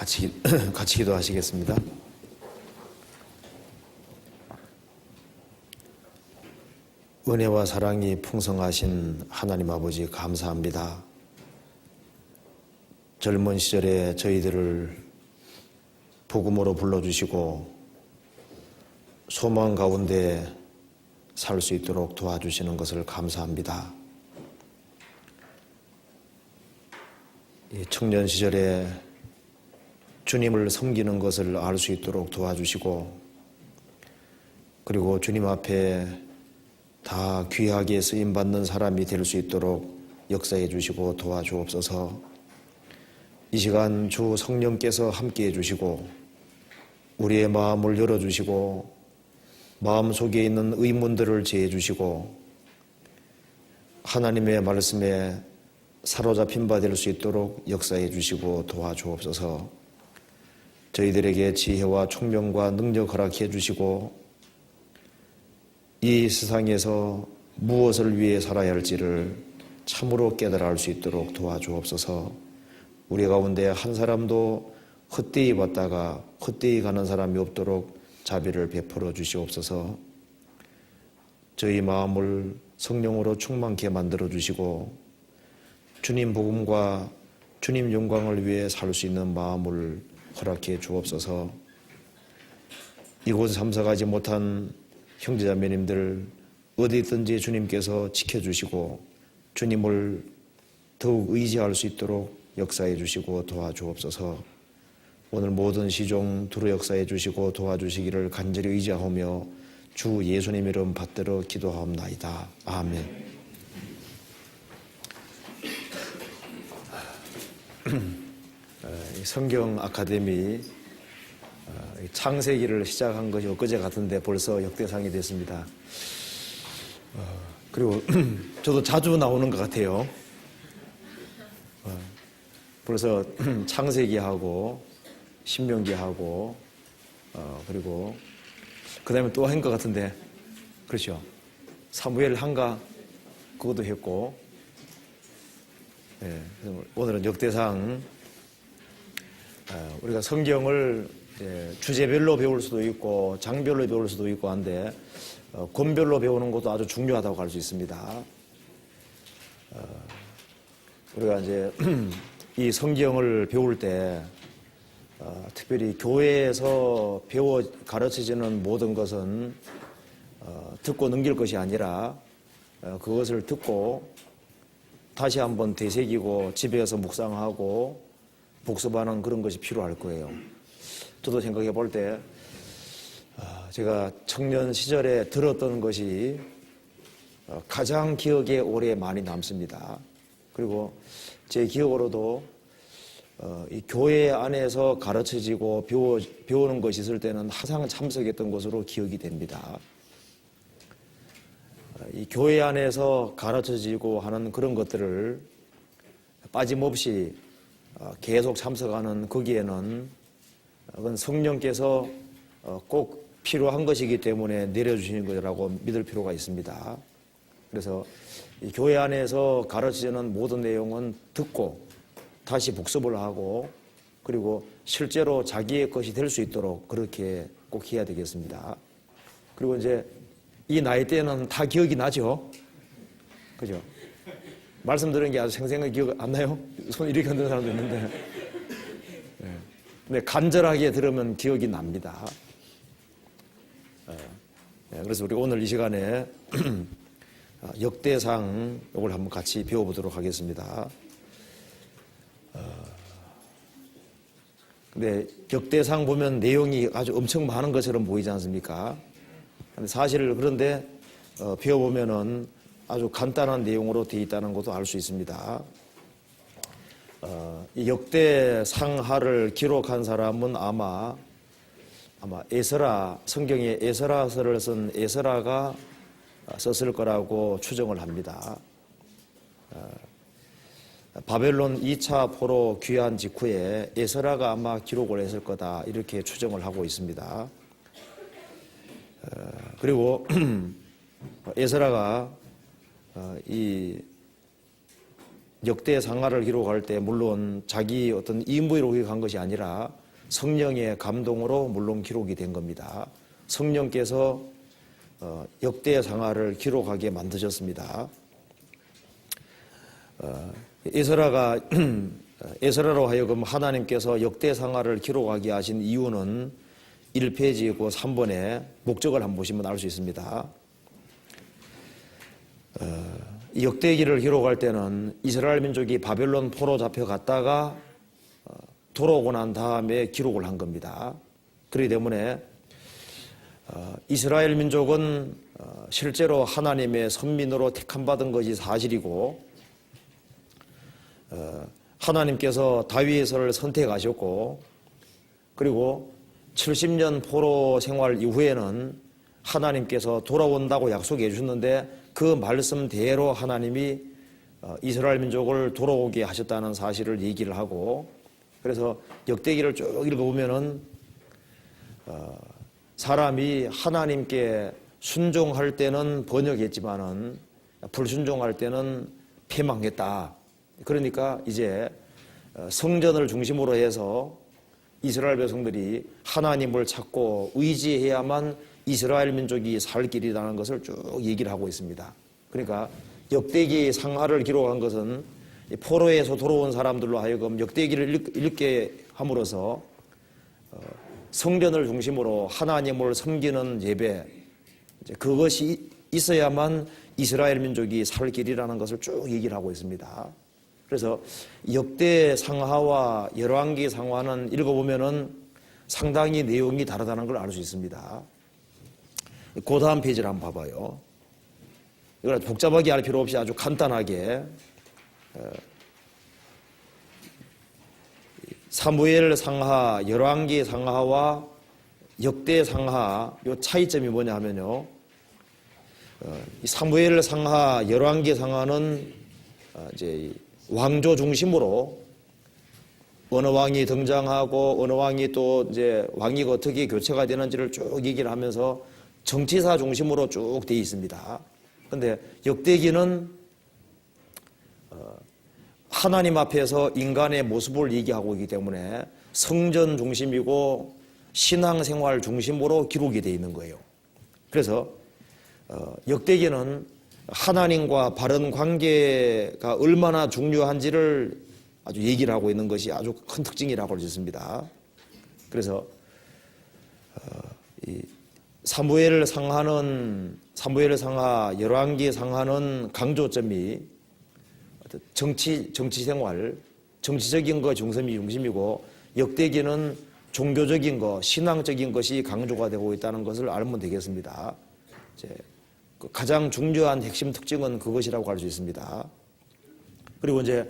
같이 기도하시겠습니다. 은혜와 사랑이 풍성하신 하나님 아버지 감사합니다. 젊은 시절에 저희들을 복음으로 불러주시고 소망 가운데 살 수 있도록 도와주시는 것을 감사합니다. 청년 시절에 주님을 섬기는 것을 알 수 있도록 도와주시고, 그리고 주님 앞에 다 귀하게 쓰임받는 사람이 될 수 있도록 역사해 주시고 도와주옵소서. 이 시간 주 성령께서 함께해 주시고 우리의 마음을 열어주시고 마음속에 있는 의문들을 제해 주시고 하나님의 말씀에 사로잡힌 바 될 수 있도록 역사해 주시고 도와주옵소서. 저희들에게 지혜와 총명과 능력 허락해 주시고 이 세상에서 무엇을 위해 살아야 할지를 참으로 깨달아 알 수 있도록 도와주옵소서. 우리 가운데 한 사람도 헛되이 왔다가 헛되이 가는 사람이 없도록 자비를 베풀어 주시옵소서. 저희 마음을 성령으로 충만케 만들어 주시고 주님 복음과 주님 영광을 위해 살 수 있는 마음을 허락해 주옵소서. 이곳에 참석하지 못한 형제자매님들 어디 있든지 주님께서 지켜주시고 주님을 더욱 의지할 수 있도록 역사해 주시고 도와주옵소서. 오늘 모든 시종 두루 역사해 주시고 도와주시기를 간절히 의지하며 주 예수님 이름 받들어 기도하옵나이다. 아멘. 성경 아카데미 창세기를 시작한 것이 엊그제 같은데 벌써 역대상이 됐습니다. 그리고 저도 자주 나오는 것 같아요. 벌써 창세기하고 신명기하고 그리고 그 다음에 또 한 것 같은데, 그렇죠. 사무엘 한가 그것도 했고, 오늘은 역대상. 우리가 성경을 주제별로 배울 수도 있고 장별로 배울 수도 있고 한데 권별로 배우는 것도 아주 중요하다고 할 수 있습니다. 우리가 이제 이 성경을 배울 때 특별히 교회에서 가르쳐지는 모든 것은 듣고 넘길 것이 아니라 그것을 듣고 다시 한번 되새기고 집에서 묵상하고 복습하는 그런 것이 필요할 거예요. 저도 생각해 볼 때 제가 청년 시절에 들었던 것이 가장 기억에 오래 많이 남습니다. 그리고 제 기억으로도 이 교회 안에서 가르쳐지고 배우는 것이 있을 때는 항상 참석했던 것으로 기억이 됩니다. 이 교회 안에서 가르쳐지고 하는 그런 것들을 빠짐없이 계속 참석하는 거기에는 그건 성령께서 꼭 필요한 것이기 때문에 내려주시는 것이라고 믿을 필요가 있습니다. 그래서 이 교회 안에서 가르치는 모든 내용은 듣고 다시 복습을 하고 그리고 실제로 자기의 것이 될 수 있도록 그렇게 꼭 해야 되겠습니다. 그리고 이제 이 나이 때는 다 기억이 나죠? 그죠? 말씀 들은 게 아주 생생하게 기억 안 나요? 손 이렇게 흔드는 사람도 있는데. 근데 간절하게 들으면 기억이 납니다. 그래서 우리 오늘 이 시간에 역대상 이걸 한번 같이 배워보도록 하겠습니다. 근데 역대상 보면 내용이 아주 엄청 많은 것처럼 보이지 않습니까? 사실 그런데 배워보면은 아주 간단한 내용으로 되어 있다는 것도 알 수 있습니다. 이 역대상하를 기록한 사람은 아마 에스라, 성경에 에스라서를 쓴 에스라가 썼을 거라고 추정을 합니다. 바벨론 2차 포로 귀환 직후에 에스라가 아마 기록을 했을 거다 이렇게 추정을 하고 있습니다. 그리고 에스라가 이 역대 상하를 기록할 때 물론 자기 어떤 임무로 기록한 것이 아니라 성령의 감동으로 물론 기록이 된 겁니다. 성령께서 역대 상하를 기록하게 만드셨습니다. 에스라로 하여금 하나님께서 역대 상하를 기록하게 하신 이유는 1페이지 그 3번에 목적을 한번 보시면 알 수 있습니다. 역대기를 기록할 때는 이스라엘 민족이 바벨론 포로 잡혀갔다가 돌아오고 난 다음에 기록을 한 겁니다. 그렇기 때문에 이스라엘 민족은 실제로 하나님의 선민으로 택함받은 것이 사실이고 하나님께서 다윗을 선택하셨고 그리고 70년 포로 생활 이후에는 하나님께서 돌아온다고 약속해 주셨는데 그 말씀대로 하나님이 이스라엘 민족을 돌아오게 하셨다는 사실을 얘기를 하고 그래서 역대기를 쭉 읽어보면은 사람이 하나님께 순종할 때는 번역했지만은 불순종할 때는 패망했다. 그러니까 이제 성전을 중심으로 해서 이스라엘 백성들이 하나님을 찾고 의지해야만 이스라엘 민족이 살 길이라는 것을 쭉 얘기를 하고 있습니다. 그러니까 역대기 상하를 기록한 것은 포로에서 돌아온 사람들로 하여금 역대기를 읽게 함으로써 성전을 중심으로 하나님을 섬기는 예배 그것이 있어야만 이스라엘 민족이 살 길이라는 것을 쭉 얘기를 하고 있습니다. 그래서 역대 상하와 열왕기 상하는 읽어보면은 상당히 내용이 다르다는 걸 알 수 있습니다. 그 다음 페이지를 한번 봐봐요. 이걸 복잡하게 할 필요 없이 아주 간단하게 사무엘 상하, 열왕기 상하와 역대 상하 요 차이점이 뭐냐 하면요. 사무엘 상하, 열왕기 상하는 이제 왕조 중심으로 어느 왕이 등장하고 어느 왕이 또 이제 왕위가 어떻게 교체가 되는지를 쭉 얘기를 하면서 정치사 중심으로 쭉 되어 있습니다. 그런데 역대기는 하나님 앞에서 인간의 모습을 얘기하고 있기 때문에 성전 중심이고 신앙생활 중심으로 기록이 되어 있는 거예요. 그래서 역대기는 하나님과 바른 관계가 얼마나 중요한지를 아주 얘기를 하고 있는 것이 아주 큰 특징이라고 할 수 있습니다. 그래서 사무엘 상하, 열왕기 상하는 강조점이 정치생활, 정치적인 거 중심이고 역대기는 종교적인 거, 신앙적인 것이 강조가 되고 있다는 것을 알면 되겠습니다. 이제 가장 중요한 핵심 특징은 그것이라고 할 수 있습니다. 그리고 이제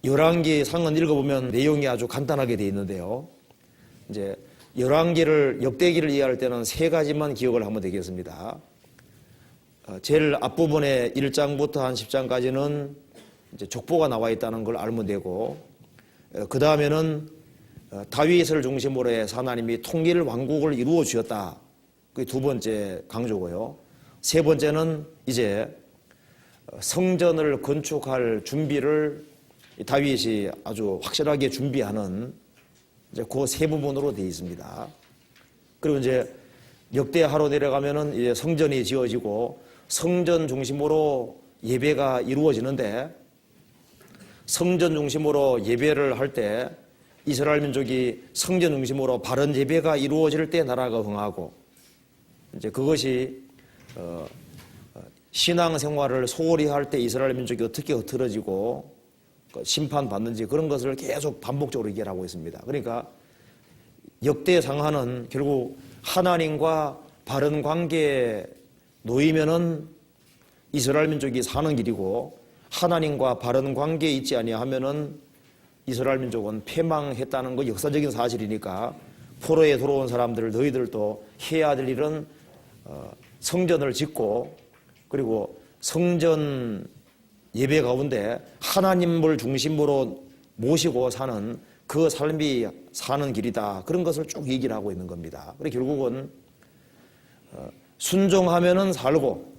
열왕기 상은 읽어보면 내용이 아주 간단하게 되어 있는데요. 이제 역대기를 이해할 때는 세 가지만 기억을 하면 되겠습니다. 제일 앞부분에 1장부터 한 10장까지는 이제 족보가 나와 있다는 걸 알면 되고, 그 다음에는 다윗을 중심으로 해서 하나님이 통일 왕국을 이루어 주셨다. 그게 두 번째 강조고요. 세 번째는 이제 성전을 건축할 준비를 다윗이 아주 확실하게 준비하는 이제 그 세 부분으로 되어 있습니다. 그리고 이제 역대하로 내려가면은 이제 성전이 지어지고 성전 중심으로 예배가 이루어지는데 성전 중심으로 예배를 할 때 이스라엘 민족이 성전 중심으로 바른 예배가 이루어질 때 나라가 흥하고 이제 그것이 신앙생활을 소홀히 할 때 이스라엘 민족이 어떻게 흐트러지고 심판받는지 그런 것을 계속 반복적으로 얘기를 하고 있습니다. 그러니까 역대 상하는 결국 하나님과 바른 관계에 놓이면은 이스라엘 민족이 사는 길이고 하나님과 바른 관계에 있지 아니하면은 이스라엘 민족은 패망했다는 거 역사적인 사실이니까 포로에 들어온 사람들 너희들도 해야 될 일은 성전을 짓고 그리고 성전 예배 가운데 하나님을 중심으로 모시고 사는 그 삶이 사는 길이다. 그런 것을 쭉 얘기를 하고 있는 겁니다. 그래서 결국은 순종하면은 살고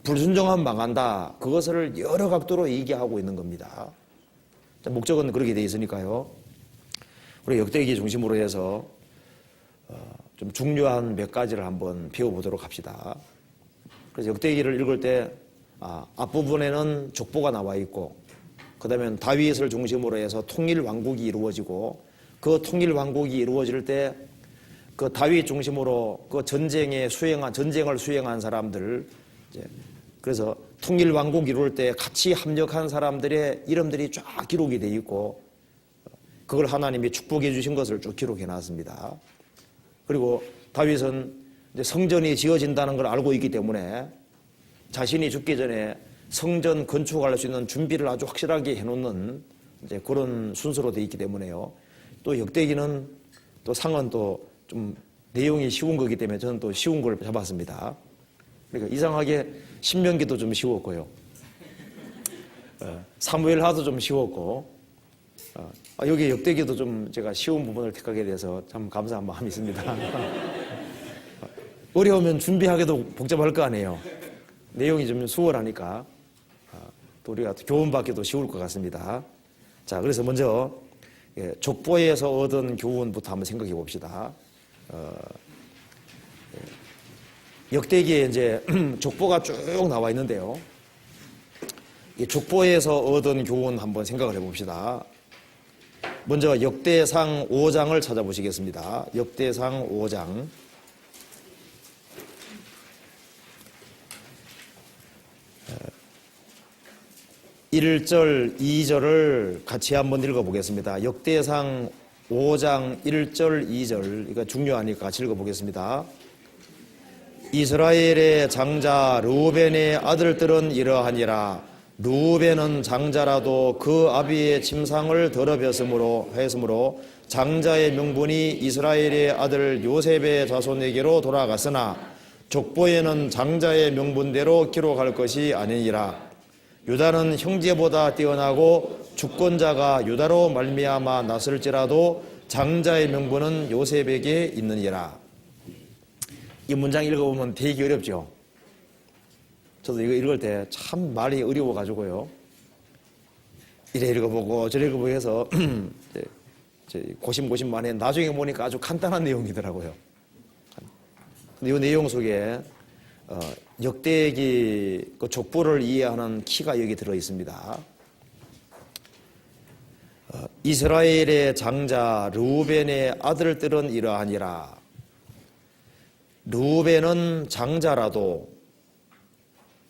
불순종하면 망한다. 그것을 여러 각도로 얘기하고 있는 겁니다. 목적은 그렇게 되어 있으니까요. 우리 역대기 중심으로 해서 좀 중요한 몇 가지를 한번 배워보도록 합시다. 그래서 역대기를 읽을 때 앞부분에는 족보가 나와 있고, 그 다음에 다윗을 중심으로 해서 통일 왕국이 이루어지고, 그 통일 왕국이 이루어질 때 그 다윗 중심으로 그 전쟁을 수행한 사람들, 그래서 통일 왕국 이룰 때 같이 합력한 사람들의 이름들이 쫙 기록이 되어 있고, 그걸 하나님이 축복해 주신 것을 쭉 기록해 놨습니다. 그리고 다윗은 이제 성전이 지어진다는 걸 알고 있기 때문에 자신이 죽기 전에 성전 건축할 수 있는 준비를 아주 확실하게 해놓는 이제 그런 순서로 되어 있기 때문에요. 또 역대기는 또 상은 또 좀 내용이 쉬운 거기 때문에 저는 또 쉬운 걸 잡았습니다. 그러니까 이상하게 신명기도 좀 쉬웠고요. 사무엘하도 좀 쉬웠고, 여기 역대기도 좀 제가 쉬운 부분을 택하게 돼서 참 감사한 마음이 있습니다. 어려우면 준비하기도 복잡할 거 아니에요. 내용이 좀 수월하니까 또 우리가 교훈받기도 쉬울 것 같습니다. 자, 그래서 먼저 족보에서 얻은 교훈부터 한번 생각해 봅시다. 역대기에 이제 족보가 쭉 나와 있는데요. 이 족보에서 얻은 교훈 한번 생각을 해봅시다. 먼저 역대상 5장을 찾아보시겠습니다. 역대상 5장. 1절, 2절을 같이 한번 읽어보겠습니다. 역대상 5장 1절, 2절, 이거 중요하니까 같이 읽어보겠습니다. 이스라엘의 장자 르우벤의 아들들은 이러하니라. 르우벤은 장자라도 그 아비의 침상을 더럽혔으므로 장자의 명분이 이스라엘의 아들 요셉의 자손에게로 돌아갔으나 족보에는 장자의 명분대로 기록할 것이 아니니라. 유다는 형제보다 뛰어나고 주권자가 유다로 말미암아 났을지라도 장자의 명분은 요셉에게 있느니라. 이 문장 읽어보면 되게 어렵죠. 저도 이거 읽을 때 참 말이 어려워가지고요. 이래 읽어보고 저래 읽어보고 해서 고심고심만 해. 나중에 보니까 아주 간단한 내용이더라고요. 근데 이 내용 속에 역대기 그 족보를 이해하는 키가 여기 들어 있습니다. 이스라엘의 장자 르우벤의 아들들은 이러하니라. 르우벤은 장자라도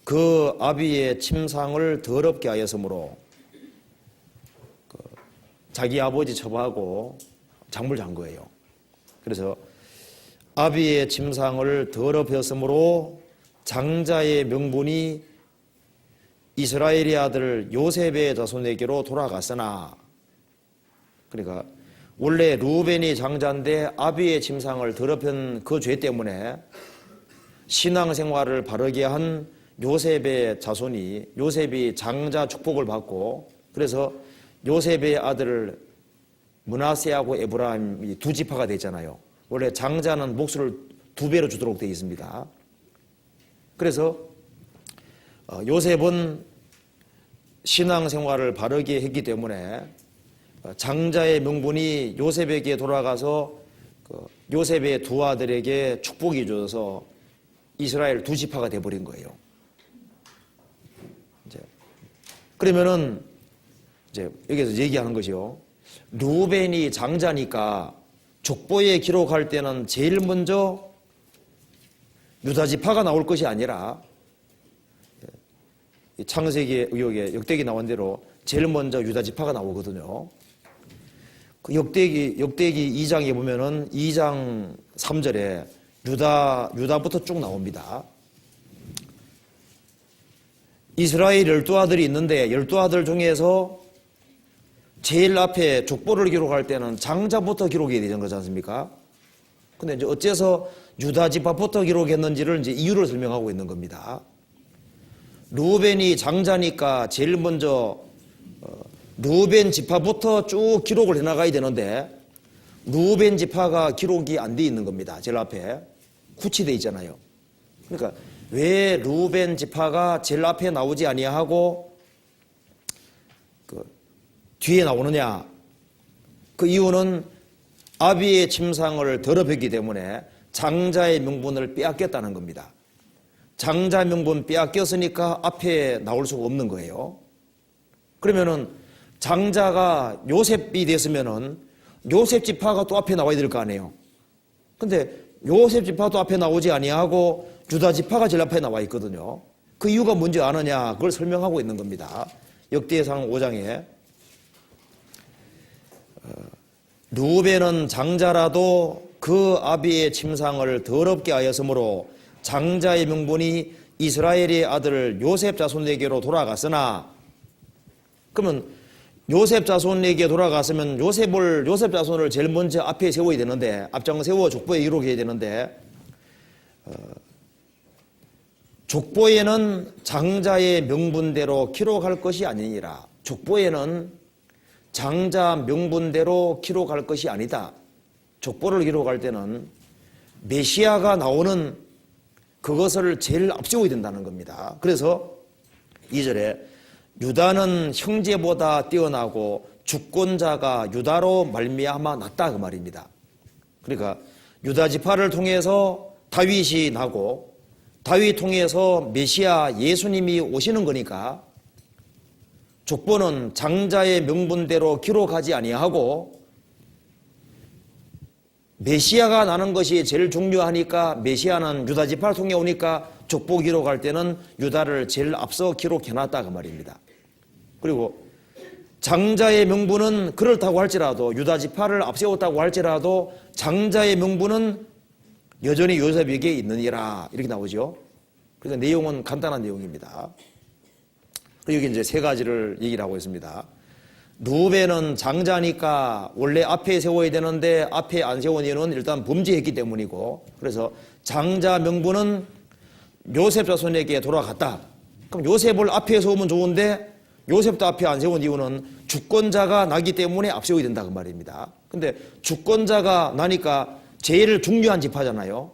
그 아비의 침상을 더럽게 하였으므로 자기 아버지 처벌하고 작물 잔 거예요. 그래서 아비의 침상을 더럽혔으므로 장자의 명분이 이스라엘의 아들 요셉의 자손에게로 돌아갔으나, 그러니까 원래 르우벤이 장자인데 아비의 침상을 더럽힌 그 죄 때문에 신앙생활을 바르게 한 요셉의 자손이, 요셉이 장자 축복을 받고, 그래서 요셉의 아들 므낫세하고 에브라임이 두 지파가 됐잖아요. 원래 장자는 몫을 2배로 주도록 되어 있습니다. 그래서 요셉은 신앙생활을 바르게 했기 때문에 장자의 명분이 요셉에게 돌아가서 요셉의 두 아들에게 축복이 줘서 이스라엘 두 지파가 돼버린 거예요. 그러면은 이제 여기서 얘기하는 것이요. 르우벤이 장자니까 족보에 기록할 때는 제일 먼저 유다 지파가 나올 것이 아니라 창세기 의혹에 역대기 나온 대로 제일 먼저 유다 지파가 나오거든요. 그 역대기 2장에 보면은 2장 3절에 유다부터 쭉 나옵니다. 이스라엘 12아들이 있는데 12아들 중에서 제일 앞에 족보를 기록할 때는 장자부터 기록이 되는 거지 않습니까? 근데 이제 어째서 유다 지파부터 기록했는지를 이제 이유를 설명하고 있는 겁니다. 르우벤이 장자니까 제일 먼저 르우벤 지파부터 쭉 기록을 해나가야 되는데 르우벤 지파가 기록이 안 돼 있는 겁니다. 제일 앞에 굳이 돼 있잖아요. 그러니까 왜 르우벤 지파가 제일 앞에 나오지 아니하고 뒤에 나오느냐? 그 이유는 아비의 침상을 더럽혔기 때문에 장자의 명분을 빼앗겼다는 겁니다. 장자 명분 빼앗겼으니까 앞에 나올 수가 없는 거예요. 그러면은 장자가 요셉이 됐으면은 요셉 지파가 또 앞에 나와야 될 거 아니에요. 근데 요셉 지파도 앞에 나오지 아니하고 유다 지파가 제일 앞에 나와 있거든요. 그 이유가 뭔지 아느냐? 그걸 설명하고 있는 겁니다. 역대상 5장에 르우벤은 장자라도 그 아비의 침상을 더럽게 하였으므로 장자의 명분이 이스라엘의 아들 요셉 자손에게로 돌아갔으나, 그러면 요셉 자손에게 돌아갔으면 요셉 자손을 제일 먼저 앞에 세워야 되는데, 앞장 세워 족보에 기록해야 되는데, 족보에는 장자의 명분대로 기록할 것이 아니니라. 족보에는 장자 명분대로 기록할 것이 아니다. 족보를 기록할 때는 메시아가 나오는 그것을 제일 앞세워야 된다는 겁니다. 그래서 2절에 유다는 형제보다 뛰어나고 주권자가 유다로 말미암아 낫다 그 말입니다. 그러니까 유다 지파를 통해서 다윗이 나고 다윗 통해서 메시아 예수님이 오시는 거니까 족보는 장자의 명분대로 기록하지 아니하고 메시아가 나는 것이 제일 중요하니까 메시아는 유다 지파를 통해 오니까 족보 기록할 때는 유다를 제일 앞서 기록해놨다 그 말입니다. 그리고 장자의 명분은 그렇다고 할지라도 유다 지파를 앞세웠다고 할지라도 장자의 명분은 여전히 요셉에게 있느니라 이렇게 나오죠. 그래서 내용은 간단한 내용입니다. 여기 이제 세 가지를 얘기를 하고 있습니다. 르우벤은 장자니까 원래 앞에 세워야 되는데 앞에 안 세운 이유는 일단 범죄했기 때문이고, 그래서 장자 명분은 요셉 자손에게 돌아갔다. 그럼 요셉을 앞에 세우면 좋은데 요셉도 앞에 안 세운 이유는 주권자가 나기 때문에 앞세워야 된다 그 말입니다. 근데 주권자가 나니까 제일 중요한 지파잖아요.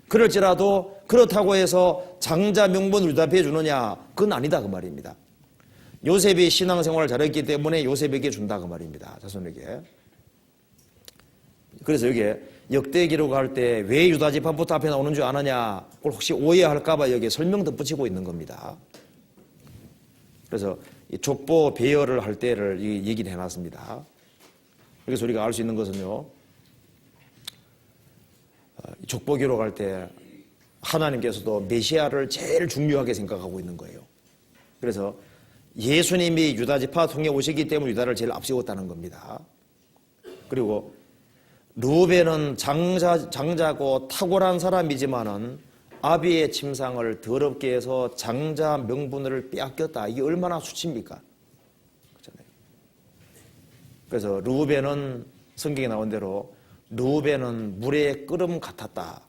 그럴지라도 그렇다고 해서 장자 명분을 대답해 주느냐? 그건 아니다 그 말입니다. 요셉이 신앙생활을 잘했기 때문에 요셉에게 준다 그 말입니다. 자손에게. 그래서 여기에 역대 기록할 때 왜 유다 지파부터 앞에 나오는 줄 아느냐? 그걸 혹시 오해할까 봐 여기에 설명 덧붙이고 있는 겁니다. 그래서 이 족보 배열을 할 때를 얘기를 해놨습니다. 여기서 우리가 알 수 있는 것은요, 족보 기록할 때 하나님께서도 메시아를 제일 중요하게 생각하고 있는 거예요. 그래서 예수님이 유다 지파 통해 오시기 때문에 유다를 제일 앞세웠다는 겁니다. 그리고 르우벤은 장자고 탁월한 사람이지만은 아비의 침상을 더럽게 해서 장자 명분을 빼앗겼다. 이게 얼마나 수치입니까? 그렇잖아요. 그래서 르우벤은 성경에 나온 대로 르우벤은 물의 끓음 같았다.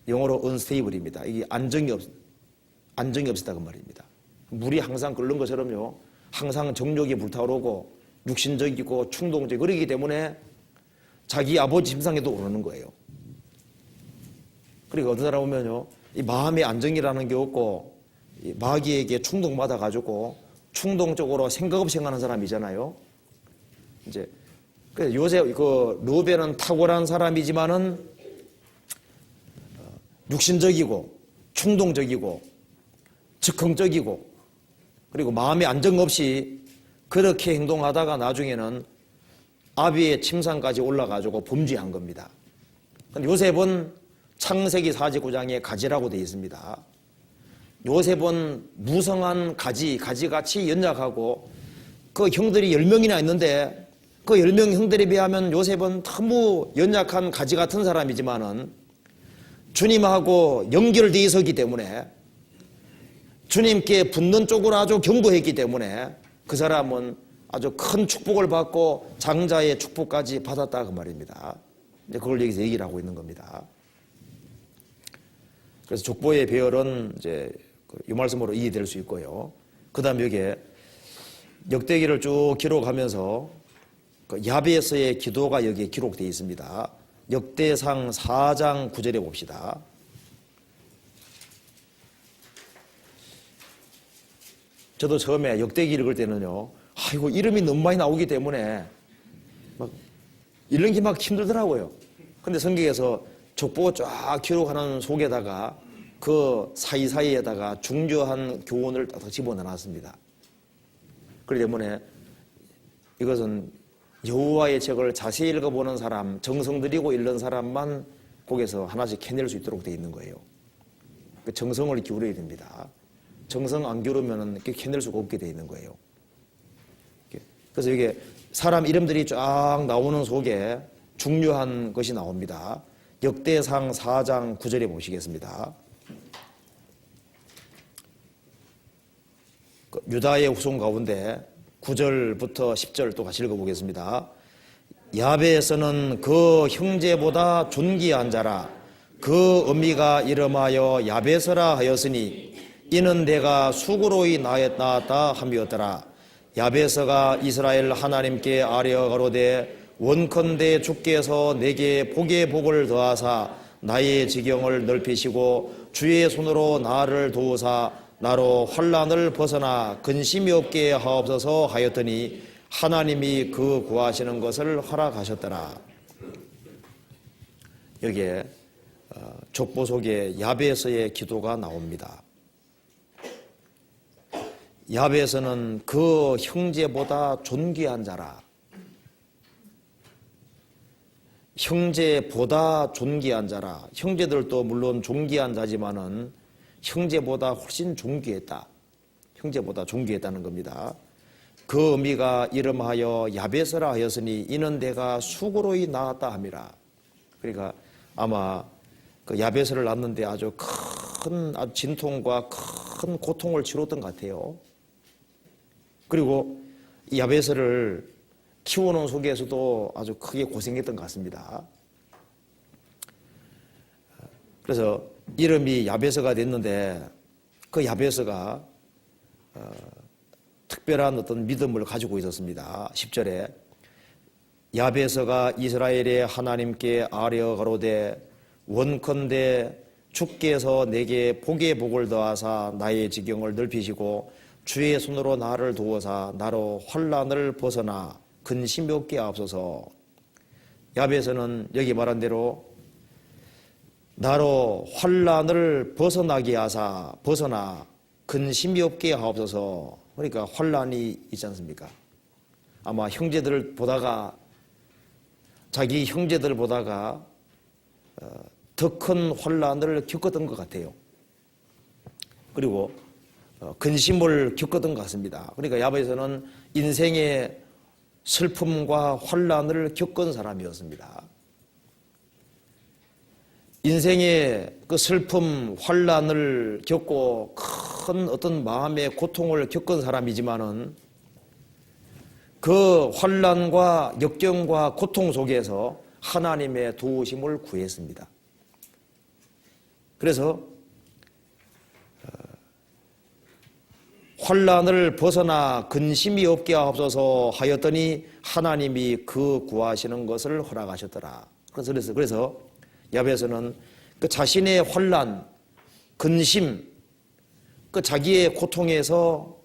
영어로 unstable입니다. 이게 안정이 없었다 그 말입니다. 물이 항상 끓는 것처럼요, 항상 정욕이 불타오르고 육신적이고 충동적이고 그러기 때문에 자기 아버지 침상에도 오르는 거예요. 그러니까 어떤 사람 보면요, 이 마음의 안정이라는 게 없고 이 마귀에게 충동받아 가지고 충동적으로 생각 없이 행하는 사람이잖아요. 이제 그래서 요새 르우벤은 탁월한 사람이지만은 육신적이고 충동적이고 즉흥적이고 그리고 마음의 안정 없이 그렇게 행동하다가 나중에는 아비의 침상까지 올라가지고 범죄한 겁니다. 근데 요셉은 창세기 49장에 가지라고 되어 있습니다. 요셉은 무성한 가지같이 연약하고 그 형들이 10명이나 있는데 그 10명 형들에 비하면 요셉은 너무 연약한 가지 같은 사람이지만은 주님하고 연결되어 있었기 때문에 주님께 붙는 쪽으로 아주 견고했기 때문에 그 사람은 아주 큰 축복을 받고 장자의 축복까지 받았다 그 말입니다. 이제 그걸 여기서 얘기를 하고 있는 겁니다. 그래서 족보의 배열은 이제 이 말씀으로 이해될 수 있고요. 그 다음 여기에 역대기를 쭉 기록하면서 야베스의 기도가 여기에 기록되어 있습니다. 역대상 4장 9절에 봅시다. 저도 처음에 역대기 읽을 때는요, 아이고, 이름이 너무 많이 나오기 때문에 막 읽는 게 막 힘들더라고요. 근데 성경에서 족보 쫙 기록하는 속에다가 그 사이사이에다가 중요한 교훈을 딱 집어넣어놨습니다. 그렇기 때문에 이것은 여호와의 책을 자세히 읽어보는 사람, 정성 들이고 읽는 사람만 거기서 하나씩 캐낼 수 있도록 되어 있는 거예요. 그 정성을 기울여야 됩니다. 정성 안 기울이면 캐낼 수가 없게 되어 있는 거예요. 그래서 이게 사람 이름들이 쫙 나오는 속에 중요한 것이 나옵니다. 역대상 4장 9절에 보시겠습니다. 유다의 후손 가운데 9절부터 10절 또 같이 읽어보겠습니다. 야베에서는 그 형제보다 존귀한 자라. 그 어미가 이름하여 야베서라 하였으니 이는 내가 수고로이 낳았다 함이었더라. 야베서가 이스라엘 하나님께 아뢰어 가로되 원컨대 주께서 내게 복의 복을 더하사 나의 지경을 넓히시고 주의 손으로 나를 도우사 나로 환난을 벗어나 근심이 없게 하옵소서 하였더니 하나님이 그 구하시는 것을 허락하셨더라. 여기에 족보 속에 야베서의 기도가 나옵니다. 야베서는 그 형제보다 존귀한 자라. 형제보다 존귀한 자라. 형제들도 물론 존귀한 자지만은 형제보다 훨씬 존귀했다. 형제보다 존귀했다는 겁니다. 그 어미가 이름하여 야베서라 하였으니 이는 내가 수고로이 낳았다 함이라. 그러니까 아마 그 야베서를 낳는데 아주 큰 진통과 큰 고통을 치렀던 것 같아요. 그리고 이 야베서를 키우는 속에서도 아주 크게 고생했던 것 같습니다. 그래서 이름이 야베서가 됐는데 그 야베서가 특별한 어떤 믿음을 가지고 있었습니다. 10절에 야베서가 이스라엘의 하나님께 아뢰어 가로되 원컨대 주께서 내게 복의 복을 더하사 나의 지경을 넓히시고 주의 손으로 나를 도우사 나로 환난을 벗어나 근심이 없게 하옵소서. 야베서는 여기 말한 대로 나로 환난을 벗어나게 하사 벗어나 근심이 없게 하옵소서. 그러니까 환난이 있지 않습니까? 아마 형제들을 보다가 자기 형제들을 보다가 더 큰 환난을 겪었던 것 같아요. 그리고 근심을 겪었던 것 같습니다. 그러니까 야베서는 인생의 슬픔과 환난을 겪은 사람이었습니다. 인생의 그 슬픔, 환난을 겪고 큰 어떤 마음의 고통을 겪은 사람이지만은 그 환난과 역경과 고통 속에서 하나님의 도우심을 구했습니다. 그래서 환난을 벗어나 근심이 없게 하옵소서 하였더니 하나님이 그 구하시는 것을 허락하셨더라. 그래서 야베서는 그 자신의 환난, 근심, 그 자기의 고통에서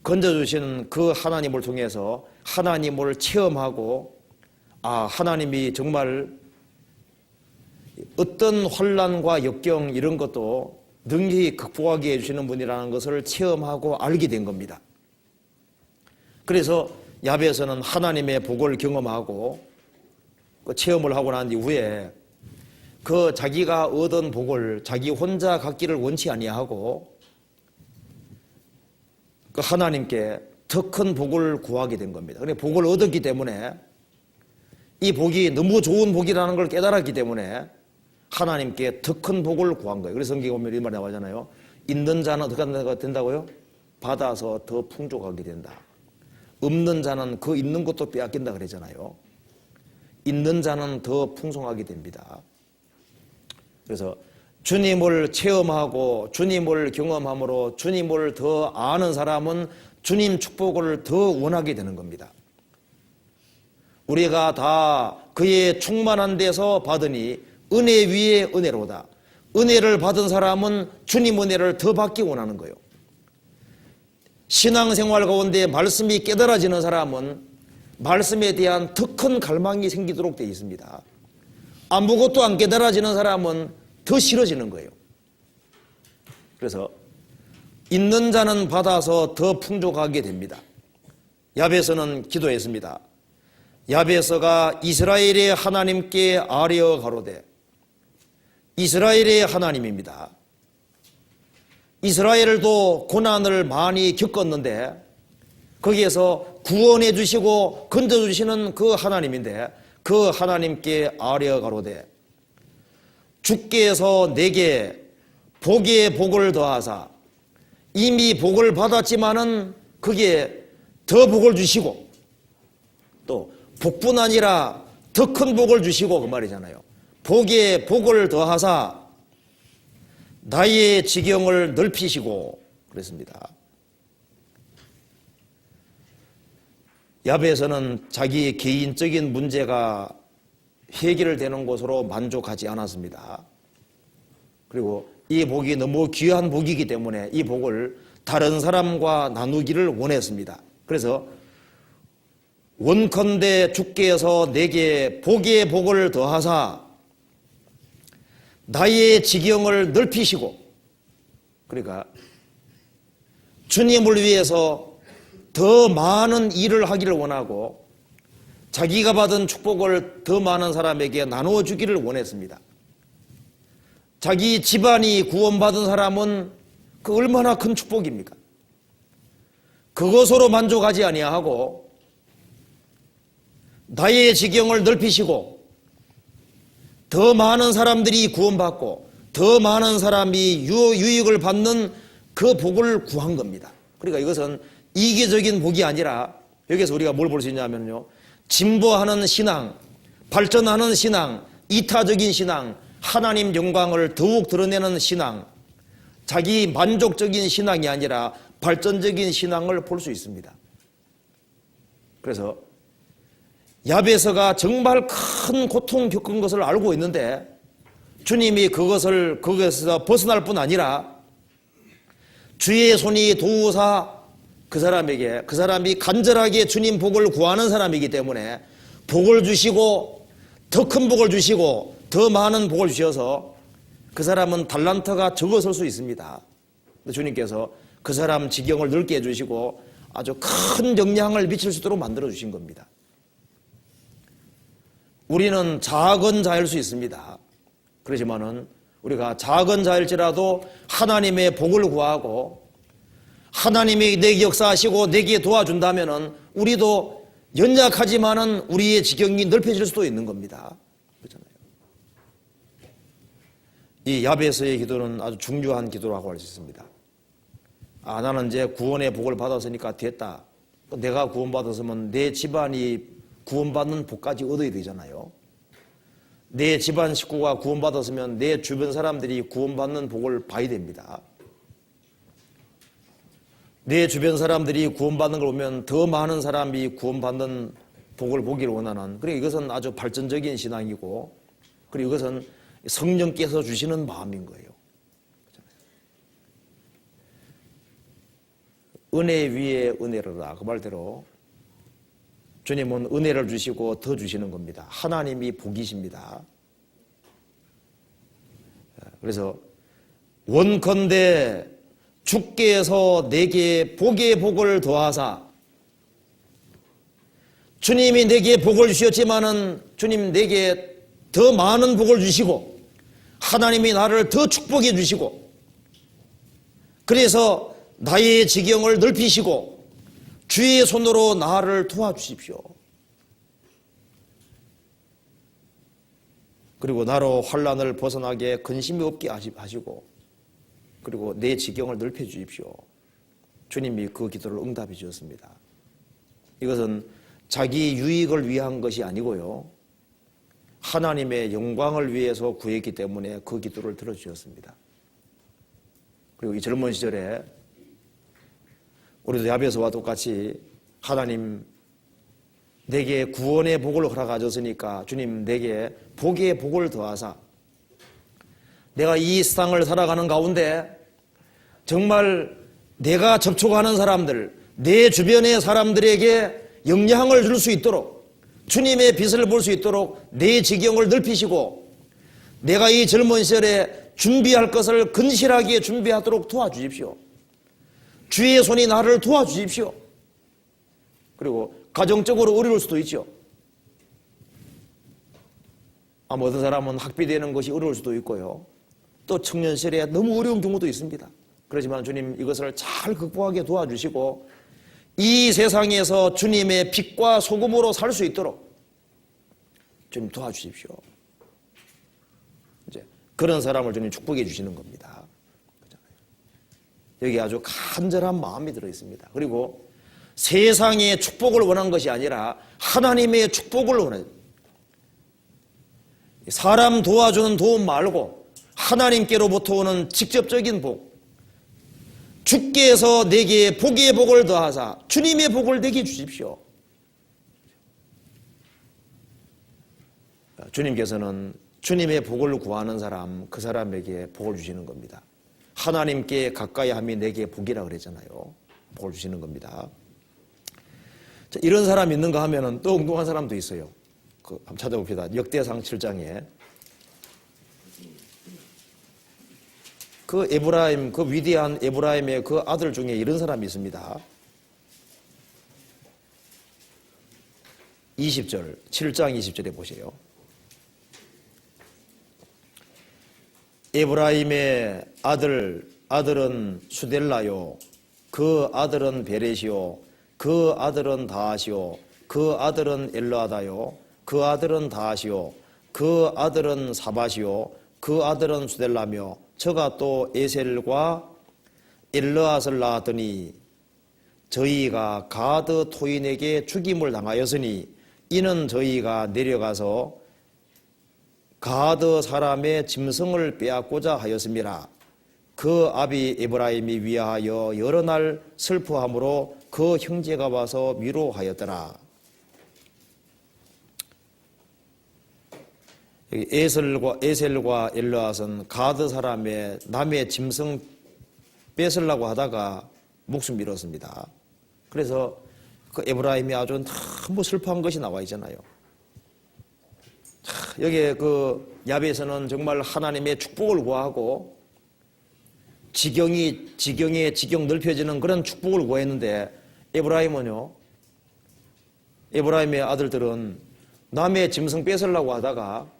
건져주시는 그 하나님을 통해서 하나님을 체험하고 하나님이 정말 어떤 환난과 역경 이런 것도 능히 극복하게 해주시는 분이라는 것을 체험하고 알게 된 겁니다. 그래서 야베서는 하나님의 복을 경험하고 그 체험을 하고 난 이후에 그 자기가 얻은 복을 자기 혼자 갖기를 원치 아니하고 그 하나님께 더 큰 복을 구하게 된 겁니다. 그런데 복을 얻었기 때문에 이 복이 너무 좋은 복이라는 걸 깨달았기 때문에 하나님께 더 큰 복을 구한 거예요. 그래서 성경에 보면 이 말이 나오잖아요. 있는 자는 어떻게 된다고요? 받아서 더 풍족하게 된다. 없는 자는 그 있는 것도 빼앗긴다 그랬잖아요. 있는 자는 더 풍성하게 됩니다. 그래서 주님을 체험하고 주님을 경험함으로 주님을 더 아는 사람은 주님 축복을 더 원하게 되는 겁니다. 우리가 다 그의 충만한 데서 받으니 은혜 위에 은혜로다. 은혜를 받은 사람은 주님 은혜를 더 받기 원하는 거예요. 신앙생활 가운데 말씀이 깨달아지는 사람은 말씀에 대한 더 큰 갈망이 생기도록 되어 있습니다. 아무것도 안 깨달아지는 사람은 더 싫어지는 거예요. 그래서 있는 자는 받아서 더 풍족하게 됩니다. 야베서는 기도했습니다. 야베서가 이스라엘의 하나님께 아뢰어 가로되, 이스라엘의 하나님입니다. 이스라엘도 고난을 많이 겪었는데 거기에서 구원해 주시고 건져 주시는 그 하나님인데 그 하나님께 아뢰어 가로되, 주께서 내게 복에 복을 더하사, 이미 복을 받았지만은 거기에 더 복을 주시고 또 복뿐 아니라 더 큰 복을 주시고 그 말이잖아요. 복에 복을 더하사 나의 지경을 넓히시고 그랬습니다. 야베에서는 자기 개인적인 문제가 해결되는 것으로 만족하지 않았습니다. 그리고 이 복이 너무 귀한 복이기 때문에 이 복을 다른 사람과 나누기를 원했습니다. 그래서 원컨대 주께서 내게 복의 복을 더하사 나의 지경을 넓히시고, 그러니까 주님을 위해서 더 많은 일을 하기를 원하고 자기가 받은 축복을 더 많은 사람에게 나누어 주기를 원했습니다. 자기 집안이 구원받은 사람은 그 얼마나 큰 축복입니까? 그것으로 만족하지 아니하고 나의 지경을 넓히시고 더 많은 사람들이 구원받고 더 많은 사람이 유익을 받는 그 복을 구한 겁니다. 그러니까 이것은 이기적인 복이 아니라 여기서 우리가 뭘 볼 수 있냐면요, 진보하는 신앙, 발전하는 신앙, 이타적인 신앙, 하나님 영광을 더욱 드러내는 신앙, 자기 만족적인 신앙이 아니라 발전적인 신앙을 볼 수 있습니다. 그래서 야베서가 정말 큰 고통 겪은 것을 알고 있는데 주님이 거기에서 벗어날 뿐 아니라 주의 손이 도우사 그 사람이 간절하게 주님 복을 구하는 사람이기 때문에 복을 주시고 더 큰 복을 주시고 더 많은 복을 주셔서 그 사람은 달란트가 적어설 수 있습니다. 주님께서 그 사람 지경을 넓게 해주시고 아주 큰 영향을 미칠 수 있도록 만들어 주신 겁니다. 우리는 작은 자일 수 있습니다. 그렇지만은 우리가 작은 자일지라도 하나님의 복을 구하고 하나님이 내게 역사하시고 내게 도와준다면은 우리도 연약하지만은 우리의 지경이 넓혀질 수도 있는 겁니다. 그렇잖아요. 이 야베서의 기도는 아주 중요한 기도라고 할 수 있습니다. 나는 이제 구원의 복을 받았으니까 됐다. 내가 구원받았으면 내 집안이 구원받는 복까지 얻어야 되잖아요. 내 집안 식구가 구원받았으면 내 주변 사람들이 구원받는 복을 봐야 됩니다. 내 주변 사람들이 구원받는 걸 보면 더 많은 사람이 구원받는 복을 보기를 원하는, 그리고 이것은 아주 발전적인 신앙이고, 그리고 이것은 성령께서 주시는 마음인 거예요. 은혜 위에 은혜로라, 그 말대로 주님은 은혜를 주시고 더 주시는 겁니다. 하나님이 복이십니다. 그래서 원컨대 주께서 내게 복의 복을 더하사, 주님이 내게 복을 주셨지만은 주님 내게 더 많은 복을 주시고 하나님이 나를 더 축복해 주시고 그래서 나의 지경을 넓히시고 주의 손으로 나를 도와주십시오. 그리고 나로 환난을 벗어나게 근심이 없게 하시고 그리고 내 지경을 넓혀 주십시오. 주님이 그 기도를 응답해 주셨습니다. 이것은 자기 유익을 위한 것이 아니고요, 하나님의 영광을 위해서 구했기 때문에 그 기도를 들어주셨습니다. 그리고 이 젊은 시절에 우리도 야베서와 똑같이 하나님 내게 구원의 복을 허락하셨으니까 주님 내게 복의 복을 더하사 내가 이 세상을 살아가는 가운데 정말 내가 접촉하는 사람들, 내 주변의 사람들에게 영향을 줄 수 있도록, 주님의 빛을 볼 수 있도록 내 지경을 넓히시고, 내가 이 젊은 시절에 준비할 것을 근실하게 준비하도록 도와주십시오. 주의 손이 나를 도와주십시오. 그리고 가정적으로 어려울 수도 있죠. 아마 어떤 사람은 학비되는 것이 어려울 수도 있고요. 또 청년 시절에 너무 어려운 경우도 있습니다. 그렇지만 주님 이것을 잘 극복하게 도와주시고 이 세상에서 주님의 빛과 소금으로 살 수 있도록 주님 도와주십시오. 이제 그런 사람을 주님 축복해 주시는 겁니다. 여기 아주 간절한 마음이 들어 있습니다. 그리고 세상의 축복을 원한 것이 아니라 하나님의 축복을 원해요. 사람 도와주는 도움 말고 하나님께로부터 오는 직접적인 복, 주께서 내게 복의 복을 더하사 주님의 복을 내게 주십시오. 주님께서는 주님의 복을 구하는 사람, 그 사람에게 복을 주시는 겁니다. 하나님께 가까이 함이 내게 복이라 그랬잖아요. 복을 주시는 겁니다. 자, 이런 사람 있는가 하면은 또 엉뚱한 사람도 있어요. 한번 찾아봅시다. 역대상 7장에 그 에브라임, 그 위대한 에브라임의 그 아들 중에 이런 사람이 있습니다. 20절, 7장 20절에 보세요. 에브라임의 아들은 수델라요, 그 아들은 베레시요, 그 아들은 다하시요, 그 아들은 엘르아다요, 그 아들은 다하시요, 그 아들은 사바시요, 그 아들은 수델라며 저가 또 에셀과 엘르앗을 낳았더니 저희가 가드 토인에게 죽임을 당하였으니 이는 저희가 내려가서 가드 사람의 짐승을 빼앗고자 하였습니다. 그 아비 에브라임이 위하여 여러 날 슬퍼함으로 그 형제가 와서 위로하였더라. 여기 에셀과 엘르앗은 가드 사람의 남의 짐승 뺏으려고 하다가 목숨 잃었습니다. 그래서 그 에브라임이 아주 너무 슬퍼한 것이 나와 있잖아요. 여기에 그 야베에서는 정말 하나님의 축복을 구하고 지경의 지경 넓혀지는 그런 축복을 구했는데 에브라임은요, 에브라임의 아들들은 남의 짐승 뺏으려고 하다가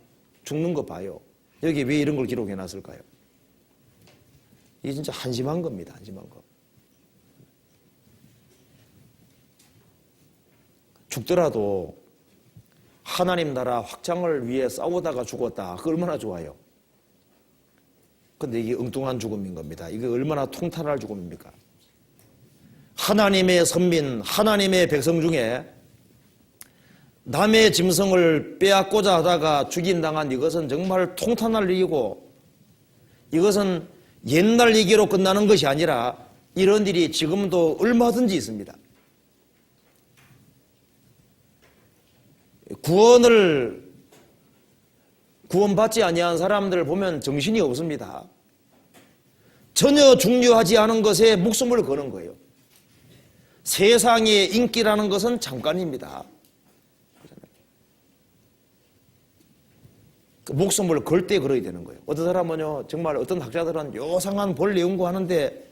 죽는 거 봐요. 여기 왜 이런 걸 기록해 놨을까요? 이게 진짜 한심한 겁니다. 한심한 거. 죽더라도 하나님 나라 확장을 위해 싸우다가 죽었다. 그거 얼마나 좋아요. 근데 이게 엉뚱한 죽음인 겁니다. 이게 얼마나 통탄할 죽음입니까? 하나님의 선민, 하나님의 백성 중에 남의 짐승을 빼앗고자 하다가 죽임당한 이것은 정말 통탄할 일이고, 이것은 옛날 얘기로 끝나는 것이 아니라 이런 일이 지금도 얼마든지 있습니다. 구원받지 아니한 사람들을 보면 정신이 없습니다. 전혀 중요하지 않은 것에 목숨을 거는 거예요. 세상의 인기라는 것은 잠깐입니다. 목숨을 걸 때 걸어야 되는 거예요. 어떤 사람은요, 정말 어떤 학자들은 요상한 본래 연구하는데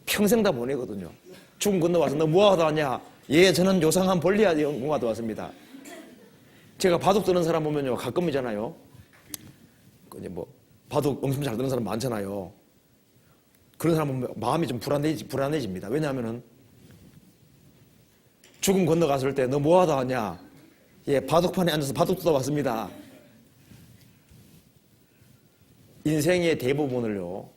평생 다 보내거든요. 죽음 건너와서 너 뭐하다 왔냐? 예, 저는 요상한 본래 연구하다 왔습니다. 제가 바둑 드는 사람 보면요, 가끔이잖아요. 바둑 엄청 잘 드는 사람 많잖아요. 그런 사람 보면 마음이 좀 불안해집니다. 왜냐하면은 죽음 건너갔을 때 너 뭐하다 왔냐? 예, 바둑판에 앉아서 바둑 두다 왔습니다. 인생의 대부분을요,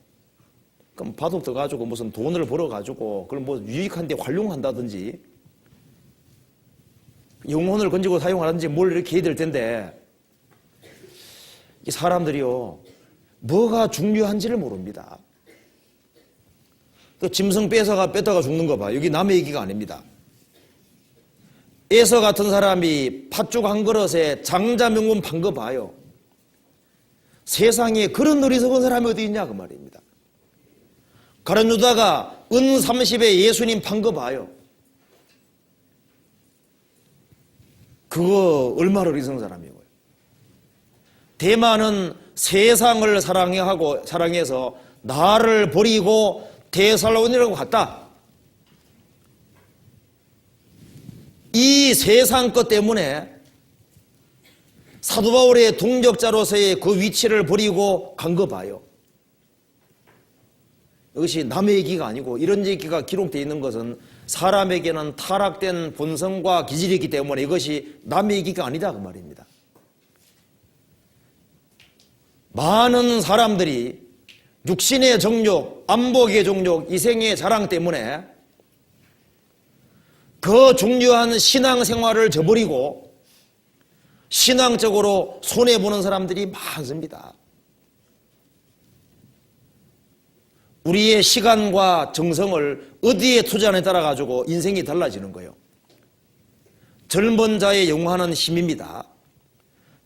그럼 바둑 떠가지고 무슨 돈을 벌어가지고 그걸 뭐 유익한 데 활용한다든지 영혼을 건지고 사용하든지 뭘 이렇게 해야 될 텐데, 이 사람들이요, 뭐가 중요한지를 모릅니다. 그 짐승 뺏다가 죽는 거 봐. 여기 남의 얘기가 아닙니다. 에서 같은 사람이 팥죽 한 그릇에 장자명분 판 거 봐요. 세상에 그런 어리석은 사람이 어디 있냐 그 말입니다. 가룟 유다가 은 30에 예수님 판 거 봐요. 그거 얼마나 어리석은 사람이고요. 대만은 세상을 사랑해서 나를 버리고 데살로니가로 갔다. 이 세상 것 때문에 사도 바울의 동역자로서의 그 위치를 버리고 간 거 봐요. 이것이 남의 얘기가 아니고 이런 얘기가 기록되어 있는 것은 사람에게는 타락된 본성과 기질이 있기 때문에 이것이 남의 얘기가 아니다 그 말입니다. 많은 사람들이 육신의 정욕, 안목의 정욕, 이생의 자랑 때문에 그 중요한 신앙생활을 저버리고 신앙적으로 손해보는 사람들이 많습니다. 우리의 시간과 정성을 어디에 투자하느냐에 따라 가지고 인생이 달라지는 거예요. 젊은 자의 영화는 힘입니다.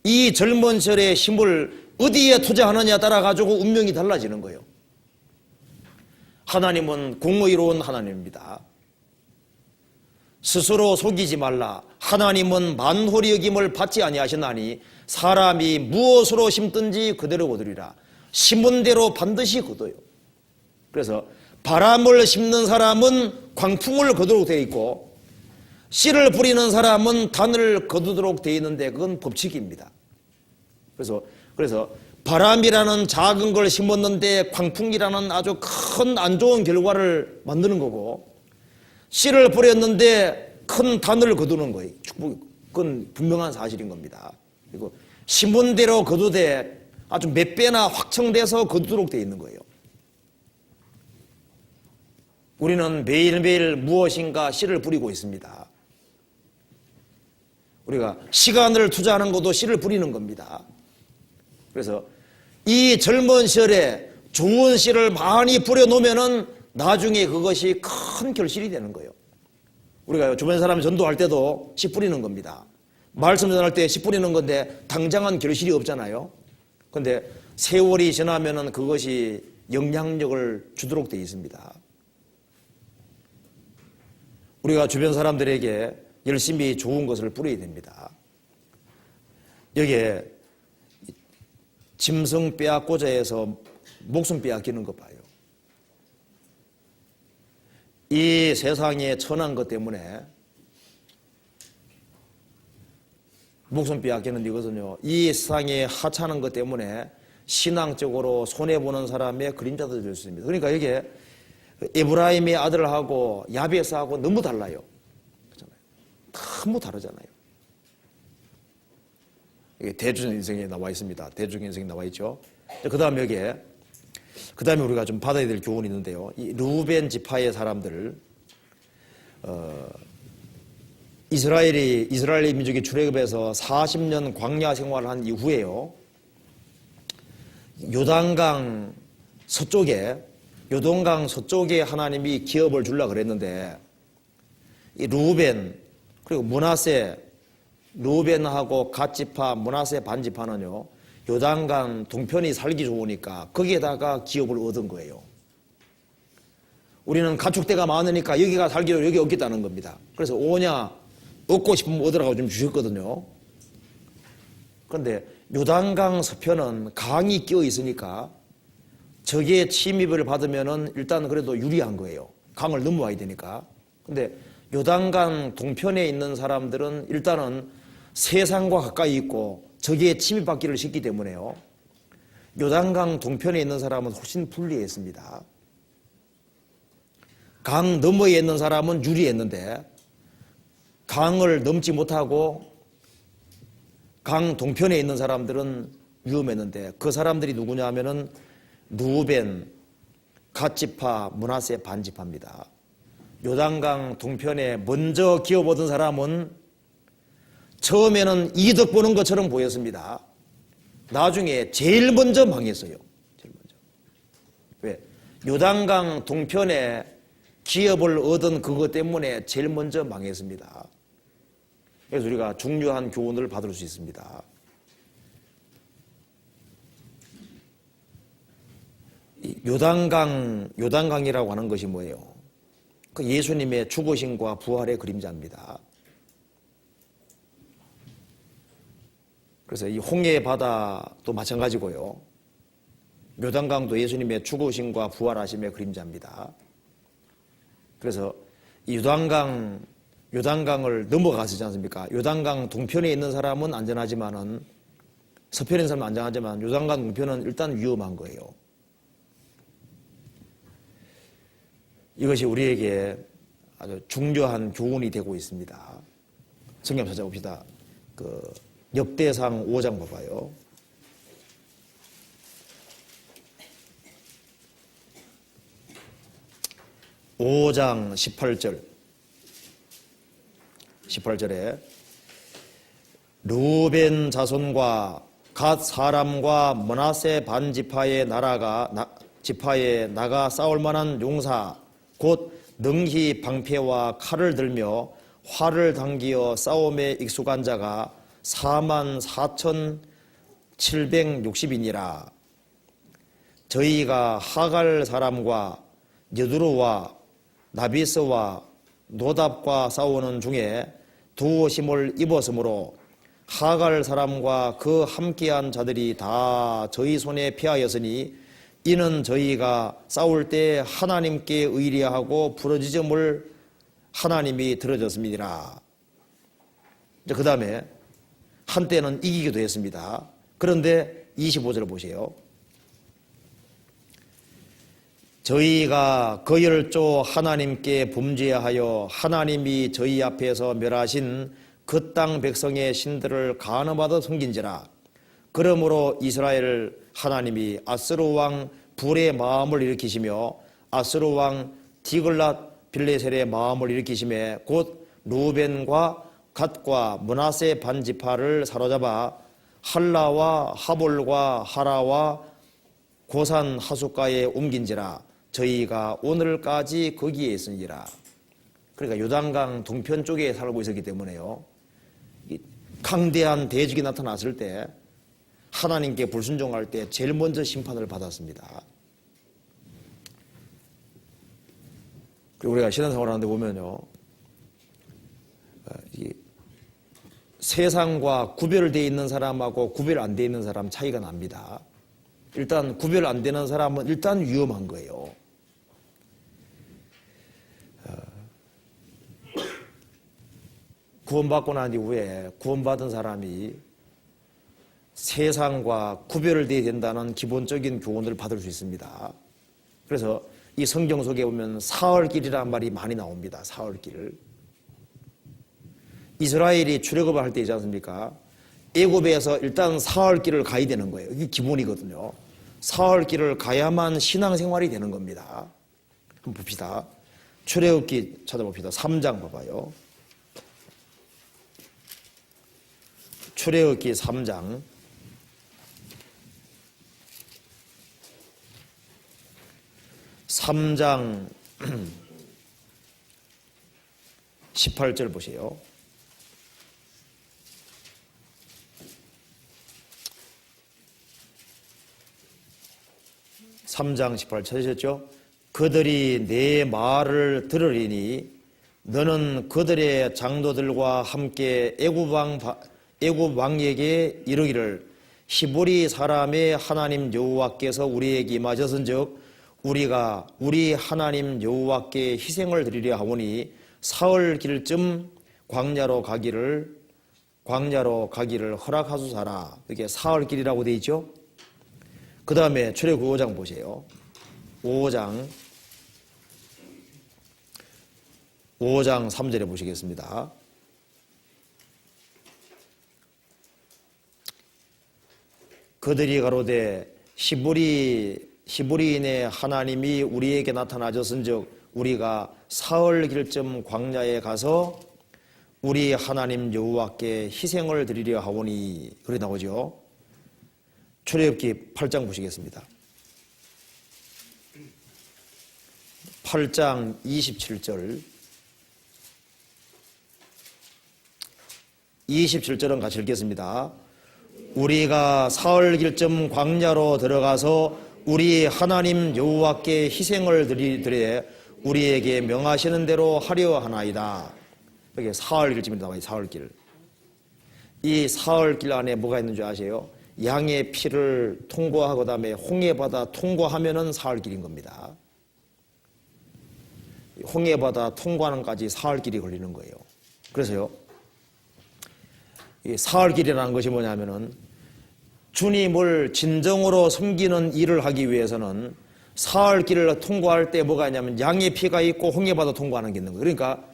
이 젊은 시절의 힘을 어디에 투자하느냐에 따라 가지고 운명이 달라지는 거예요. 하나님은 공의로운 하나님입니다. 스스로 속이지 말라. 하나님은 만홀히 여김을 받지 아니하시나니 사람이 무엇으로 심든지 그대로 거두리라. 심은 대로 반드시 거둬요. 그래서 바람을 심는 사람은 광풍을 거두도록 되어 있고 씨를 뿌리는 사람은 단을 거두도록 되어 있는데 그건 법칙입니다. 그래서 바람이라는 작은 걸 심었는데 광풍이라는 아주 큰 안 좋은 결과를 만드는 거고 씨를 뿌렸는데 큰 단을 거두는 거예요. 그건 분명한 사실인 겁니다. 그리고 심은 대로 거두되 아주 몇 배나 확정돼서 거두도록 되어 있는 거예요. 우리는 매일매일 무엇인가 씨를 뿌리고 있습니다. 우리가 시간을 투자하는 것도 씨를 뿌리는 겁니다. 그래서 이 젊은 시절에 좋은 씨를 많이 뿌려놓으면은 나중에 그것이 큰 결실이 되는 거예요. 우리가 주변 사람 전도할 때도 씨 뿌리는 겁니다. 말씀 전할 때 씨 뿌리는 건데 당장은 결실이 없잖아요. 그런데 세월이 지나면은 그것이 영향력을 주도록 되어 있습니다. 우리가 주변 사람들에게 열심히 좋은 것을 뿌려야 됩니다. 여기에 짐승 빼앗고자 해서 목숨 빼앗기는 거 봐요. 이 세상에 천한 것 때문에 목숨 빼앗기는 이것은요, 이 세상에 하찮은 것 때문에 신앙적으로 손해보는 사람의 그림자도 될 수 있습니다. 그러니까 이게 에브라임의 아들하고 야베스하고 너무 달라요. 그렇잖아요. 너무 다르잖아요. 이게 대중인생에 나와 있습니다. 대중인생에 나와 있죠. 그 다음에 그 다음에 우리가 좀 받아야 될 교훈이 있는데요. 이 루벤 지파의 사람들, 이스라엘 민족이 출애굽해서 40년 광야 생활을 한 이후에요. 요단강 서쪽에 하나님이 기업을 주려고 그랬는데 이 루벤 그리고 므낫세, 루벤하고 갓지파, 므낫세 반지파는요 요단강 동편이 살기 좋으니까 거기에다가 기업을 얻은 거예요. 우리는 가축대가 많으니까 여기가 살기 좋고 여기 얻겠다는 겁니다. 그래서 오냐 얻고 싶으면 얻으라고 좀 주셨거든요. 그런데 요단강 서편은 강이 끼어 있으니까 적의 침입을 받으면은 일단 그래도 유리한 거예요. 강을 넘어와야 되니까. 근데 요단강 동편에 있는 사람들은 일단은 세상과 가까이 있고 적의 침입받기를 쉽기 때문에요. 요단강 동편에 있는 사람은 훨씬 불리했습니다. 강 너머에 있는 사람은 유리했는데 강을 넘지 못하고 강 동편에 있는 사람들은 위험했는데 그 사람들이 누구냐 하면은 루벤, 갓지파, 므낫세 반지파입니다. 요단강 동편에 먼저 기업 얻은 사람은 처음에는 이득 보는 것처럼 보였습니다. 나중에 제일 먼저 망했어요. 제일 먼저. 왜? 요단강 동편에 기업을 얻은 그것 때문에 제일 먼저 망했습니다. 그래서 우리가 중요한 교훈을 받을 수 있습니다. 요단강이라고 하는 것이 뭐예요? 그 예수님의 죽으심과 부활의 그림자입니다. 그래서 이 홍해 바다도 마찬가지고요. 요단강도 예수님의 죽으심과 부활하심의 그림자입니다. 그래서 이 요단강을 넘어가지 않습니까? 요단강 동편에 있는 사람은 안전하지만은 서편에 있는 사람은 안전하지만 요단강 동편은 일단 위험한 거예요. 이것이 우리에게 아주 중요한 교훈이 되고 있습니다. 성경 찾아봅시다. 역대상 5장 봐봐요. 5장 18절에 르우벤 자손과 갓 사람과 므낫세 반 지파의 지파에 나가 싸울 만한 용사 곧 능히 방패와 칼을 들며 활을 당기어 싸움에 익숙한 자가 44,760이니라. 저희가 하갈 사람과 여두루와 나비스와 노답과 싸우는 중에 두심을 입었으므로 하갈 사람과 그 함께한 자들이 다 저희 손에 피하였으니 이는 저희가 싸울 때 하나님께 의리하고 부르짖음을 하나님이 들어줬습니다. 그 다음에 한때는 이기기도 했습니다. 그런데 25절 보세요. 저희가 거열조 하나님께 범죄하여 하나님이 저희 앞에서 멸하신 그 땅 백성의 신들을 간음하듯 섬긴지라. 그러므로 이스라엘 하나님이 아스루 왕 불의 마음을 일으키시며 아스루 왕 디글랏 빌레셀의 마음을 일으키시며 곧 루벤과 갓과 므낫세 반 지파를 사로잡아 할라와 하볼과 하라와 고산 하숫가에 옮긴지라. 저희가 오늘까지 거기에 있으니라. 그러니까 요단강 동편 쪽에 살고 있었기 때문에요. 강대한 대적이 나타났을 때 하나님께 불순종할 때 제일 먼저 심판을 받았습니다. 그리고 우리가 신앙생활 하는데 보면요, 세상과 구별되어 있는 사람하고 구별 안 되어 있는 사람 차이가 납니다. 일단 구별 안 되는 사람은 일단 위험한 거예요. 구원받고 난 이후에 구원받은 사람이 세상과 구별되어야 된다는 기본적인 교훈을 받을 수 있습니다. 그래서 이 성경 속에 보면 사흘길이라는 말이 많이 나옵니다. 사흘길. 이스라엘이 출애굽을 할 때 있지 않습니까? 애굽에서 일단 사흘길을 가야 되는 거예요. 이게 기본이거든요. 사흘길을 가야만 신앙생활이 되는 겁니다. 한번 봅시다. 출애굽기 찾아봅시다. 3장 봐봐요. 출애굽기 3장 18절 보세요. 3장 18절 찾으셨죠? 그들이 내 말을 들으리니 너는 그들의 장로들과 함께 애굽 왕에게 이르기를 히브리 사람의 하나님 여호와께서 우리에게 임하셨은즉 우리가 우리 하나님 여호와께 희생을 드리려 하오니 사흘길쯤 광야로 가기를 허락하소서라. 이게 사흘길이라고 되어 있죠. 그 다음에 출애굽 5장 보세요. 5장 3절에 보시겠습니다. 그들이 가로되 히브리인의 하나님이 우리에게 나타나셨은즉 우리가 사흘길쯤 광야에 가서 우리 하나님 여호와께 희생을 드리려 하오니. 그래 나오죠. 출애굽기 8장 보시겠습니다. 8장 27절 27절은 같이 읽겠습니다. 우리가 사흘길쯤 광야로 들어가서 우리 하나님 여호와께 희생을 드리되 우리에게 명하시는 대로 하려 하나이다. 여기 사흘길쯤에 나와요. 사흘길. 이 사흘길 안에 뭐가 있는 줄 아세요? 양의 피를 통과하고 그다음에 홍해바다 통과하면은 사흘길인 겁니다. 홍해바다 통과하는까지 사흘길이 걸리는 거예요. 그래서요, 이 사흘길이라는 것이 뭐냐면은 주님을 진정으로 섬기는 일을 하기 위해서는 사흘길을 통과할 때 뭐가 있냐면 양의 피가 있고 홍해바다 통과하는 게 있는 거예요. 그러니까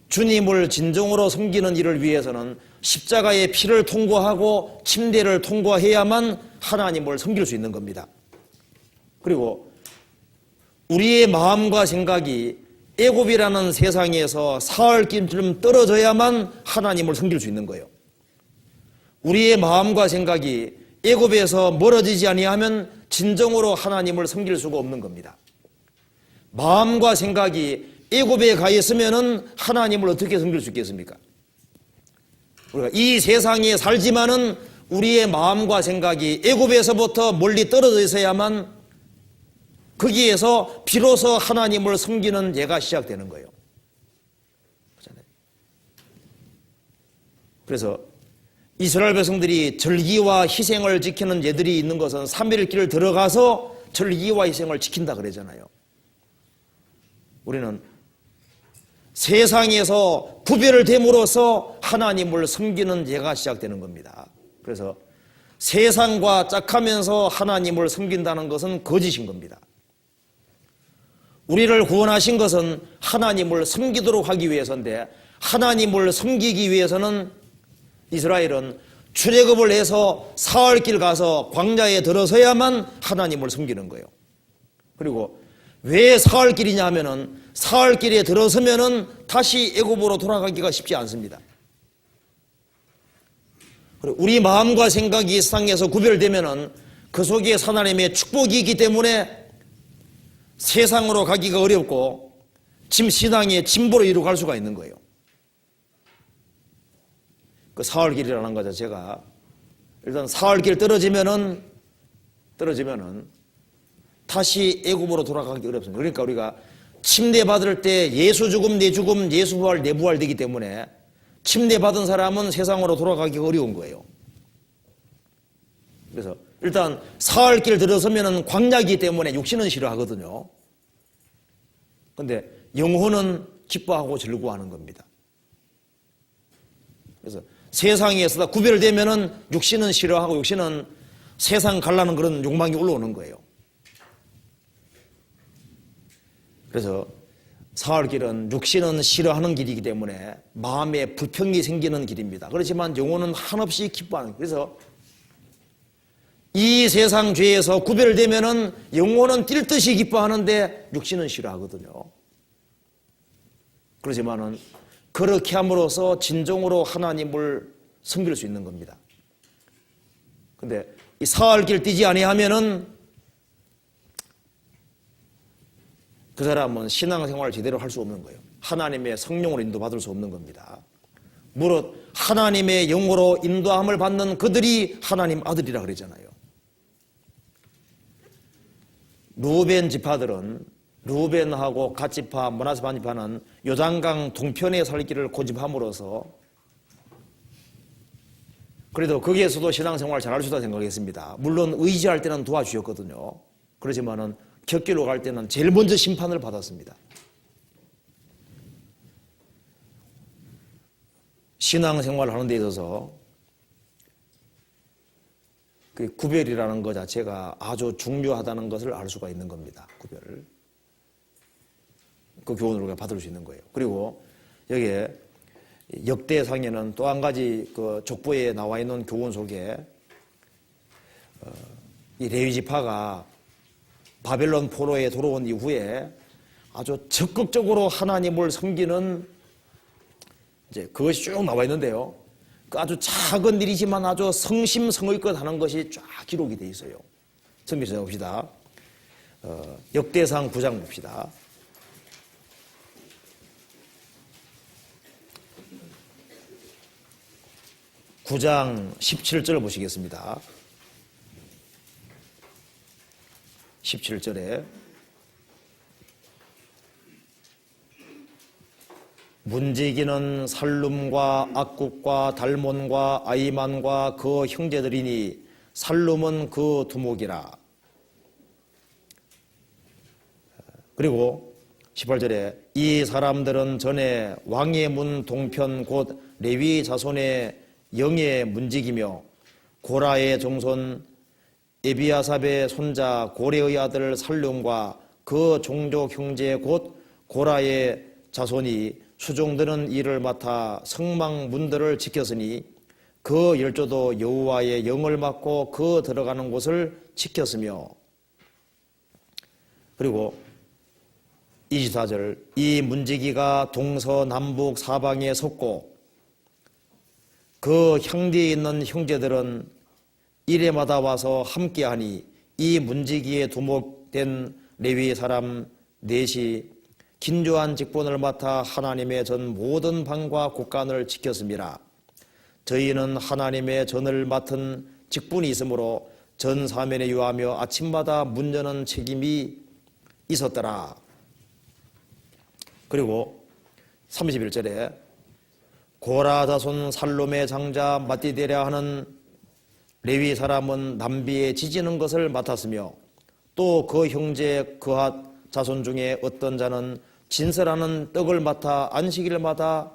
주님을 진정으로 섬기는 일을 위해서는 십자가의 피를 통과하고 침대를 통과해야만 하나님을 섬길 수 있는 겁니다. 그리고 우리의 마음과 생각이 애굽이라는 세상에서 사흘길쯤 떨어져야만 하나님을 섬길 수 있는 거예요. 우리의 마음과 생각이 애굽에서 멀어지지 아니하면 진정으로 하나님을 섬길 수가 없는 겁니다. 마음과 생각이 애굽에 가 있으면은 하나님을 어떻게 섬길 수 있겠습니까? 우리가 이 세상에 살지만은 우리의 마음과 생각이 애굽에서부터 멀리 떨어져 있어야만 거기에서 비로소 하나님을 섬기는 예가 시작되는 거예요. 그렇잖아요. 그래서 이스라엘 백성들이 절기와 희생을 지키는 예들이 있는 것은 3일 길을 들어가서 절기와 희생을 지킨다 그러잖아요. 우리는 세상에서 구별을 됨으로써 하나님을 섬기는 예가 시작되는 겁니다. 그래서 세상과 짝하면서 하나님을 섬긴다는 것은 거짓인 겁니다. 우리를 구원하신 것은 하나님을 섬기도록 하기 위해서인데, 하나님을 섬기기 위해서는 이스라엘은 출애굽을 해서 사흘길 가서 광야에 들어서야만 하나님을 섬기는 거예요. 그리고 왜 사흘길이냐 하면은 사흘길에 들어서면은 다시 애굽으로 돌아가기가 쉽지 않습니다. 우리 마음과 생각이 세상에서 구별되면은 그 속에 하나님의 축복이 있기 때문에 세상으로 가기가 어렵고 신앙의 진보로 이루어갈 수가 있는 거예요. 그 사흘길이라는 거 자체가 일단 사흘길 떨어지면은 다시 애굽으로 돌아가기 어렵습니다. 그러니까 우리가 침례 받을 때 예수 죽음 내 죽음 예수 부활 내 부활 되기 때문에 침례 받은 사람은 세상으로 돌아가기 어려운 거예요. 그래서 일단 사흘길 들어서면은 광야이기 때문에 육신은 싫어하거든요. 그런데 영혼은 기뻐하고 즐거워하는 겁니다. 그래서 세상에서 구별되면은 육신은 싫어하고 육신은 세상 갈라는 그런 욕망이 올라오는 거예요. 그래서 사흘길은 육신은 싫어하는 길이기 때문에 마음에 불평이 생기는 길입니다. 그렇지만 영혼은 한없이 기뻐하는 거예요. 그래서 이 세상 죄에서 구별되면은 영혼은 뛸 듯이 기뻐하는데 육신은 싫어하거든요. 그렇지만은 그렇게 함으로써 진정으로 하나님을 섬길 수 있는 겁니다. 근데 이 사흘길 뛰지 아니하면은 그 사람은 신앙생활을 제대로 할 수 없는 거예요. 하나님의 성령으로 인도받을 수 없는 겁니다. 무릇 하나님의 영으로 인도함을 받는 그들이 하나님 아들이라 그러잖아요. 루벤 지파들은 루벤하고 갓지파, 므낫세 반지파는 요단강 동편에 살 길을 고집함으로써 그래도 거기에서도 신앙생활을 잘할 수 있다고 생각했습니다. 물론 의지할 때는 도와주셨거든요. 그렇지만은 격길로 갈 때는 제일 먼저 심판을 받았습니다. 신앙생활을 하는 데 있어서 그 구별이라는 것 자체가 아주 중요하다는 것을 알 수가 있는 겁니다. 구별을. 그 교훈을 우리가 받을 수 있는 거예요. 그리고 여기에 역대상에는 또 한 가지 그 족보에 나와 있는 교훈 속에 이 레위 지파가 바벨론 포로에 들어온 이후에 아주 적극적으로 하나님을 섬기는 이제 그것이 쭉 나와 있는데요. 그 아주 작은 일이지만 아주 성심성의껏 하는 것이 쫙 기록이 돼 있어요. 성경에서 봅시다. 역대상 9장 봅시다. 9장 17절 보시겠습니다. 17절에 문지기는 살룸과 악국과 달몬과 아이만과 그 형제들이니 살룸은 그 두목이라. 그리고 18절에 이 사람들은 전에 왕의 문 동편 곧 레위 자손의 영의 문지기며 고라의 종손 에비아삽의 손자 고레의 아들 살룸과 그 종족 형제 곧 고라의 자손이 수종드는 일을 맡아 성막 문들을 지켰으니 그 열조도 여호와의 영을 맡고 그 들어가는 곳을 지켰으며. 그리고 24절 이 문지기가 동서남북 사방에 섰고 그 향대에 있는 형제들은 일해마다 와서 함께하니 이 문지기에 두목된 레위 사람 넷이 긴조한 직분을 맡아 하나님의 전 모든 방과 곳간을 지켰습니다. 저희는 하나님의 전을 맡은 직분이 있으므로 전 사면에 유하며 아침마다 문 여는 책임이 있었더라. 그리고 31절에 고라 자손 살룸의 장자 마띠데랴 하는 레위 사람은 남비에 지지는 것을 맡았으며 또 그 형제 그핫 자손 중에 어떤 자는 진설하는 떡을 맡아 안식일마다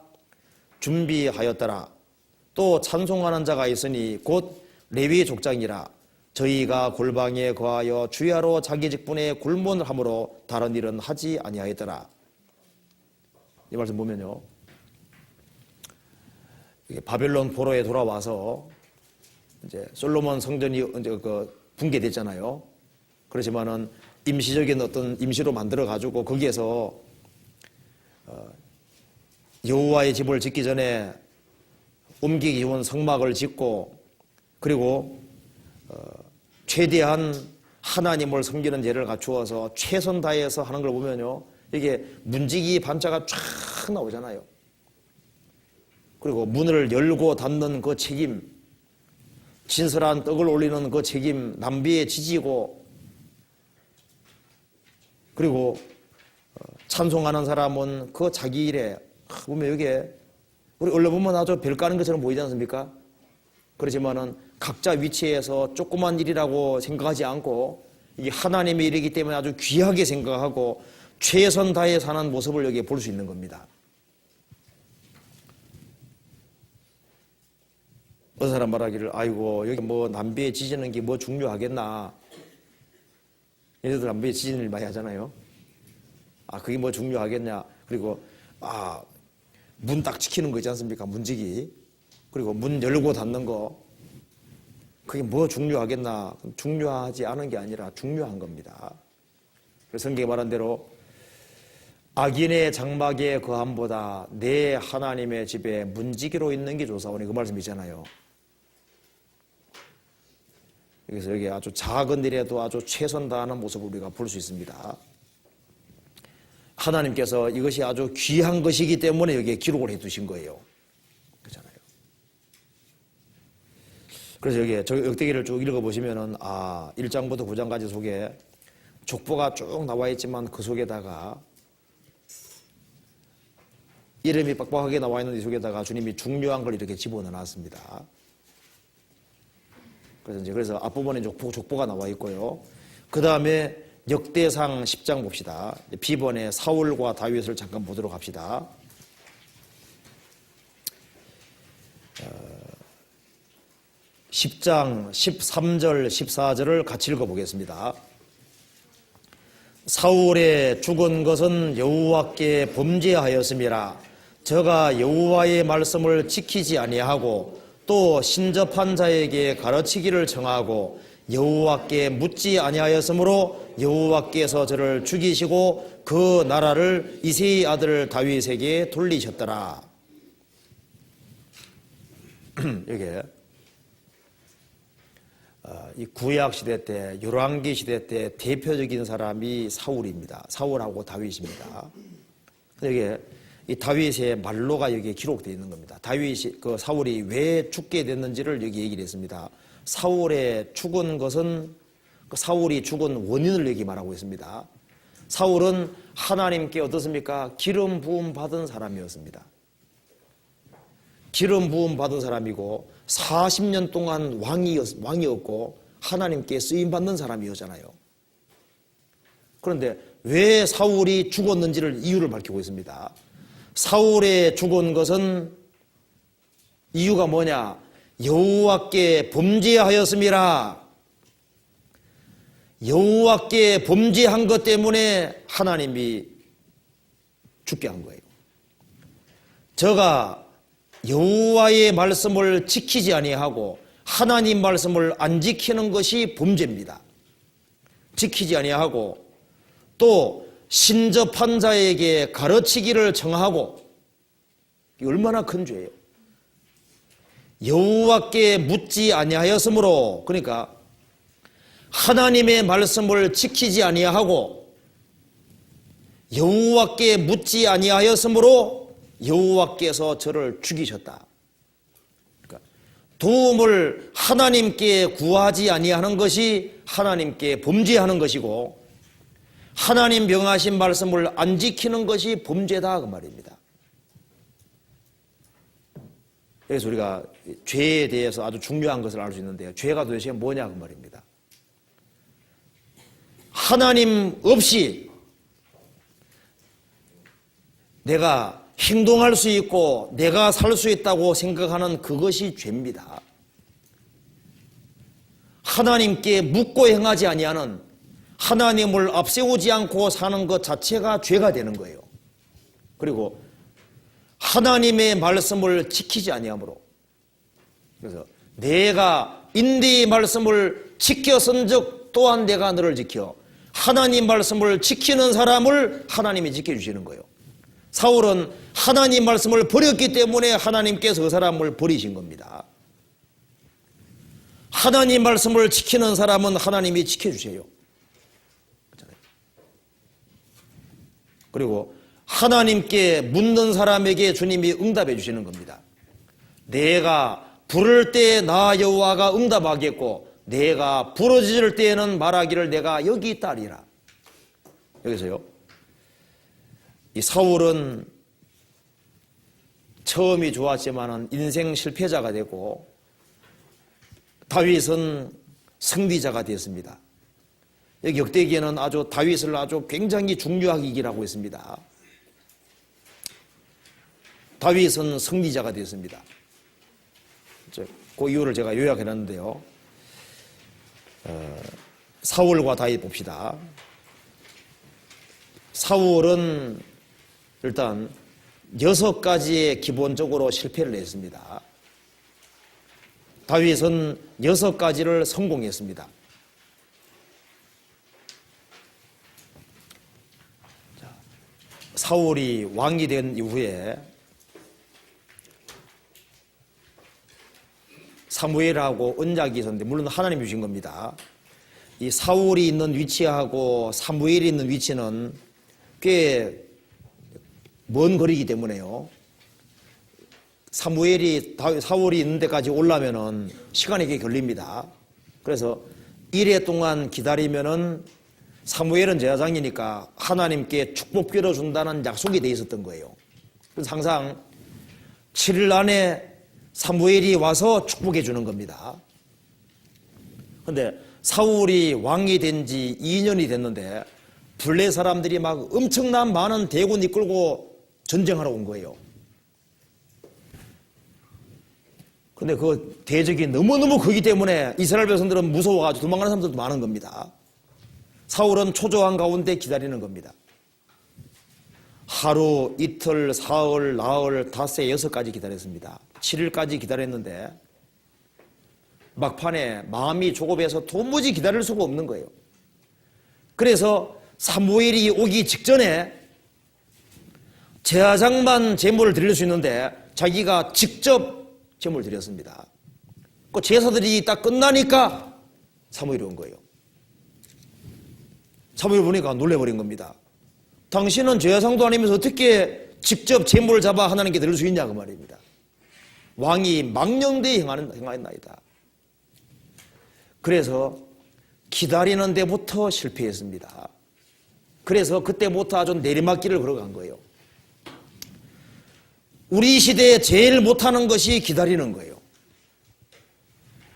준비하였더라. 또 찬송하는 자가 있으니 곧 레위 족장이라. 저희가 골방에 거하여 주야로 자기 직분에 굴문함으로 다른 일은 하지 아니하였더라. 이 말씀 보면요, 바벨론 포로에 돌아와서 이제 솔로몬 성전이 이제 붕괴됐잖아요. 그렇지만은 임시적인 어떤 임시로 만들어 가지고 거기에서 여호와의 집을 짓기 전에 옮기기 좋은 성막을 짓고 그리고 최대한 하나님을 섬기는 예를 갖추어서 최선 다해서 하는 걸 보면요, 이게 문지기 반자가 쫙 나오잖아요. 그리고 문을 열고 닫는 그 책임, 진설한 떡을 올리는 그 책임, 남비에 지지고, 그리고 찬송하는 사람은 그 자기 일에 보면 이게 우리 얼른 보면 아주 별 까는 것처럼 보이지 않습니까? 그렇지만은 각자 위치에서 조그만 일이라고 생각하지 않고 이게 하나님의 일이기 때문에 아주 귀하게 생각하고 최선 다해 사는 모습을 여기에 볼 수 있는 겁니다. 어떤 사람 말하기를 아이고 여기 뭐 남비에 지지는 게 뭐 중요하겠나. 얘네들 남비에 지지는 일 많이 하잖아요. 아 그게 뭐 중요하겠냐. 그리고 문 딱 지키는 거 있지 않습니까? 문지기. 그리고 문 열고 닫는 거. 그게 뭐 중요하겠나. 중요하지 않은 게 아니라 중요한 겁니다. 그래서 성경에 말한 대로 악인의 장막의 거함보다 내 하나님의 집에 문지기로 있는 게 좋사오니 그 말씀이잖아요. 그래서 여기 아주 작은 일에도 아주 최선 다하는 모습을 우리가 볼 수 있습니다. 하나님께서 이것이 아주 귀한 것이기 때문에 여기에 기록을 해두신 거예요. 그렇잖아요. 그래서 여기에 저 역대기를 쭉 읽어보시면은 1장부터 9장까지 속에 족보가 쭉 나와 있지만 그 속에다가 이름이 빡빡하게 나와 있는 이 속에다가 주님이 중요한 걸 이렇게 집어넣어 놨습니다. 그래서 앞부분에 족보가 나와 있고요. 그 다음에 역대상 10장 봅시다. B번에 사울과 다윗을 잠깐 보도록 합시다. 10장 13절 14절을 같이 읽어보겠습니다. 사울의 죽은 것은 여호와께 범죄하였음이라. 저가 여호와의 말씀을 지키지 아니하고 또 신접한 자에게 가르치기를 정하고 여호와께 묻지 아니하였으므로 여호와께서 저를 죽이시고 그 나라를 이새의 아들 다윗에게 돌리셨더라. 이게 이 구약 시대 때, 열왕기 시대 때 대표적인 사람이 사울입니다. 사울하고 다윗입니다. 이게 이 다윗의 말로가 여기에 기록되어 있는 겁니다. 사울이 왜 죽게 됐는지를 여기 얘기를 했습니다. 사울의 죽은 것은 사울이 죽은 원인을 여기 말하고 있습니다. 사울은 하나님께 어떻습니까? 기름 부음 받은 사람이었습니다. 기름 부음 받은 사람이고 40년 동안 왕이었고 하나님께 쓰임 받는 사람이었잖아요. 그런데 왜 사울이 죽었는지를 이유를 밝히고 있습니다. 사울의 죽은 것은 이유가 뭐냐? 여호와께 범죄하였음이라. 여호와께 범죄한 것 때문에 하나님이 죽게 한 거예요. 저가 여호와의 말씀을 지키지 아니하고 하나님 말씀을 안 지키는 것이 범죄입니다. 지키지 아니하고 또 신접한 자에게 가르치기를 청하고, 얼마나 큰 죄예요. 여호와께 묻지 아니하였으므로, 그러니까 하나님의 말씀을 지키지 아니하고 여호와께 묻지 아니하였으므로 여호와께서 저를 죽이셨다. 그러니까 도움을 하나님께 구하지 아니하는 것이 하나님께 범죄하는 것이고, 하나님 명하신 말씀을 안 지키는 것이 범죄다 그 말입니다. 그래서 우리가 죄에 대해서 아주 중요한 것을 알 수 있는데요, 죄가 도대체 뭐냐 그 말입니다. 하나님 없이 내가 행동할 수 있고 내가 살 수 있다고 생각하는 그것이 죄입니다. 하나님께 묻고 행하지 아니하는, 하나님을 앞세우지 않고 사는 것 자체가 죄가 되는 거예요. 그리고 하나님의 말씀을 지키지 아니하므로, 그래서 내가 인대의 말씀을 지켰은즉 또한 내가 너를 지켜, 하나님 말씀을 지키는 사람을 하나님이 지켜주시는 거예요. 사울은 하나님 말씀을 버렸기 때문에 하나님께서 그 사람을 버리신 겁니다. 하나님 말씀을 지키는 사람은 하나님이 지켜주세요. 그리고 하나님께 묻는 사람에게 주님이 응답해 주시는 겁니다. 내가 부를 때 나 여호와가 응답하겠고 내가 부르짖을 때에는 말하기를 내가 여기 있다리라. 여기서요, 이 사울은 처음이 좋았지만 인생 실패자가 되고 다윗은 승리자가 되었습니다. 여기 역대기에는 아주 다윗을 아주 굉장히 중요하게 얘기하고 있습니다. 다윗은 승리자가 되었습니다. 그 이유를 제가 요약해놨는데요, 사울과 다윗 봅시다. 사울은 일단 6가지에 기본적으로 실패를 했습니다. 다윗은 6가지를 성공했습니다. 사울이 왕이 된 이후에 사무엘하고 언약이 있었는데, 물론 하나님이 주신 겁니다. 이 사울이 있는 위치하고 사무엘이 있는 위치는 꽤 먼 거리이기 때문에요, 사울이 있는 데까지 오려면은 시간이 꽤 걸립니다. 그래서 1회 동안 기다리면은 사무엘은 제사장이니까 하나님께 축복기를 준다는 약속이 돼 있었던 거예요. 그래서 항상 7일 안에 사무엘이 와서 축복해 주는 겁니다. 그런데 사울이 왕이 된 지 2년이 됐는데 블레 사람들이 막 엄청난 많은 대군 이끌고 전쟁하러 온 거예요. 근데 그 대적이 너무너무 크기 때문에 이스라엘 백성들은 무서워가지고 도망가는 사람들도 많은 겁니다. 사울은 초조한 가운데 기다리는 겁니다. 하루, 이틀, 사흘, 나흘, 닷새, 6가지 기다렸습니다. 7일까지 기다렸는데 막판에 마음이 조급해서 도무지 기다릴 수가 없는 거예요. 그래서 사무엘이 오기 직전에 제사장만 제물을 드릴 수 있는데 자기가 직접 제물을 드렸습니다. 그 제사들이 딱 끝나니까 사무엘이 온 거예요. 사무엘 보니까 놀래버린 겁니다. 당신은 제사장도 아니면서 어떻게 직접 제물을 잡아 하나님께 드릴 수 있냐 그 말입니다. 왕이 망령되이 행하였나이다. 그래서 기다리는 데부터 실패했습니다. 그래서 그때부터 아주 내리막길을 걸어간 거예요. 우리 시대에 제일 못하는 것이 기다리는 거예요.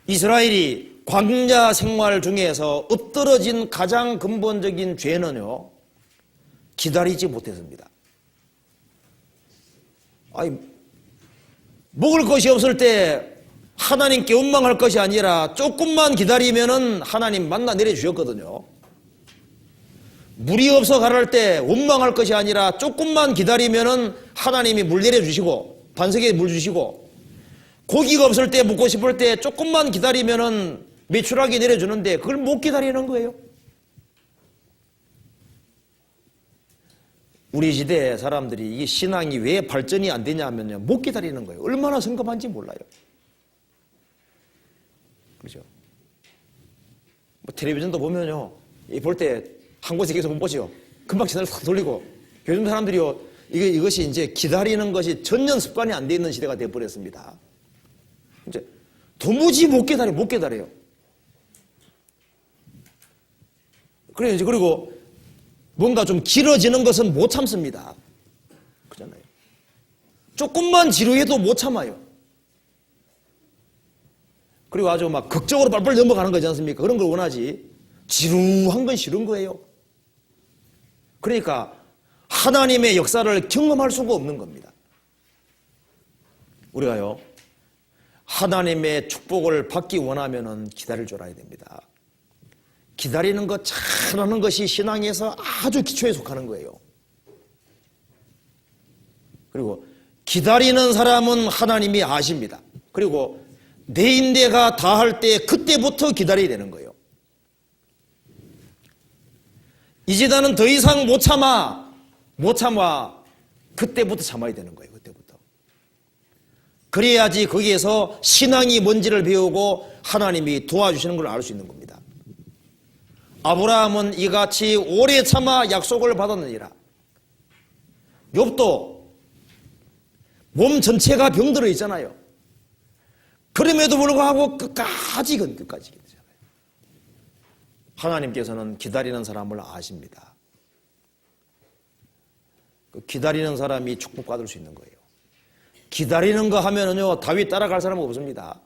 이스라엘이 광야 생활 중에서 엎드러진 가장 근본적인 죄는요, 기다리지 못했습니다. 아니, 먹을 것이 없을 때 하나님께 원망할 것이 아니라 조금만 기다리면은 하나님 만나 내려주셨거든요. 물이 없어 가랄 때 원망할 것이 아니라 조금만 기다리면은 하나님이 물 내려주시고, 반석에 물 주시고, 고기가 없을 때 먹고 싶을 때 조금만 기다리면은 메추라기 내려주는데 그걸 못 기다리는 거예요. 우리 시대의 사람들이 이 신앙이 왜 발전이 안 되냐면요, 못 기다리는 거예요. 얼마나 성급한지 몰라요. 그렇죠? 뭐 텔레비전도 보면요, 볼 때 한 곳에 계속 못 보죠. 금방 채널 싹 돌리고. 요즘 사람들이요, 이것이 이제 기다리는 것이 전혀 습관이 안 돼 있는 시대가 되어버렸습니다. 이제 도무지 못 기다려요. 그리고 뭔가 좀 길어지는 것은 못 참습니다. 그렇잖아요. 조금만 지루해도 못 참아요. 그리고 아주 막 극적으로 빨빨 넘어가는 거지 않습니까? 그런 걸 원하지. 지루한 건 싫은 거예요. 그러니까 하나님의 역사를 경험할 수가 없는 겁니다. 우리가요, 하나님의 축복을 받기 원하면은 기다릴 줄 알아야 됩니다. 기다리는 것 잘하는 것이 신앙에서 아주 기초에 속하는 거예요. 그리고 기다리는 사람은 하나님이 아십니다. 그리고 내 인대가 다할 때 그때부터 기다려야 되는 거예요. 이제 나는 더 이상 못 참아. 그때부터 참아야 되는 거예요. 그때부터. 그래야지 거기에서 신앙이 뭔지를 배우고 하나님이 도와주시는 걸 알 수 있는 겁니다. 아브라함은 이같이 오래 참아 약속을 받았느니라. 욥도 몸 전체가 병들어 있잖아요. 그럼에도 불구하고 끝까지 기다리잖아요. 하나님께서는 기다리는 사람을 아십니다. 기다리는 사람이 축복받을 수 있는 거예요. 기다리는 거 하면은요, 다윗 따라갈 사람은 없습니다.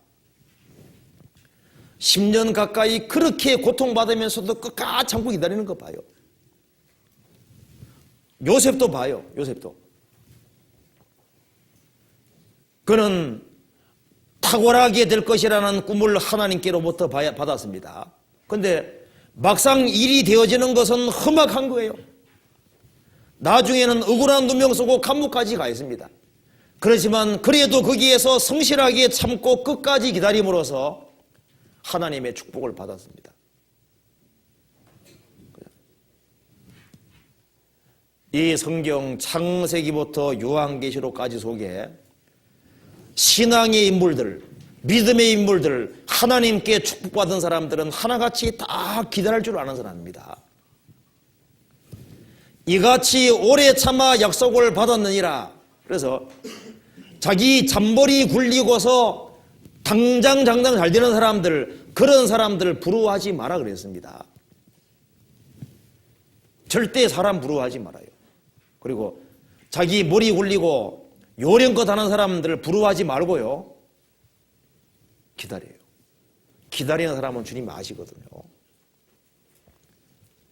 10년 가까이 그렇게 고통받으면서도 끝까지 참고 기다리는 거 봐요. 요셉도 봐요. 요셉도. 그는 탁월하게 될 것이라는 꿈을 하나님께로부터 받았습니다. 그런데 막상 일이 되어지는 것은 험악한 거예요. 나중에는 억울한 누명 쓰고 감옥까지 가 있습니다. 그렇지만 그래도 거기에서 성실하게 참고 끝까지 기다림으로써 하나님의 축복을 받았습니다. 이 성경 창세기부터 요한계시록까지 속에 신앙의 인물들, 믿음의 인물들, 하나님께 축복받은 사람들은 하나같이 다 기다릴 줄 아는 사람입니다. 이같이 오래 참아 약속을 받았느니라. 그래서 자기 잠벌이 굴리고서 당장 잘 되는 사람들, 그런 사람들 부러워하지 마라 그랬습니다. 절대 사람 부러워하지 말아요. 그리고 자기 머리 굴리고 요령껏 하는 사람들 부러워하지 말고요, 기다려요. 기다리는 사람은 주님 아시거든요.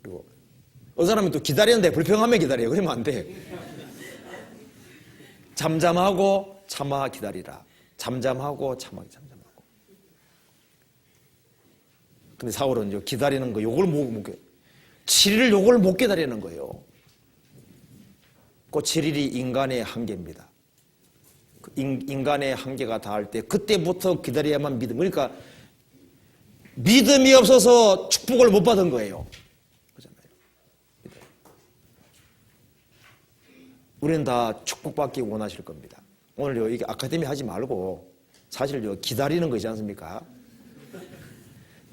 그리고 어떤 사람은 또 기다리는데 불평하면 기다려요. 그러면 안 돼. 잠잠하고 참아 기다리라. 잠잠하고 참아 잠잠하고. 근데 사울은 기다리는 거 요걸 못 7일 요걸 못 기다리는 거예요. 그 7일이 인간의 한계입니다. 인간의 한계가 닿을 때 그때부터 기다려야만 믿음. 그러니까 믿음이 없어서 축복을 못 받은 거예요. 그렇잖아요. 우리는 다 축복받기 원하실 겁니다. 오늘요, 이게 아카데미 하지 말고 사실요, 기다리는 거지 않습니까?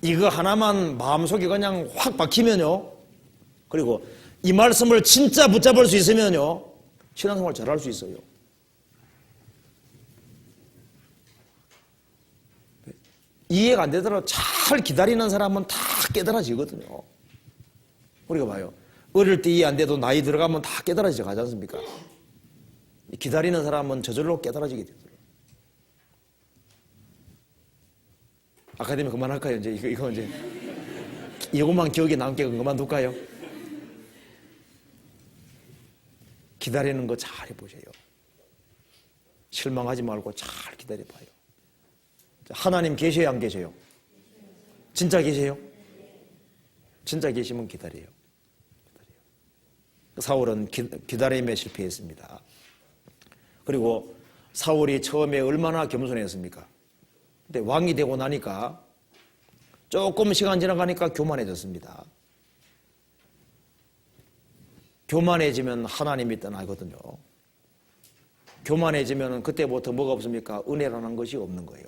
이거 하나만 마음속에 그냥 확 박히면요, 그리고 이 말씀을 진짜 붙잡을 수 있으면요, 신앙생활 잘할 수 있어요. 이해가 안 되더라도 잘 기다리는 사람은 다 깨달아지거든요. 우리가 봐요. 어릴 때 이해 안 돼도 나이 들어가면 다 깨달아져 가지 않습니까? 기다리는 사람은 저절로 깨달아지게 되더라고요. 아카데미 그만할까요? 이제 이거 이제 이것만 기억에 남게 그만둘까요? 기다리는 거 잘 해보세요. 실망하지 말고 잘 기다려봐요. 하나님 계셔요, 안 계셔요? 진짜 계세요? 진짜 계시면 기다려요. 사울은 기다림에 실패했습니다. 그리고 사울이 처음에 얼마나 겸손했습니까? 근데 왕이 되고 나니까 조금 시간 지나가니까 교만해졌습니다. 교만해지면 하나님이 떠나거든요. 교만해지면 그때부터 뭐가 없습니까? 은혜라는 것이 없는 거예요.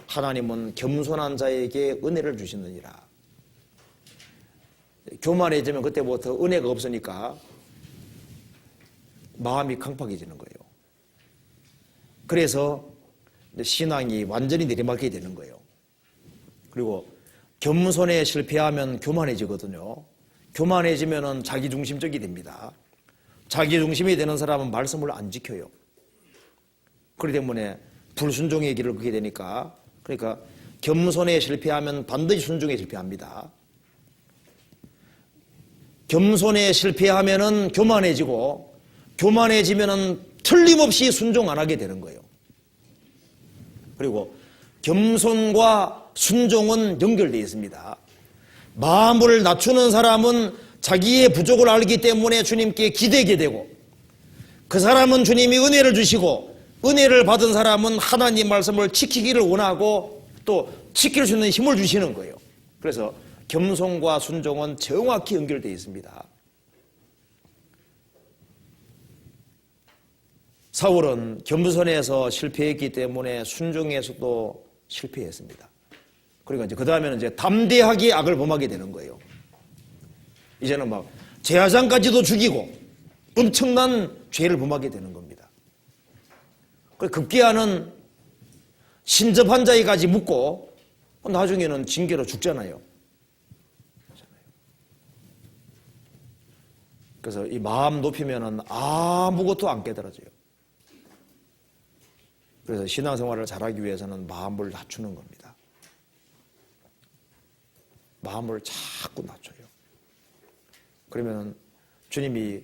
하나님은 겸손한 자에게 은혜를 주시느니라. 교만해지면 그때부터 은혜가 없으니까 마음이 강팍해지는 거예요. 그래서 신앙이 완전히 내리막게 되는 거예요. 그리고 겸손에 실패하면 교만해지거든요. 교만해지면 자기중심적이 됩니다. 자기중심이 되는 사람은 말씀을 안 지켜요. 그렇기 때문에 불순종의 길을 걷게 되니까, 그러니까 겸손에 실패하면 반드시 순종에 실패합니다. 겸손에 실패하면은 교만해지고, 교만해지면은 틀림없이 순종 안 하게 되는 거예요. 그리고 겸손과 순종은 연결되어 있습니다. 마음을 낮추는 사람은 자기의 부족을 알기 때문에 주님께 기대게 되고, 그 사람은 주님이 은혜를 주시고, 은혜를 받은 사람은 하나님 말씀을 지키기를 원하고 또 지킬 수 있는 힘을 주시는 거예요. 그래서 겸손과 순종은 정확히 연결되어 있습니다. 사울은 겸손에서 실패했기 때문에 순종에서도 실패했습니다. 그러니까 이제 그 다음에는 이제 담대하게 악을 범하게 되는 거예요. 이제는 막 제사장까지도 죽이고 엄청난 죄를 범하게 되는 겁니다. 급기야는 신접한 자에까지 묻고 나중에는 징계로 죽잖아요. 그래서 이 마음 높이면은 아무것도 안 깨달아져요. 그래서 신앙생활을 잘하기 위해서는 마음을 낮추는 겁니다. 마음을 자꾸 낮춰요. 그러면 주님이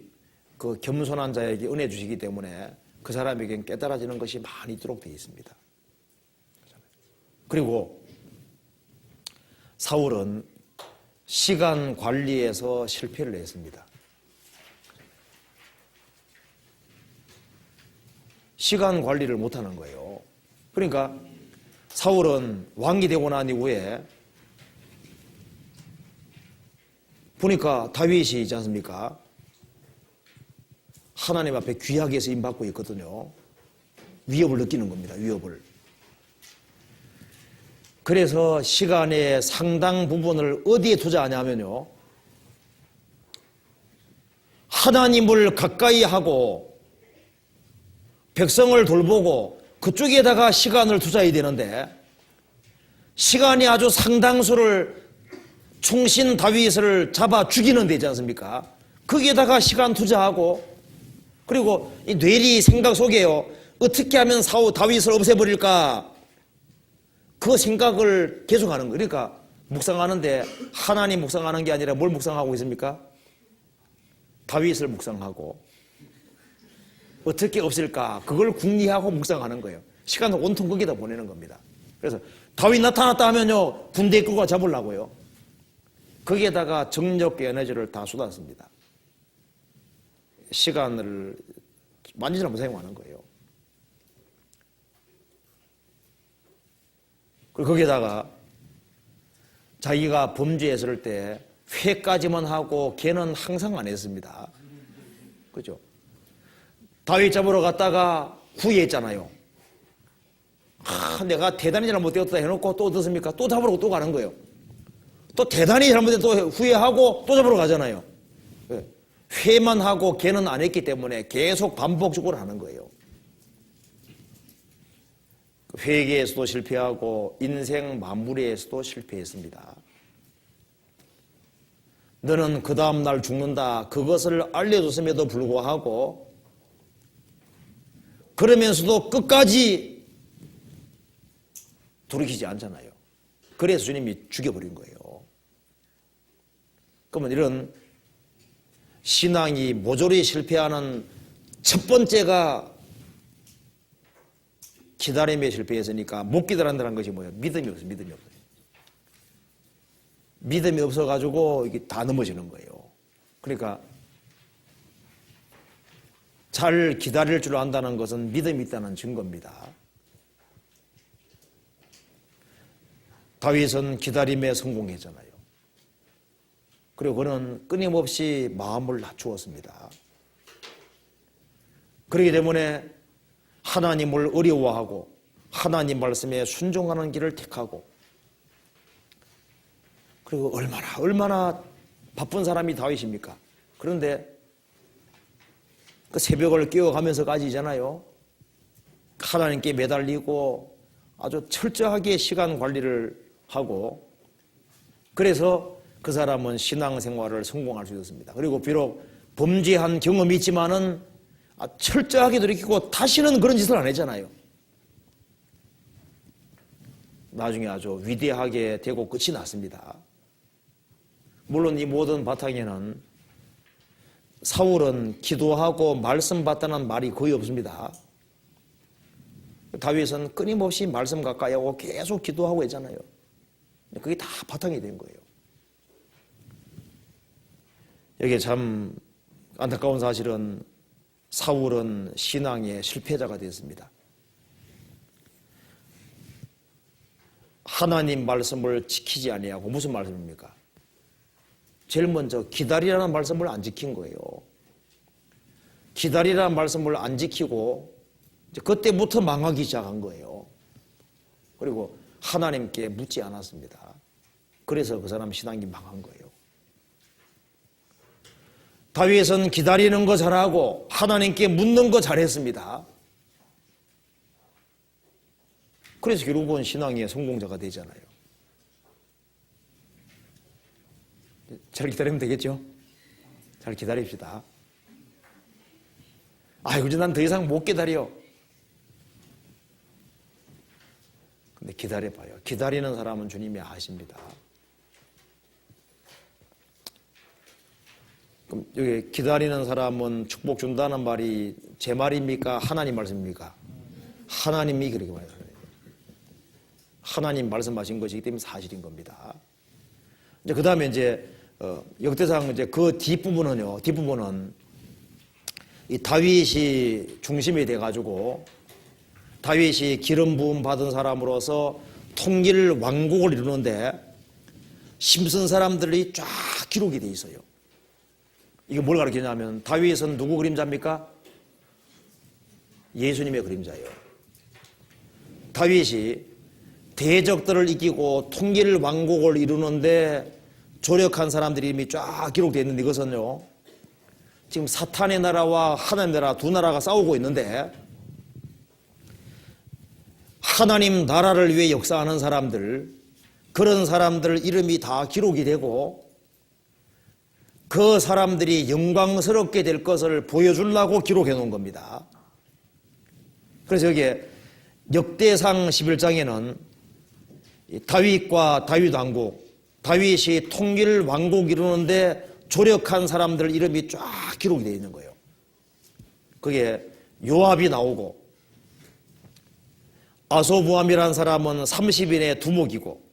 그 겸손한 자에게 은혜 주시기 때문에 그 사람에겐 깨달아지는 것이 많이 있도록 되어 있습니다. 그리고 사울은 시간 관리에서 실패를 했습니다. 시간 관리를 못하는 거예요. 그러니까 사울은 왕이 되고 난 이후에 보니까 다윗이 있지 않습니까? 하나님 앞에 귀하게 쓰임받고 있거든요. 위협을 느끼는 겁니다. 위협을. 그래서 시간의 상당 부분을 어디에 투자하냐면요, 하나님을 가까이 하고 백성을 돌보고 그쪽에다가 시간을 투자해야 되는데, 시간이 아주 상당수를 충신 다윗을 잡아 죽이는 데지 않습니까? 거기에다가 시간 투자하고, 그리고 이 뇌리 생각 속에요, 어떻게 하면 다윗을 없애버릴까, 그 생각을 계속하는 거예요. 그러니까 묵상하는데 하나님 묵상하는 게 아니라 뭘 묵상하고 있습니까? 다윗을 묵상하고 어떻게 없앨까, 그걸 궁리하고 묵상하는 거예요. 시간을 온통 거기다 보내는 겁니다. 그래서 다윗 나타났다 하면요, 군대 끌고 잡으려고요. 거기에다가 정력 에너지를 다 쏟았습니다. 시간을 완전히 잘못 사용하는 거예요. 그리고 거기에다가 자기가 범죄했을 때 회까지만 하고 걔는 항상 안 했습니다. 그죠? 다윗 잡으러 갔다가 후회했잖아요. 내가 대단히 잘못되었다 해놓고 또 어떻습니까? 또 잡으러 또 가는 거예요. 또 대단히 잘못된 또 후회하고 또 잡으러 가잖아요. 회만 하고 걔는 안 했기 때문에 계속 반복적으로 하는 거예요. 회개에서도 실패하고 인생 마무리에서도 실패했습니다. 너는 그 다음날 죽는다. 그것을 알려줬음에도 불구하고 그러면서도 끝까지 돌이키지 않잖아요. 그래서 주님이 죽여버린 거예요. 그러면 이런 신앙이 모조리 실패하는 첫 번째가 기다림에 실패했으니까 못 기다린다는 것이 뭐예요? 믿음이 없어요. 믿음이 없어요. 믿음이 없어가지고 이게 다 넘어지는 거예요. 그러니까 잘 기다릴 줄 안다는 것은 믿음이 있다는 증거입니다. 다윗은 기다림에 성공했잖아요. 그리고 그는 끊임없이 마음을 낮추었습니다. 그렇기 때문에 하나님을 어려워하고 하나님 말씀에 순종하는 길을 택하고 그리고 얼마나 바쁜 사람이 다윗입니까? 그런데 그 새벽을 깨어가면서까지잖아요. 하나님께 매달리고 아주 철저하게 시간 관리를 하고 그래서 그 사람은 신앙생활을 성공할 수 있었습니다. 그리고 비록 범죄한 경험이 있지만은 철저하게 돌이키고 다시는 그런 짓을 안 했잖아요. 나중에 아주 위대하게 되고 끝이 났습니다. 물론 이 모든 바탕에는 사울은 기도하고 말씀 받다는 말이 거의 없습니다. 다윗은 끊임없이 말씀 가까이 하고 계속 기도하고 있잖아요. 그게 다 바탕이 된 거예요. 여기에 참 안타까운 사실은 사울은 신앙의 실패자가 됐습니다. 하나님 말씀을 지키지 아니하고 무슨 말씀입니까? 제일 먼저 기다리라는 말씀을 안 지킨 거예요. 기다리라는 말씀을 안 지키고 그때부터 망하기 시작한 거예요. 그리고 하나님께 묻지 않았습니다. 그래서 그 사람 신앙이 망한 거예요. 다윗은 기다리는 거 잘하고 하나님께 묻는 거 잘했습니다. 그래서 결국은 신앙의 성공자가 되잖아요. 잘 기다리면 되겠죠? 잘 기다립시다. 아이고, 난 더 이상 못 기다려. 근데 기다려봐요. 기다리는 사람은 주님이 아십니다. 그럼 여기 기다리는 사람은 축복 준다는 말이 제 말입니까? 하나님 말씀입니까? 하나님이 그렇게 말해요. 하나님 말씀하신 것이기 때문에 사실인 겁니다. 이제 그 다음에 이제 역대상 이제 그 뒷부분은 이 다윗이 중심이 돼가지고 다윗이 기름 부음 받은 사람으로서 통일 왕국을 이루는데 힘쓴 사람들이 쫙 기록이 돼 있어요. 이게 뭘 가르치냐면 다윗은 누구 그림자입니까? 예수님의 그림자예요. 다윗이 대적들을 이기고 통일 왕국을 이루는데 조력한 사람들이 이미 쫙 기록되어 있는데 이것은요 지금 사탄의 나라와 하나님의 나라 두 나라가 싸우고 있는데 하나님 나라를 위해 역사하는 사람들 그런 사람들 이름이 다 기록이 되고 그 사람들이 영광스럽게 될 것을 보여주려고 기록해 놓은 겁니다. 그래서 여기에 역대상 11장에는 다윗과 다윗 왕국 다윗이 통일 왕국 이루는데 조력한 사람들 이름이 쫙 기록이 되어 있는 거예요. 그게 요압이 나오고 아소부함이라는 사람은 30인의 두목이고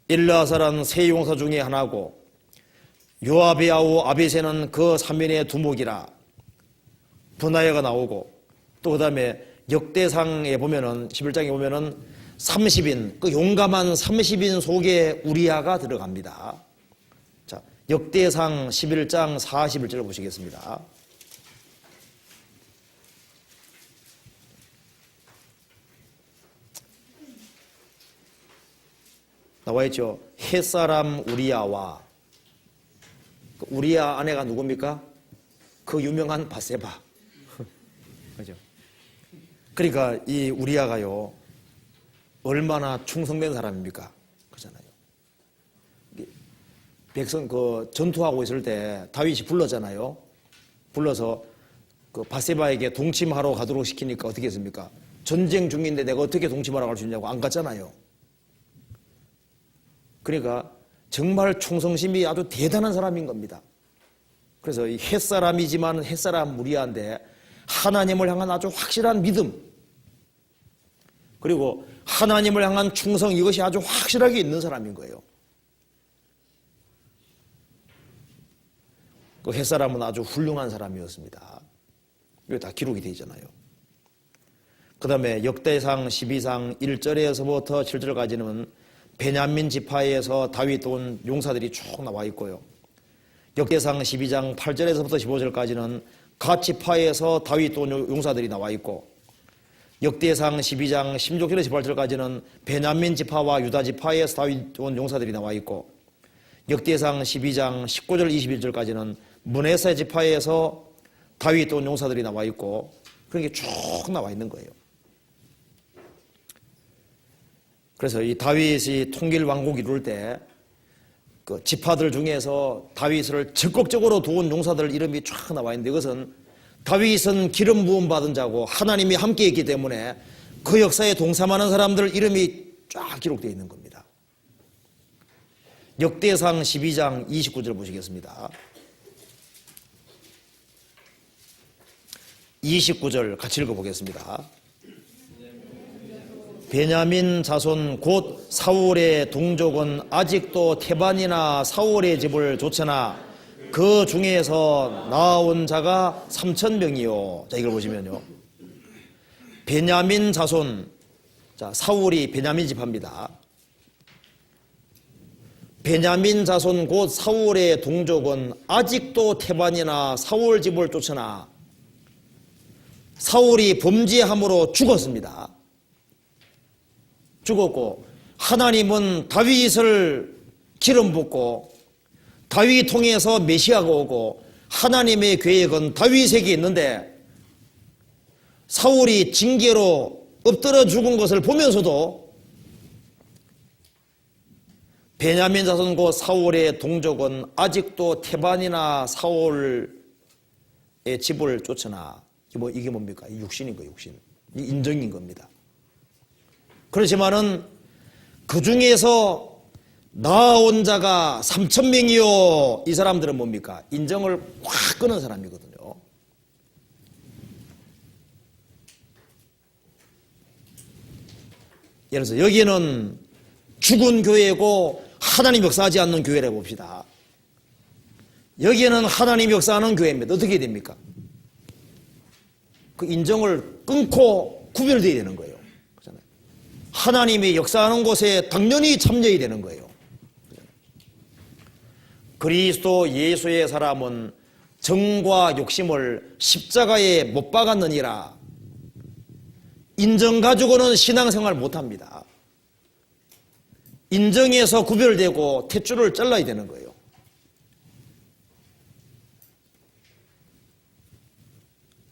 일라사라는 세 용사 중에 하나고 요압의 아우 아비새는 그 3인의 두목이라 분하야가 나오고 또 그 다음에 역대상에 보면은 11장에 보면은 30인 그 용감한 30인 속에 우리아가 들어갑니다. 자, 역대상 11장 41절을 보시겠습니다. 나와 있죠. 햇사람 우리아와 우리아 아내가 누굽니까? 그 유명한 바세바. 그죠? 그러니까 이 우리아가요 얼마나 충성된 사람입니까? 그렇잖아요. 백성 전투하고 있을 때 다윗이 불렀잖아요. 불러서 그 바세바에게 동침하러 가도록 시키니까 어떻게 했습니까? 전쟁 중인데 내가 어떻게 동침하러 갈 수 있냐고 안 갔잖아요. 그러니까 정말 충성심이 아주 대단한 사람인 겁니다. 그래서 이 햇사람이지만 햇사람 무리한데 하나님을 향한 아주 확실한 믿음, 그리고 하나님을 향한 충성, 이것이 아주 확실하게 있는 사람인 거예요. 그 햇사람은 아주 훌륭한 사람이었습니다. 이거 다 기록이 되어 있잖아요. 그 다음에 역대상 12상 1절에서부터 7절까지는 베냐민 지파에서 다윗 온 용사들이 쭉 나와 있고요. 역대상 12장 8절에서부터 15절까지는 갓 지파에서 다윗 온 용사들이 나와 있고, 역대상 12장 16절에서 18절까지는 베냐민 지파와 유다 지파에서 다윗 온 용사들이 나와 있고, 역대상 12장 19절 21절까지는 므낫세 지파에서 다윗 온 용사들이 나와 있고, 그런 게 쭉 나와 있는 거예요. 그래서 이 다윗이 통일 왕국 이룰 때 그 지파들 중에서 다윗을 적극적으로 도운 용사들 이름이 쫙 나와 있는데, 이것은 다윗은 기름 부음 받은 자고 하나님이 함께 있기 때문에 그 역사에 동참하는 사람들 이름이 쫙 기록되어 있는 겁니다. 역대상 12장 29절 보시겠습니다. 29절 같이 읽어보겠습니다. 베냐민 자손 곧 사울의 동족은 아직도 테반이나 사울의 집을 좇으나 그 중에서 나온 자가 3,000명이요. 자, 이걸 보시면요. 베냐민 자손, 자, 사울이 베냐민 지파입니다. 베냐민 자손 곧 사울의 동족은 아직도 테반이나 사울 집을 쫓으나 사울이 범죄함으로 죽었습니다. 죽었고, 하나님은 다윗을 기름 붓고 다윗 통해서 메시아가 오고 하나님의 계획은 다윗에게 있는데, 사울이 징계로 엎드려 죽은 것을 보면서도 베냐민 자손 곧 사울의 동족은 아직도 테반이나 사울의 집을 쫓으나, 이게 뭡니까? 육신인 거예요, 육신. 이 인정인 겁니다. 그렇지만은 그 중에서 나온 자가 3,000명이요. 이 사람들은 뭡니까? 인정을 확 끊은 사람이거든요. 예를 들어서 여기는 죽은 교회고 하나님 역사하지 않는 교회라고 봅시다. 여기는 하나님 역사하는 교회입니다. 어떻게 됩니까? 그 인정을 끊고 구별되어야 되는 거예요. 그렇잖아요. 하나님이 역사하는 곳에 당연히 참여해야 되는 거예요. 그리스도 예수의 사람은 정과 욕심을 십자가에 못 박았느니라. 인정 가지고는 신앙생활 못합니다. 인정에서 구별되고 탯줄을 잘라야 되는 거예요.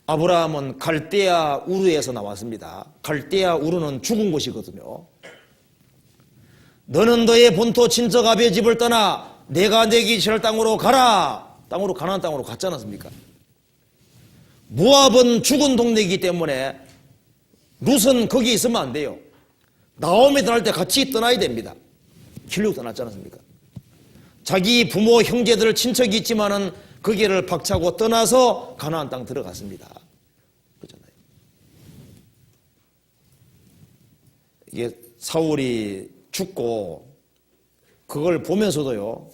아브라함은 갈대아 우르에서 나왔습니다. 갈대아 우르는 죽은 곳이거든요. 너는 너의 본토 친척 아비의 집을 떠나 내가 내게 지을 땅으로 가라. 땅으로, 가나안 땅으로 갔지 않았습니까? 모압은 죽은 동네이기 때문에 룻은 거기 있으면 안 돼요. 나오미 떠날 때 같이 떠나야 됩니다. 길로 떠났지 않았습니까? 자기 부모, 형제들, 친척이 있지만은 그 길을 박차고 떠나서 가나안 땅 들어갔습니다. 그렇잖아요. 이게 사울이 죽고 그걸 보면서도요,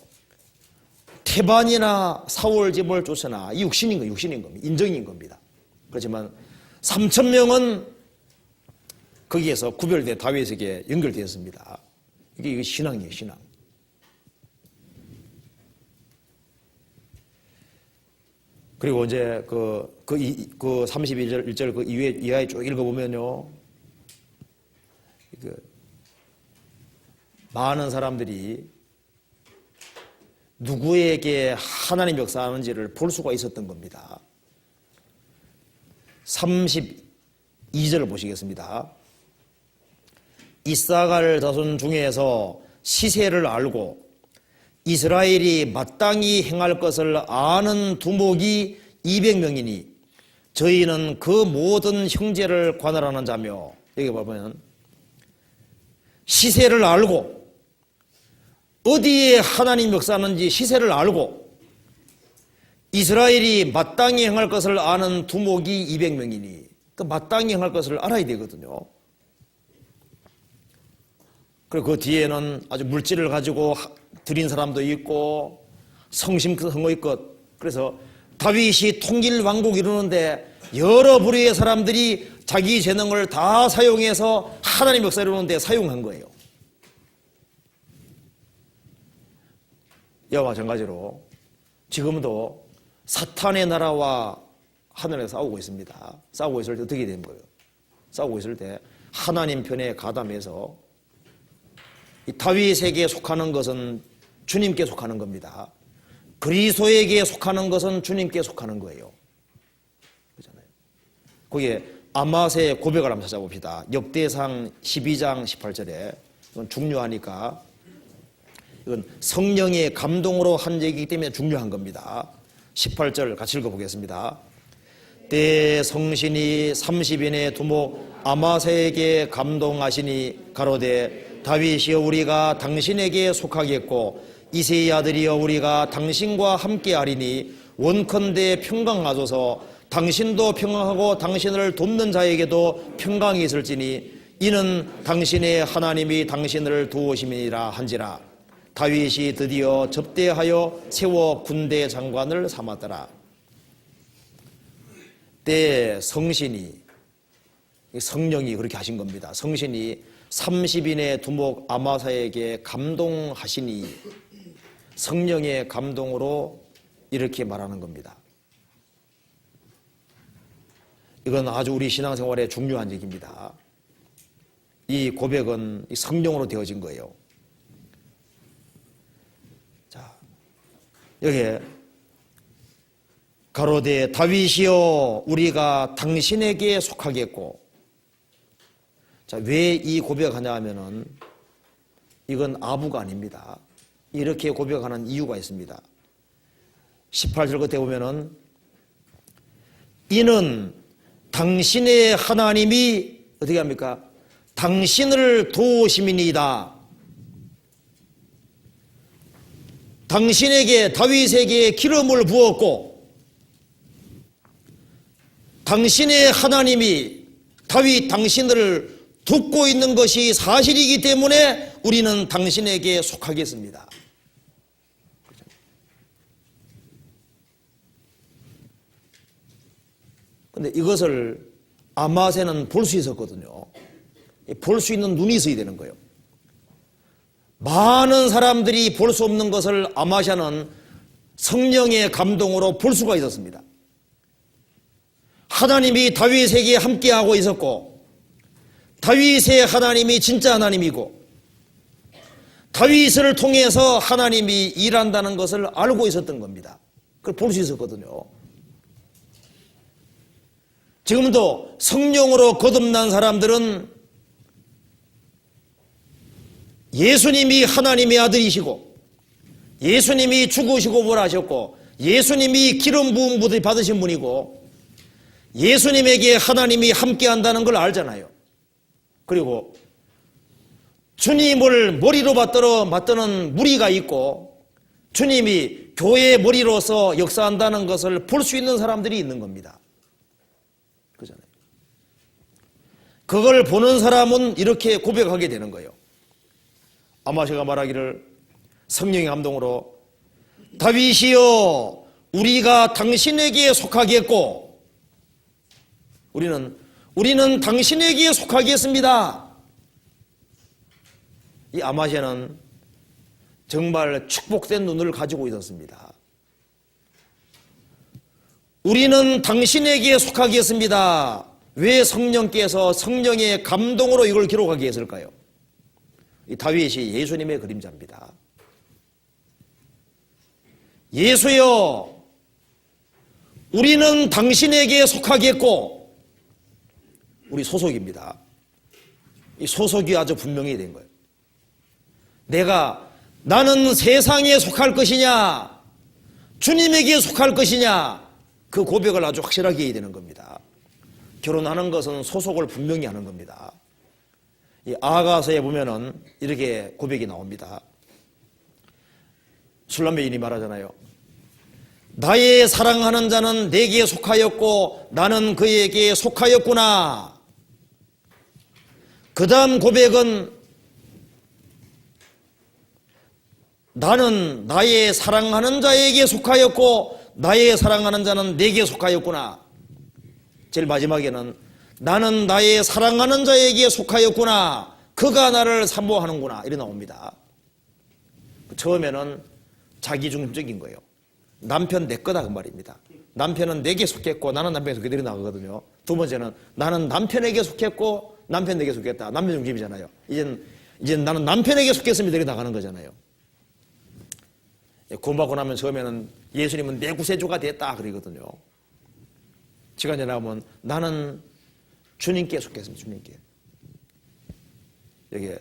테반이나 사울 집을 쫓으나, 이 육신인 겁니다. 인정인 겁니다. 그렇지만 3,000명은 거기에서 구별된 다윗에게 연결되었습니다. 이게 신앙이에요, 신앙. 그리고 이제 그 32절 1절 그 이하에 쭉 읽어보면요, 많은 사람들이 누구에게 하나님 역사하는지를 볼 수가 있었던 겁니다. 32절을 보시겠습니다. 이사갈 자손 중에서 시세를 알고 이스라엘이 마땅히 행할 것을 아는 두목이 200명이니 저희는 그 모든 형제를 관할하는 자며, 여기 보면 시세를 알고 어디에 하나님 역사하는지 시세를 알고 이스라엘이 마땅히 행할 것을 아는 두목이 200명이니 그 마땅히 행할 것을 알아야 되거든요. 그리고 그 뒤에는 아주 물질을 가지고 드린 사람도 있고 성심성의의 것, 그래서 다윗이 통일 왕국 이루는데 여러 부류의 사람들이 자기 재능을 다 사용해서 하나님 역사 이루는데 사용한 거예요. 이와 마찬가지로 지금도 사탄의 나라와 하늘에서 싸우고 있습니다. 싸우고 있을 때 어떻게 되는 거예요? 싸우고 있을 때 하나님 편에 가담해서 이 다윗에게 속하는 것은 주님께 속하는 겁니다. 그리스도에게 속하는 것은 주님께 속하는 거예요. 그렇잖아요. 거기에 아마세의 고백을 한번 찾아봅시다. 역대상 12장 18절에 이건 중요하니까, 이건 성령의 감동으로 한 얘기이기 때문에 중요한 겁니다. 18절 같이 읽어보겠습니다. 때 성신이 30인의 두목 아마세에게 감동하시니 가로되 다윗이여 우리가 당신에게 속하겠고 이새의 아들이여 우리가 당신과 함께하리니 원컨대 평강하소서. 당신도 평강하고 당신을 돕는 자에게도 평강이 있을지니 이는 당신의 하나님이 당신을 도우심이라 한지라. 다윗이 드디어 접대하여 세워 군대 장관을 삼았더라. 때 성신이, 성령이 그렇게 하신 겁니다. 성신이 30인의 두목 아마사에게 감동하시니, 성령의 감동으로 이렇게 말하는 겁니다. 이건 아주 우리 신앙생활에 중요한 얘기입니다. 이 고백은 성령으로 되어진 거예요. 자, 여기에 가로되 다윗이여 우리가 당신에게 속하겠고, 자, 왜 이 고백하냐 하면은 이건 아부가 아닙니다. 이렇게 고백하는 이유가 있습니다. 18절 끝에 보면은 이는 당신의 하나님이 어떻게 합니까? 당신을 도우심이니이다. 당신에게, 다윗에게 기름을 부었고 당신의 하나님이 다윗 당신을 돕고 있는 것이 사실이기 때문에 우리는 당신에게 속하겠습니다. 그런데 이것을 아마세는 볼 수 있었거든요. 볼 수 있는 눈이 있어야 되는 거예요. 많은 사람들이 볼 수 없는 것을 아마샤는 성령의 감동으로 볼 수가 있었습니다. 하나님이 다윗에게 함께하고 있었고 다윗의 하나님이 진짜 하나님이고 다윗을 통해서 하나님이 일한다는 것을 알고 있었던 겁니다. 그걸 볼 수 있었거든요. 지금도 성령으로 거듭난 사람들은 예수님이 하나님의 아들이시고 예수님이 죽으시고 부활하셨고 예수님이 기름 부음 받으신 분이고 예수님에게 하나님이 함께한다는 걸 알잖아요. 그리고 주님을 머리로 받드는 무리가 있고 주님이 교회의 머리로서 역사한다는 것을 볼 수 있는 사람들이 있는 겁니다. 그잖아요. 그걸 보는 사람은 이렇게 고백하게 되는 거예요. 아마샤가 말하기를 성령의 감동으로 다윗이여 우리가 당신에게 속하겠고 우리는 당신에게 속하겠습니다. 이 아마샤는 정말 축복된 눈을 가지고 있었습니다. 우리는 당신에게 속하겠습니다. 왜 성령께서 성령의 감동으로 이걸 기록하게 했을까요? 이 다윗이 예수님의 그림자입니다. 예수여 우리는 당신에게 속하겠고, 우리 소속입니다. 이 소속이 아주 분명히 된 거예요. 내가 나는 세상에 속할 것이냐 주님에게 속할 것이냐, 그 고백을 아주 확실하게 해야 되는 겁니다. 결혼하는 것은 소속을 분명히 하는 겁니다. 이 아가서에 보면은 이렇게 고백이 나옵니다. 술람매인이 말하잖아요. 나의 사랑하는 자는 내게 속하였고 나는 그에게 속하였구나. 그 다음 고백은 나는 나의 사랑하는 자에게 속하였고 나의 사랑하는 자는 내게 속하였구나. 제일 마지막에는 나는 나의 사랑하는 자에게 속하였구나. 그가 나를 사모하는구나. 이래 나옵니다. 처음에는 자기중심적인 거예요. 남편 내 거다 그 말입니다. 남편은 내게 속했고 나는 남편에게 속해 나가거든요. 두 번째는 나는 남편에게 속했고 남편 내게 속했다. 남편 중심이잖아요. 이젠 나는 남편에게 속했으면 내게 나가는 거잖아요. 구원받고 나면 처음에는 예수님은 내 구세주가 됐다 그러거든요. 시간이 지나면 나는 주님께 속했습니다. 주님께. 여기에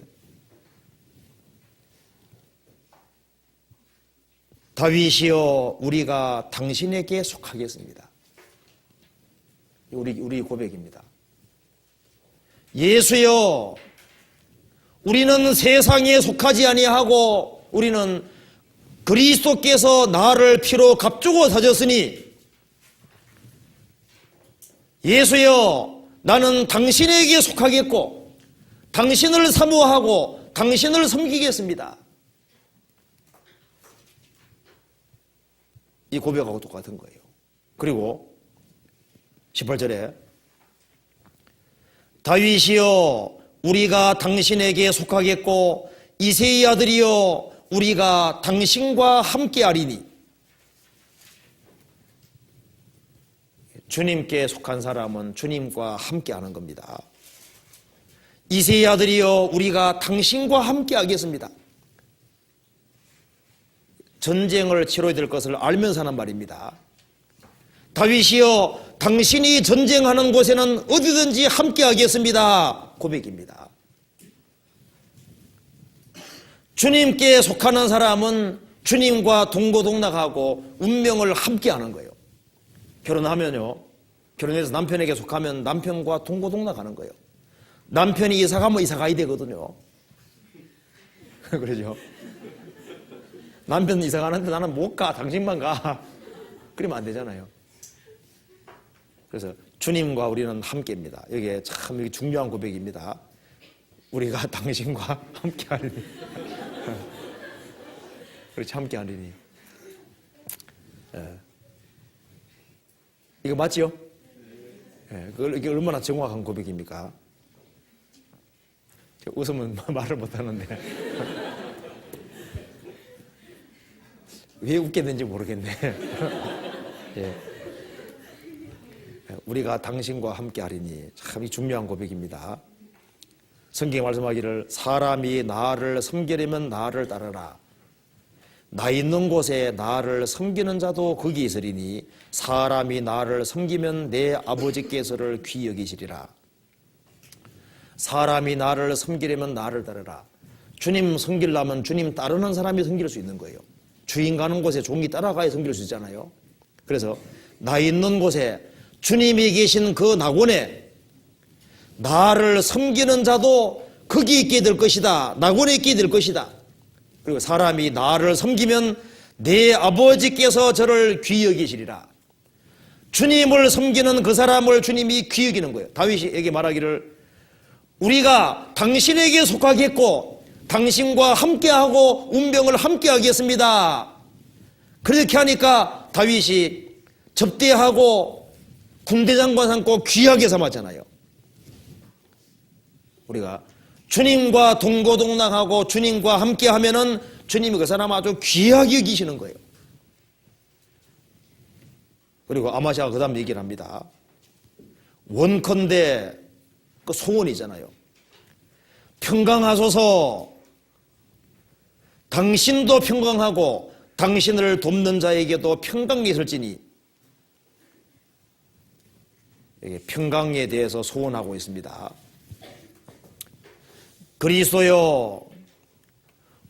다윗이여 우리가 당신에게 속하겠습니다. 우리 고백입니다. 예수여 우리는 세상에 속하지 아니하고 우리는 그리스도께서 나를 피로 값주고 사셨으니 예수여 나는 당신에게 속하겠고 당신을 사모하고 당신을 섬기겠습니다. 이 고백하고 똑같은 거예요. 그리고 18절에 다윗이여 우리가 당신에게 속하겠고 이새의 아들이여 우리가 당신과 함께하리니. 주님께 속한 사람은 주님과 함께하는 겁니다. 이새의 아들이여 우리가 당신과 함께하겠습니다. 전쟁을 치러야 될 것을 알면서 하는 말입니다. 다윗이여 당신이 전쟁하는 곳에는 어디든지 함께하겠습니다. 고백입니다. 주님께 속하는 사람은 주님과 동고동락하고 운명을 함께하는 거예요. 결혼하면요, 결혼해서 남편에게 속하면 남편과 동고동락하는 거예요. 남편이 이사 가면 이사 가야 되거든요. 그러죠. 남편 이사 가는데 나는 못 가, 당신만 가. 그러면 안 되잖아요. 그래서 주님과 우리는 함께입니다. 이게 참 중요한 고백입니다. 우리가 당신과 함께하리니. 그렇지, 함께하리니. 이거 맞지요? 이게 얼마나 정확한 고백입니까? 웃으면 말을 못하는데 왜 웃게 된지 모르겠네. 예. 우리가 당신과 함께하리니 참 중요한 고백입니다. 성경에 말씀하기를 사람이 나를 섬기려면 나를 따르라. 나 있는 곳에 나를 섬기는 자도 거기 있으리니 사람이 나를 섬기면 내 아버지께서를 귀히 여기시리라. 사람이 나를 섬기려면 나를 따르라. 주님 섬기려면 주님 따르는 사람이 섬길 수 있는 거예요. 주인 가는 곳에 종이 따라가야 섬길 수 있잖아요. 그래서 나 있는 곳에 주님이 계신 그 낙원에 나를 섬기는 자도 거기 있게 될 것이다. 낙원에 있게 될 것이다. 그리고 사람이 나를 섬기면 내 아버지께서 저를 귀히 여기시리라. 주님을 섬기는 그 사람을 주님이 귀히 여기는 거예요. 다윗에게 말하기를 우리가 당신에게 속하겠고 당신과 함께하고 운명을 함께하겠습니다. 그렇게 하니까 다윗이 접대하고 군대장관 삼고 귀하게 삼았잖아요. 우리가 주님과 동고동락하고 주님과 함께하면은 주님이 그 사람 아주 귀하게 여기시는 거예요. 그리고 아마샤가 그 다음 얘기를 합니다. 원컨대 그 소원이잖아요. 평강하소서. 당신도 평강하고 당신을 돕는 자에게도 평강이 있을지니. 평강에 대해서 소원하고 있습니다. 그리스도여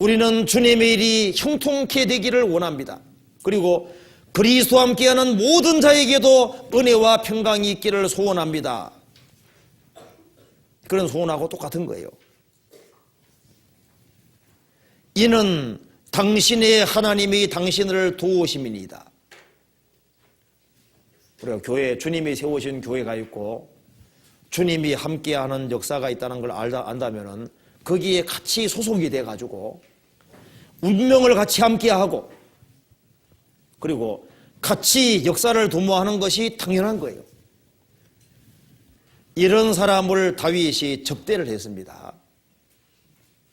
우리는 주님의 일이 형통케 되기를 원합니다. 그리고 그리스도와 함께하는 모든 자에게도 은혜와 평강이 있기를 소원합니다. 그런 소원하고 똑같은 거예요. 이는 당신의 하나님이 당신을 도우심이니이다. 우리가 교회, 주님이 세우신 교회가 있고 주님이 함께하는 역사가 있다는 걸 안다면은 거기에 같이 소속이 돼가지고 운명을 같이 함께하고 그리고 같이 역사를 도모하는 것이 당연한 거예요. 이런 사람을 다윗이 접대를 했습니다.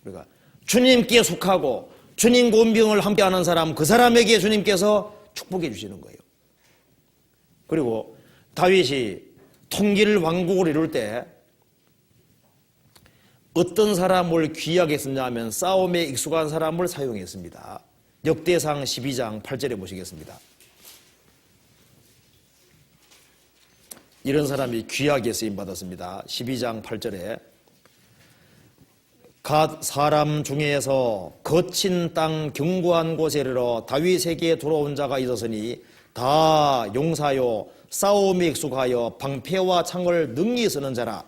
그러니까 주님께 속하고 주님과 운명을 함께하는 사람, 그 사람에게 주님께서 축복해 주시는 거예요. 그리고 다윗이 통일 왕국을 이룰 때 어떤 사람을 귀하게 썼냐면 싸움에 익숙한 사람을 사용했습니다. 역대상 12장 8절에 보시겠습니다. 이런 사람이 귀하게 쓰임받았습니다. 12장 8절에 갓 사람 중에서 거친 땅 견고한 곳에 이르러 다윗에게 돌아온 자가 있었으니 다 용사요 싸움에 익숙하여 방패와 창을 능히 쓰는 자라.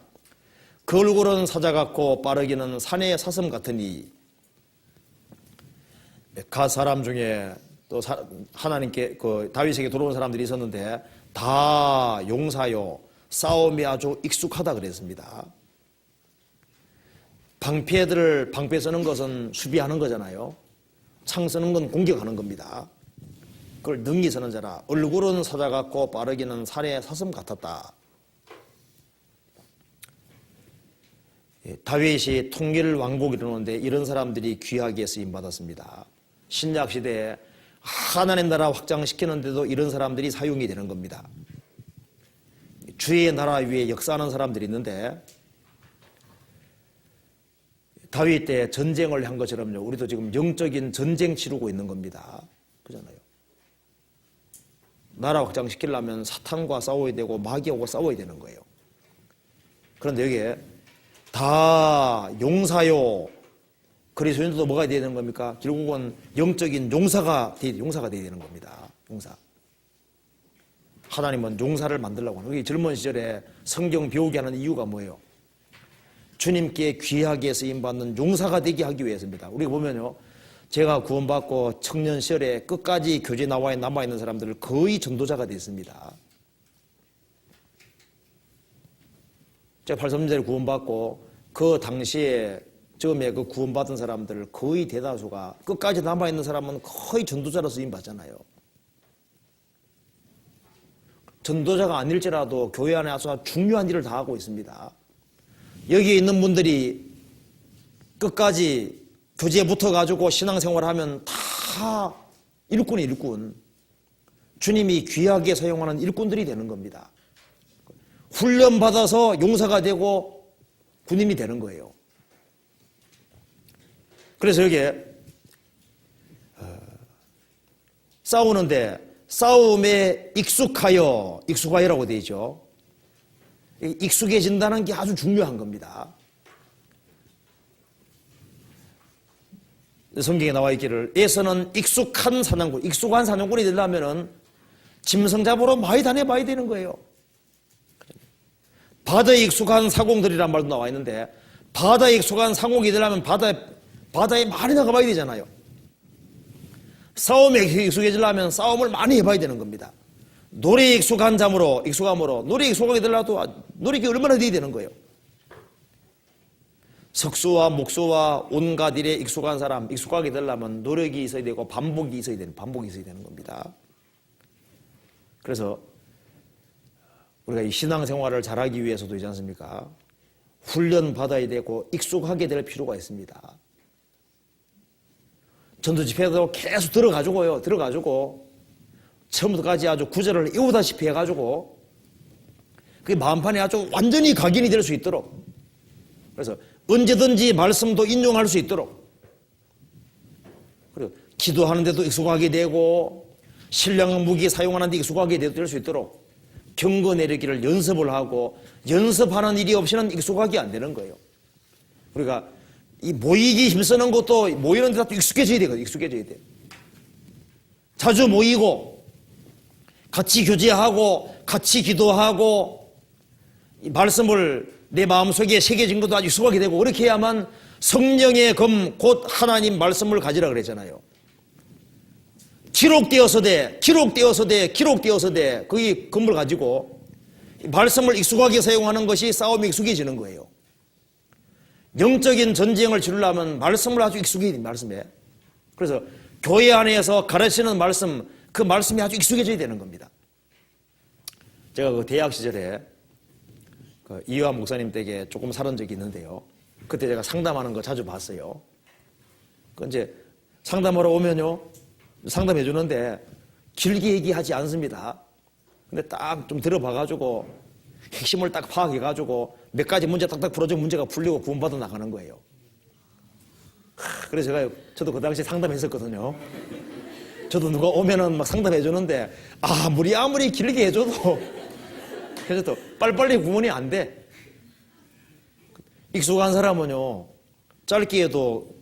그 얼굴은 사자 같고 빠르기는 산의 사슴 같으니. 갓 사람 중에 또 하나님께 다윗에게 돌아온 사람들이 있었는데 다 용사요 싸움에 아주 익숙하다 그랬습니다. 방패 쓰는 것은 수비하는 거잖아요. 창 쓰는 건 공격하는 겁니다. 그걸 능히 쓰는 자라. 얼굴은 사자 같고 빠르기는 산의 사슴 같았다. 다윗이 통일 왕국을 이루는데 이런 사람들이 귀하게 쓰임 받았습니다. 신약 시대에 하나님 나라 확장시키는데도 이런 사람들이 사용이 되는 겁니다. 주의 나라 위에 역사하는 사람들이 있는데 다윗 때 전쟁을 한 것처럼요. 우리도 지금 영적인 전쟁 치르고 있는 겁니다. 그잖아요. 나라 확장시키려면 사탄과 싸워야 되고 마귀하고 싸워야 되는 거예요. 그런데 여기에 다 용사요. 그리스도인들도 뭐가 되어야 되는 겁니까? 결국은 영적인 용사가 되어야 되는 겁니다. 용사. 하나님은 용사를 만들려고 하는 거예요. 젊은 시절에 성경 배우게 하는 이유가 뭐예요? 주님께 귀하게 쓰임받는 용사가 되게 하기 위해서입니다. 우리가 보면요. 제가 구원받고 청년 시절에 끝까지 교제 나와에 남아있는 사람들을 거의 전도자가 됐습니다. 제가 83년에 구원받고 그 당시에 처음에 그 구원받은 사람들 거의 대다수가 끝까지 남아있는 사람은 거의 전도자로 쓰임받잖아요. 전도자가 아닐지라도 교회 안에 아주 중요한 일을 다 하고 있습니다. 여기에 있는 분들이 끝까지 교제에 붙어가지고 신앙생활을 하면 다 일꾼이 일꾼. 주님이 귀하게 사용하는 일꾼들이 되는 겁니다. 훈련받아서 용사가 되고 군인이 되는 거예요. 그래서 여기에 싸우는데 싸움에 익숙하여라고 되어 있죠. 익숙해진다는 게 아주 중요한 겁니다. 성경에 나와 있기를 에서는 익숙한 사냥꾼이 되려면 짐승 잡으러 많이 다녀봐야 되는 거예요. 바다에 익숙한 사공들이란 말도 나와 있는데 바다에 익숙한 상공이 되려면 바다에 많이 나가봐야 되잖아요. 싸움에 익숙해지려면 싸움을 많이 해봐야 되는 겁니다. 노래에 익숙함으로 노래에 익숙하게 되려도 노래가 얼마나 돼야 되는 거예요. 석수와 목수와 온갖 일에 익숙한 사람, 익숙하게 되려면 노력이 있어야 되고 반복이 있어야 되는 겁니다. 그래서 우리가 이 신앙생활을 잘하기 위해서도 있지 않습니까? 훈련받아야 되고 익숙하게 될 필요가 있습니다. 전도 집회도 계속 들어가지고 처음부터까지 아주 구절을 외우다시피 해가지고 그게 마음판에 아주 완전히 각인이 될 수 있도록, 그래서 언제든지 말씀도 인용할 수 있도록, 그리고 기도하는데도 익숙하게 되고 신령 무기 사용하는 데 익숙하게 될 수 있도록 경거 내리기를 연습을 하고 연습하는 일이 없이는 익숙하게 안 되는 거예요. 우리가 이 모이기 힘쓰는 것도 모이는 데다 또 익숙해져야 되거든요. 익숙해져야 돼. 자주 모이고 같이 교제하고 같이 기도하고 이 말씀을 내 마음속에 새겨진 것도 아주 익숙하게 되고 그렇게 해야만 성령의 검 곧 하나님 말씀을 가지라 그랬잖아요. 기록되어서되 그 검을 가지고 말씀을 익숙하게 사용하는 것이 싸움이 익숙해지는 거예요. 영적인 전쟁을 치르려면 말씀을 아주 익숙해야 됩니다. 말씀에. 그래서 교회 안에서 가르치는 말씀, 그 말씀이 아주 익숙해져야 되는 겁니다. 제가 그 대학 시절에 그 이화 목사님 댁에 조금 살은 적이 있는데요. 그때 제가 상담하는 거 자주 봤어요. 그 이제 상담하러 오면요, 상담해 주는데 길게 얘기하지 않습니다. 근데 딱 좀 들어봐가지고 핵심을 딱 파악해가지고 몇 가지 문제 딱딱 풀어주면 문제가 풀리고 구원받아 나가는 거예요. 그래서 저도 그 당시에 상담했었거든요. 저도 누가 오면은 막 상담해 주는데 아무리 길게 해줘도 그래서 또 빨리빨리 구원이 안 돼. 익숙한 사람은요 짧게 해도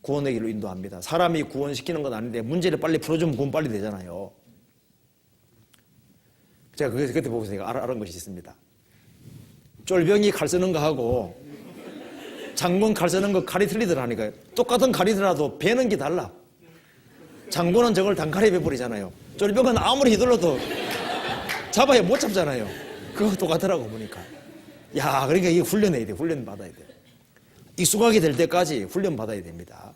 구원의 길로 인도합니다. 사람이 구원시키는 건 아닌데 문제를 빨리 풀어주면 구원 빨리 되잖아요. 제가 그때 보고서 제가 알아는 것이 있습니다. 쫄병이 칼 쓰는 거 하고 장군 칼 쓰는 거 칼이 틀리더라니까요. 똑같은 칼이더라도 베는 게 달라. 장군은 저걸 단칼에 베버리잖아요. 쫄병은 아무리 휘둘러도 잡아야 못 잡잖아요. 그거 똑같더라고 보니까. 야, 그러니까 이게 훈련해야 돼. 훈련 받아야 돼. 익숙하게 될 때까지 훈련 받아야 됩니다.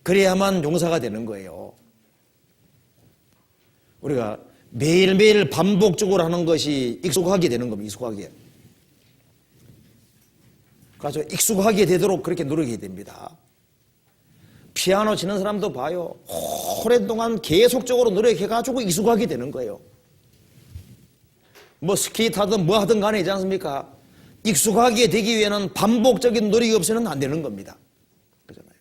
그래야만 용사가 되는 거예요. 우리가 매일매일 반복적으로 하는 것이 익숙하게 되는 겁니다. 익숙하게. 그래서 익숙하게 되도록 그렇게 노력해야 됩니다. 피아노 치는 사람도 봐요. 오랫동안 계속적으로 노력해가지고 익숙하게 되는 거예요. 뭐 스케이트 하든 뭐 하든 간에 있지 않습니까? 익숙하게 되기 위해는 반복적인 노력이 없이는 안 되는 겁니다. 그렇잖아요.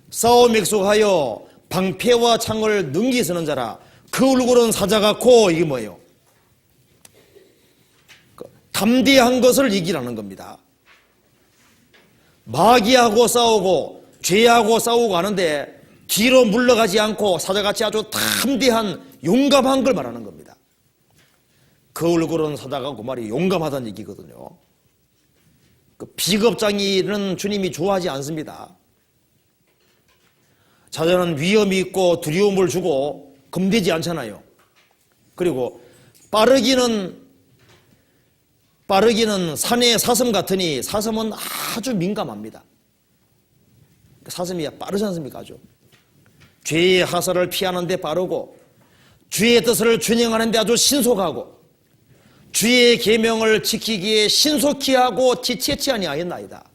싸움 익숙하여 방패와 창을 능히 쓰는 자라 그 얼굴은 사자 같고 이게 뭐예요? 담대한 것을 이기라는 겁니다. 마귀하고 싸우고 죄하고 싸우고 하는데 뒤로 물러가지 않고 사자같이 아주 담대한 용감한 걸 말하는 겁니다. 그 얼굴은 사자가 그 말이 용감하다는 얘기거든요. 그 비겁장이는 주님이 좋아하지 않습니다. 사자는 위험이 있고 두려움을 주고 겁내지 않잖아요. 그리고 빠르기는 산의 사슴 같으니 사슴은 아주 민감합니다. 사슴이 빠르지 않습니까? 아주. 죄의 하사를 피하는 데 빠르고 주의 뜻을 준행하는 데 아주 신속하고 주의 계명을 지키기에 신속히 하고 지체치 아니하였나이다.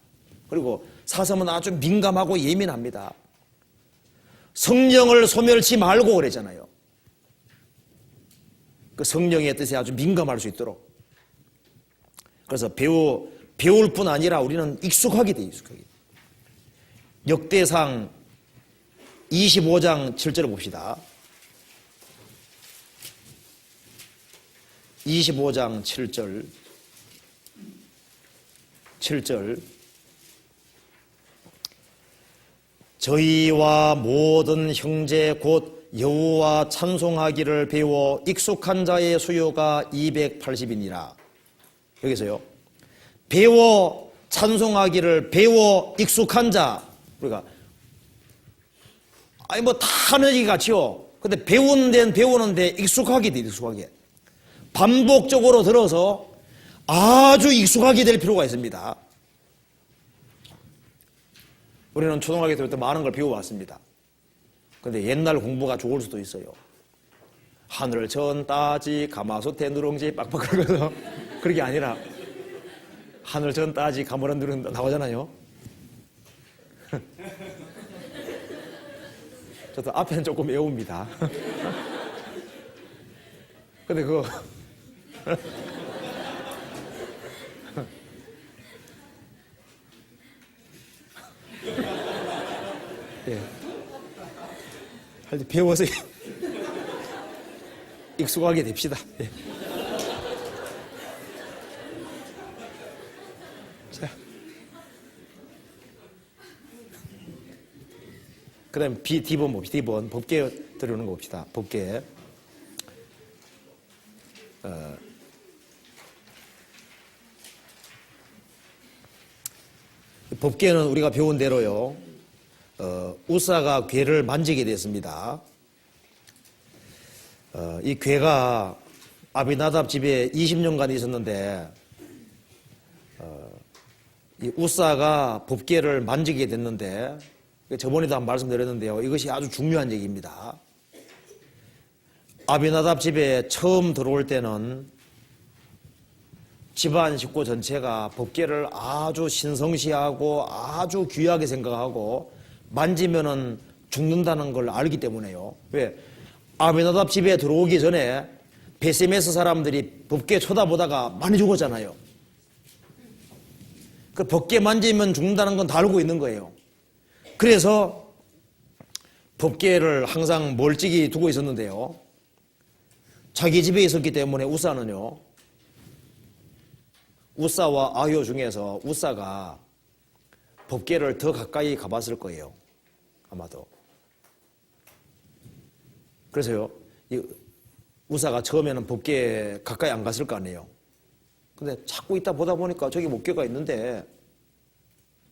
그리고 사슴은 아주 민감하고 예민합니다. 성령을 소멸치 말고 그랬잖아요. 그 성령의 뜻에 아주 민감할 수 있도록. 그래서 배울 뿐 아니라 우리는 익숙하게 돼, 익숙하게. 역대상 25장 7절을 봅시다. 25장 7절. 저희와 모든 형제 곧 여호와 찬송하기를 배워 익숙한 자의 수요가 280이니라. 여기서요. 배워 찬송하기를 배워 익숙한 자. 우리가 뭐 다 하는 얘기 같이요. 근데 배우는 데는 배우는데 익숙하게 돼, 익숙하게. 반복적으로 들어서 아주 익숙하게 될 필요가 있습니다. 우리는 초등학교 때부터 많은 걸 배워왔습니다. 근데 옛날 공부가 좋을 수도 있어요. 하늘 전 따지 가마솥에 누룽지 빡빡 그러면서 그게 아니라 하늘 전 따지 가마솥 누룽지 나오잖아요. 저도 앞에는 조금 외웁니다. 근데 그거 예. 할 때 배워서 익숙하게 됩시다. 예. 자, 그 다음에 D번 봅시다. D번. 법계 들어오는 거 봅시다. 법계. 법계는 우리가 배운 대로요, 우사가 궤를 만지게 됐습니다. 이 궤가 아비나답 집에 20년간 있었는데, 이 우사가 법궤를 만지게 됐는데, 저번에도 한 말씀드렸는데요, 이것이 아주 중요한 얘기입니다. 아비나답 집에 처음 들어올 때는 집안 식구 전체가 법궤를 아주 신성시하고 아주 귀하게 생각하고 만지면은 죽는다는 걸 알기 때문에요. 왜? 아비나답 집에 들어오기 전에 베세메스 사람들이 법궤 쳐다보다가 많이 죽었잖아요. 그 법궤 만지면 죽는다는 건 다 알고 있는 거예요. 그래서 법궤를 항상 멀찍이 두고 있었는데요, 자기 집에 있었기 때문에 우사는요, 우사와 아효 중에서 우사가 법궤를 더 가까이 가봤을 거예요. 아마도. 그래서요, 이 우사가 처음에는 법궤 가까이 안 갔을 거 아니에요. 근데 자꾸 있다 보다 보니까 저기 법궤가 있는데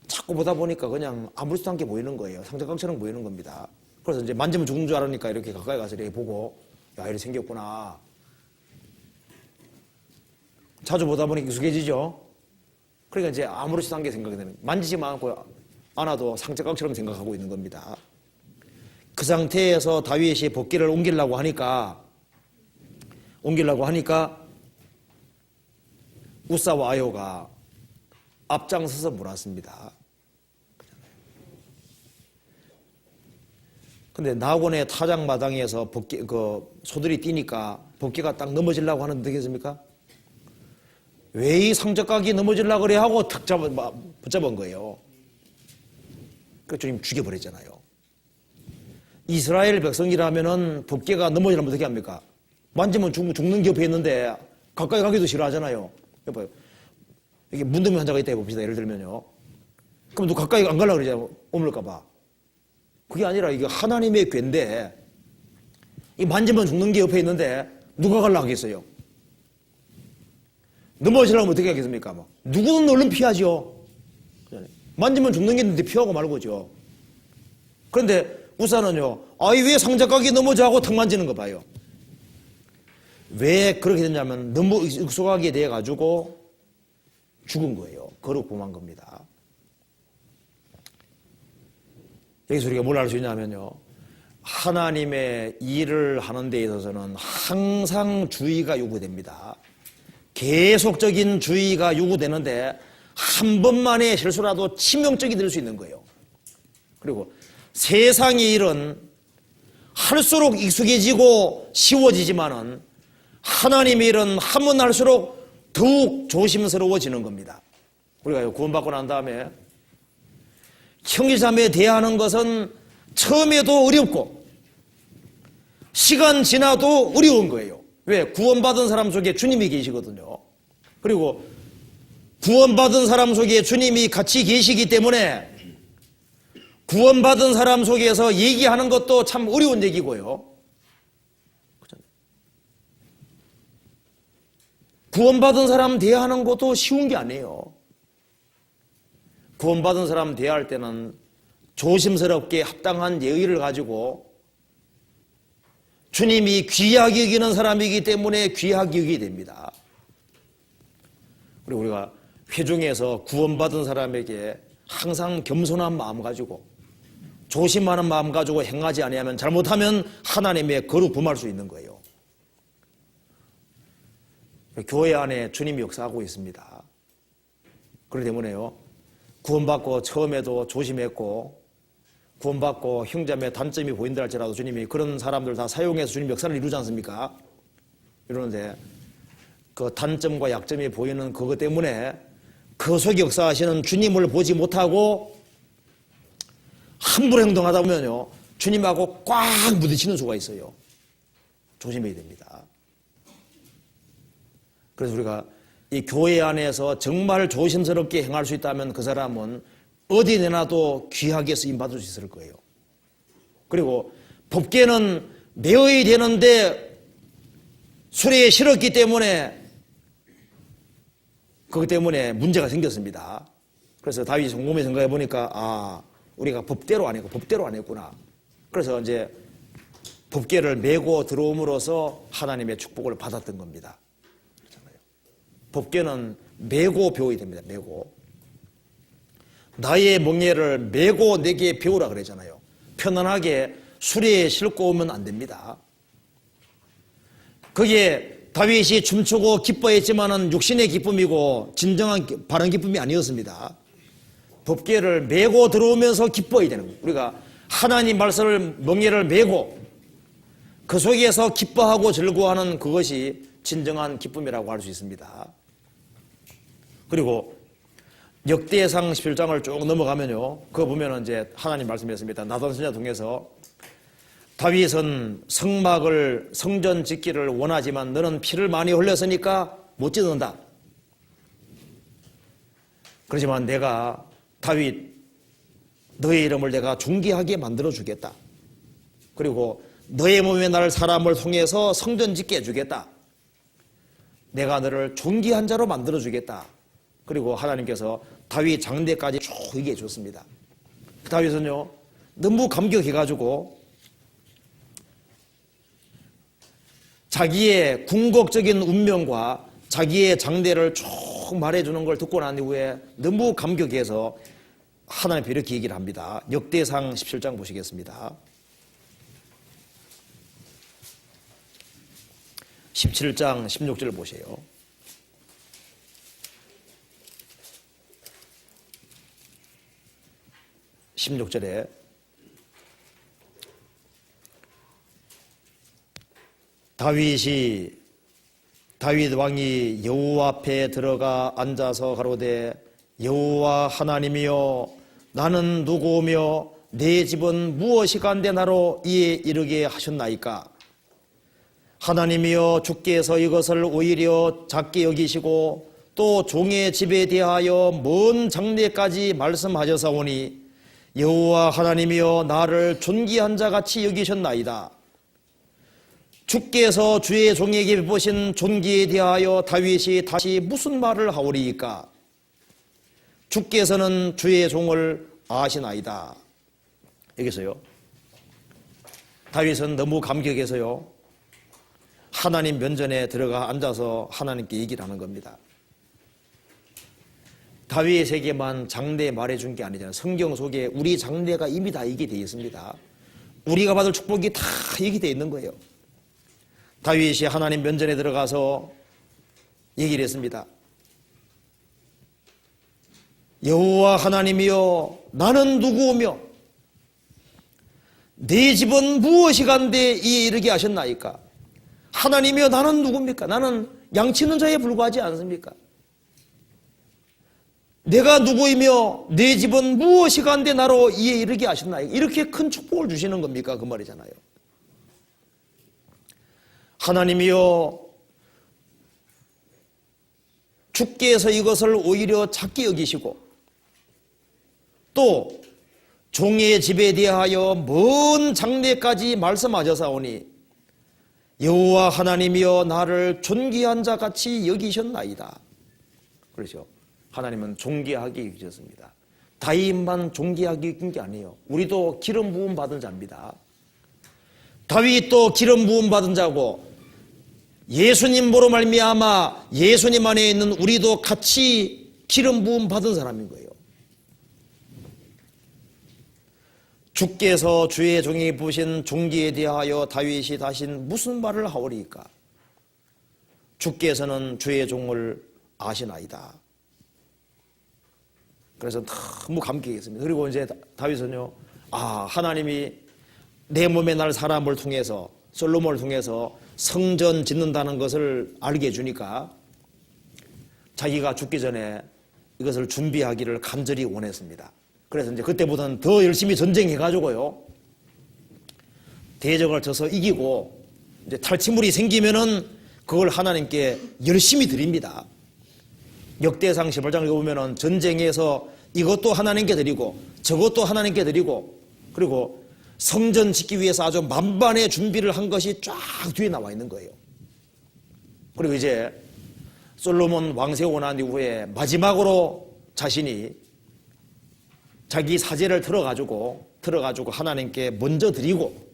자꾸 보다 보니까 그냥 아무렇지도 않게 보이는 거예요. 상자깡처럼 보이는 겁니다. 그래서 이제 만지면 죽는 줄 알으니까 이렇게 가까이 가서 이렇게 보고, 야, 이렇게 생겼구나. 자주 보다 보니 익숙해지죠? 그러니까 이제 아무렇지도 않게 생각이 되는, 만지지만 않아도 상자깡처럼 생각하고 있는 겁니다. 그 상태에서 다윗이 법궤를 옮기려고 하니까 우사와 아효가 앞장서서 몰았습니다. 근데 나곤의 타작마당에서 소들이 뛰니까 법궤가 딱 넘어지려고 하는데 되겠습니까? 왜 이 상적각이 넘어지려고 그래 하고 탁 붙잡은 거예요. 그래서 주님 죽여버렸잖아요. 이스라엘 백성이라면은 법궤가 넘어지려면 어떻게 합니까? 만지면 죽는 게 옆에 있는데 가까이 가기도 싫어하잖아요. 여봐요. 이게 문둥이 환자가 있다 해봅시다. 예를 들면요. 그럼 너 가까이 안 가려고 그러잖아요. 오물까봐. 그게 아니라 이게 하나님의 궤인데, 이 만지면 죽는 게 옆에 있는데 누가 가려고 하겠어요? 넘어지려면 어떻게 하겠습니까? 누구는 얼른 피하죠. 만지면 죽는 게 있는데 피하고 말고죠. 그런데 우사는요, 아이 왜 상자각이 넘어져 하고 턱 만지는 거 봐요. 왜 그렇게 됐냐면 너무 익숙하게 돼가지고 죽은 거예요. 거룩 범한 겁니다. 여기서 우리가 뭘 알 수 있냐면요, 하나님의 일을 하는 데 있어서는 항상 주의가 요구됩니다. 계속적인 주의가 요구되는데 한 번만의 실수라도 치명적이 될 수 있는 거예요. 그리고 세상의 일은 할수록 익숙해지고 쉬워지지만은 하나님의 일은 하면 할수록 더욱 조심스러워지는 겁니다. 우리가 구원받고 난 다음에 형제자매 대하는 것은 처음에도 어렵고 시간 지나도 어려운 거예요. 왜? 구원받은 사람 속에 주님이 계시거든요. 그리고 구원받은 사람 속에 주님이 같이 계시기 때문에 구원받은 사람 속에서 얘기하는 것도 참 어려운 얘기고요. 구원받은 사람 대하는 것도 쉬운 게 아니에요. 구원받은 사람 대할 때는 조심스럽게 합당한 예의를 가지고, 주님이 귀하게 여기는 사람이기 때문에 귀하게 여기게 됩니다. 그리고 우리가 회중에서 구원받은 사람에게 항상 겸손한 마음 가지고 조심하는 마음 가지고 행하지 아니하면, 잘못하면 하나님의 거룩 범할 수 있는 거예요. 교회 안에 주님이 역사하고 있습니다. 그렇기 때문에요, 구원받고 처음에도 조심했고, 구원받고 형제자매 단점이 보인다 할지라도 주님이 그런 사람들 다 사용해서 주님 역사를 이루지 않습니까? 이러는데 그 단점과 약점이 보이는 그것 때문에 그 속에 역사하시는 주님을 보지 못하고 함부로 행동하다 보면요, 주님하고 꽉 부딪히는 수가 있어요. 조심해야 됩니다. 그래서 우리가 이 교회 안에서 정말 조심스럽게 행할 수 있다면 그 사람은 어디 내놔도 귀하게 쓰임받을 수 있을 거예요. 그리고 법궤는 메어야 되는데 수레에 실었기 때문에 그것 때문에 문제가 생겼습니다. 그래서 다윗이 곰곰이 생각해 보니까 우리가 법대로 안 했고 법대로 안 했구나. 그래서 이제 법궤를 메고 들어옴으로써 하나님의 축복을 받았던 겁니다. 법궤는 메고 배워야 됩니다. 메고. 나의 멍에를 메고 내게 배우라 그러잖아요. 편안하게 수레에 싣고 오면 안 됩니다. 거기에 다윗이 춤추고 기뻐했지만은 육신의 기쁨이고 진정한 바른 기쁨이 아니었습니다. 법궤를 메고 들어오면서 기뻐해야 되는 거예요. 우리가 하나님 말씀을 멍에를 메고 그 속에서 기뻐하고 즐거워하는 그것이 진정한 기쁨이라고 할 수 있습니다. 그리고 역대상 17장을 쭉 넘어가면요, 그거 보면은 이제 하나님 말씀이었습니다. 나단 선지자 통해서 다윗은 성막을 성전 짓기를 원하지만 너는 피를 많이 흘렸으니까 못 짓는다. 그렇지만 내가 다윗 너의 이름을 내가 존귀하게 만들어 주겠다. 그리고 너의 몸에 날 사람을 통해서 성전 짓게 해주겠다. 내가 너를 존귀한 자로 만들어 주겠다. 그리고 하나님께서 다윗 장대까지 쭉 얘기해 줬습니다. 다윗은요 너무 감격해가지고 자기의 궁극적인 운명과 자기의 장대를 쭉 말해주는 걸 듣고 난 이후에 너무 감격해서 하나님 이렇게 얘기를 합니다. 역대상 17장 보시겠습니다. 17장 16절 보세요. (16절에) 다윗 왕이 여호와 앞에 들어가 앉아서 가로되 여호와 하나님이여 나는 누구오며 내 집은 무엇이간데 나로 이에 이르게 하셨나이까. 하나님이여 주께서 이것을 오히려 작게 여기시고 또 종의 집에 대하여 먼 장래까지 말씀하셨사오니 여호와 하나님이여 나를 존귀한 자같이 여기셨나이다. 주께서 주의 종에게 베푸신 존귀에 대하여 다윗이 다시 무슨 말을 하오리이까. 주께서는 주의 종을 아시나이다. 여기서요 다윗은 너무 감격해서요 하나님 면전에 들어가 앉아서 하나님께 얘기를 하는 겁니다. 다윗에게만 장래 말해준 게 아니잖아요. 성경 속에 우리 장래가 이미 다 얘기되어 있습니다. 우리가 받을 축복이 다 얘기되어 있는 거예요. 다윗이 하나님 면전에 들어가서 얘기를 했습니다. 여호와 하나님이여 나는 누구오며 내 집은 무엇이간데 이에 이르게 하셨나이까. 하나님이여 나는 누굽니까? 나는 양치는 자에 불과하지 않습니까? 내가 누구이며 내 집은 무엇이간데 나로 이에 이르게 하셨나이까. 이렇게 큰 축복을 주시는 겁니까? 그 말이잖아요. 하나님이여 주께서 이것을 오히려 작게 여기시고 또 종의 집에 대하여 먼 장래까지 말씀하셨사오니 여호와 하나님이여 나를 존귀한 자같이 여기셨나이다. 그렇죠. 하나님은 존귀하게 여기셨습니다. 다윗만 존귀하게 여긴 게 아니에요. 우리도 기름 부음 받은 자입니다. 다윗도 기름 부음 받은 자고 예수님으로 말미암아 예수님 안에 있는 우리도 같이 기름 부음 받은 사람인 거예요. 주께서 주의 종에게 부으신 존귀에 대하여 다윗이 다시 무슨 말을 하오리까. 주께서는 주의 종을 아시나이다. 그래서 너무 감격했습니다. 그리고 이제 다윗은요 하나님이 내 몸에 날 사람을 통해서 솔로몬을 통해서 성전 짓는다는 것을 알게 해주니까 자기가 죽기 전에 이것을 준비하기를 간절히 원했습니다. 그래서 이제 그때보다는 더 열심히 전쟁해가지고요 대적을 쳐서 이기고 이제 탈취물이 생기면은 그걸 하나님께 열심히 드립니다. 역대상 18장을 보면은 전쟁에서 이것도 하나님께 드리고 저것도 하나님께 드리고 그리고 성전 짓기 위해서 아주 만반의 준비를 한 것이 쫙 뒤에 나와 있는 거예요. 그리고 이제 솔로몬 왕세고 난 이후에 마지막으로 자신이 자기 사제를 들어가지고 하나님께 먼저 드리고,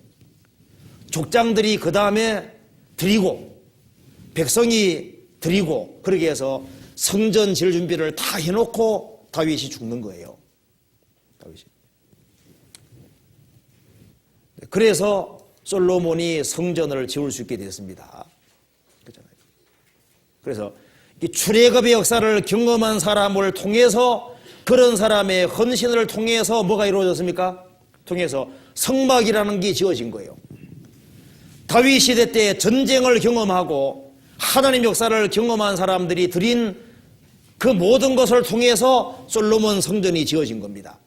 족장들이 그 다음에 드리고, 백성이 드리고, 그렇게 해서 성전 지을 준비를 다 해놓고 다윗이 죽는 거예요. 다윗이. 그래서 솔로몬이 성전을 지을 수 있게 됐습니다. 그렇잖아요. 그래서 이 출애굽의 역사를 경험한 사람을 통해서, 그런 사람의 헌신을 통해서 뭐가 이루어졌습니까? 통해서 성막이라는 게 지어진 거예요. 다윗 시대 때 전쟁을 경험하고 하나님 역사를 경험한 사람들이 드린 그 모든 것을 통해서 솔로몬 성전이 지어진 겁니다.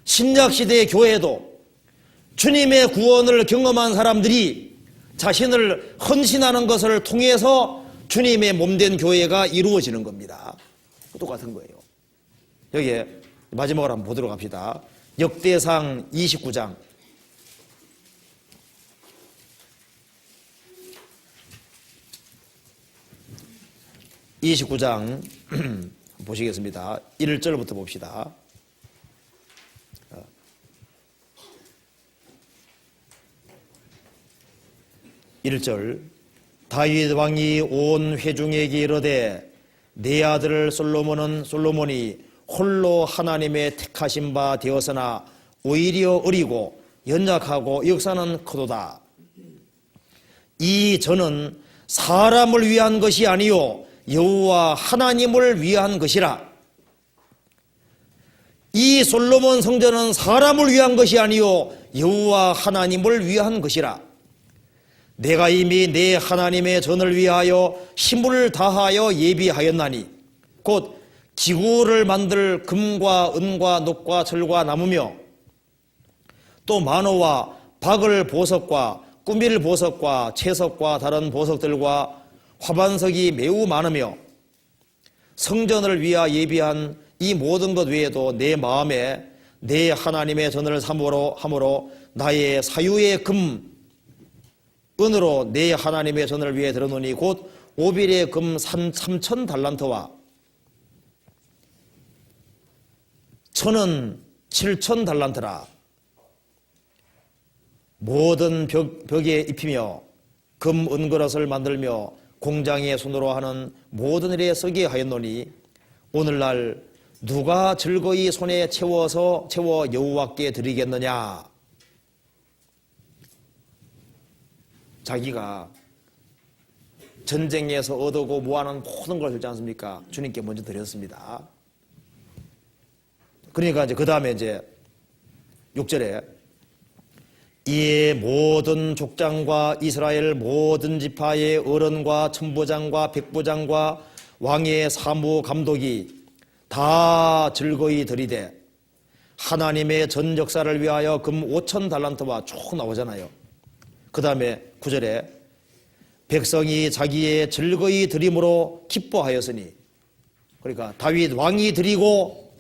신약 시대의 교회도 주님의 구원을 경험한 사람들이 자신을 헌신하는 것을 통해서 주님의 몸된 교회가 이루어지는 겁니다. 똑같은 거예요. 여기에 마지막으로 한번 보도록 합시다. 역대상 29장. 29장 보시겠습니다. 1절부터 봅시다. 1절. 다윗 왕이 온 회중에게 이르되 내 아들 솔로몬이 홀로 하나님의 택하신 바 되었으나 오히려 어리고 연약하고 역사는 크도다. 이 전은 사람을 위한 것이 아니요 여호와 하나님을 위한 것이라. 이 솔로몬 성전은 사람을 위한 것이 아니요 여호와 하나님을 위한 것이라. 내가 이미 내 하나님의 전을 위하여 힘을 다하여 예비하였나니 곧 기구를 만들 금과 은과 녹과 철과 나무며 또 만호와 박을 보석과 꾸밀 보석과 채석과 다른 보석들과 화반석이 매우 많으며 성전을 위하여 예비한 이 모든 것 외에도 내 마음에 내 하나님의 전을 함으로 나의 사유의 금 은으로 내 하나님의 전을 위해 들어놓으니 곧 오빌의 금 3,000 달란트와 천은 7,000 달란트라. 모든 벽에 입히며 금 은그릇을 만들며 공장의 손으로 하는 모든 일에 쓰게 하였노니 오늘날 누가 즐거이 손에 채워 여호와께 드리겠느냐. 자기가 전쟁에서 얻고 모아놓은 모든 걸 들지 않습니까? 주님께 먼저 드렸습니다. 그러니까 이제 그 다음에 이제 6절에 이에 모든 족장과 이스라엘 모든 지파의 어른과 천부장과 백부장과 왕의 사무 감독이 다 즐거이 드리되 하나님의 전 역사를 위하여 금 5,000 달란트와 쭉 나오잖아요. 그 다음에 9절에 백성이 자기의 즐거이 드림으로 기뻐하였으니, 그러니까 다윗 왕이 드리고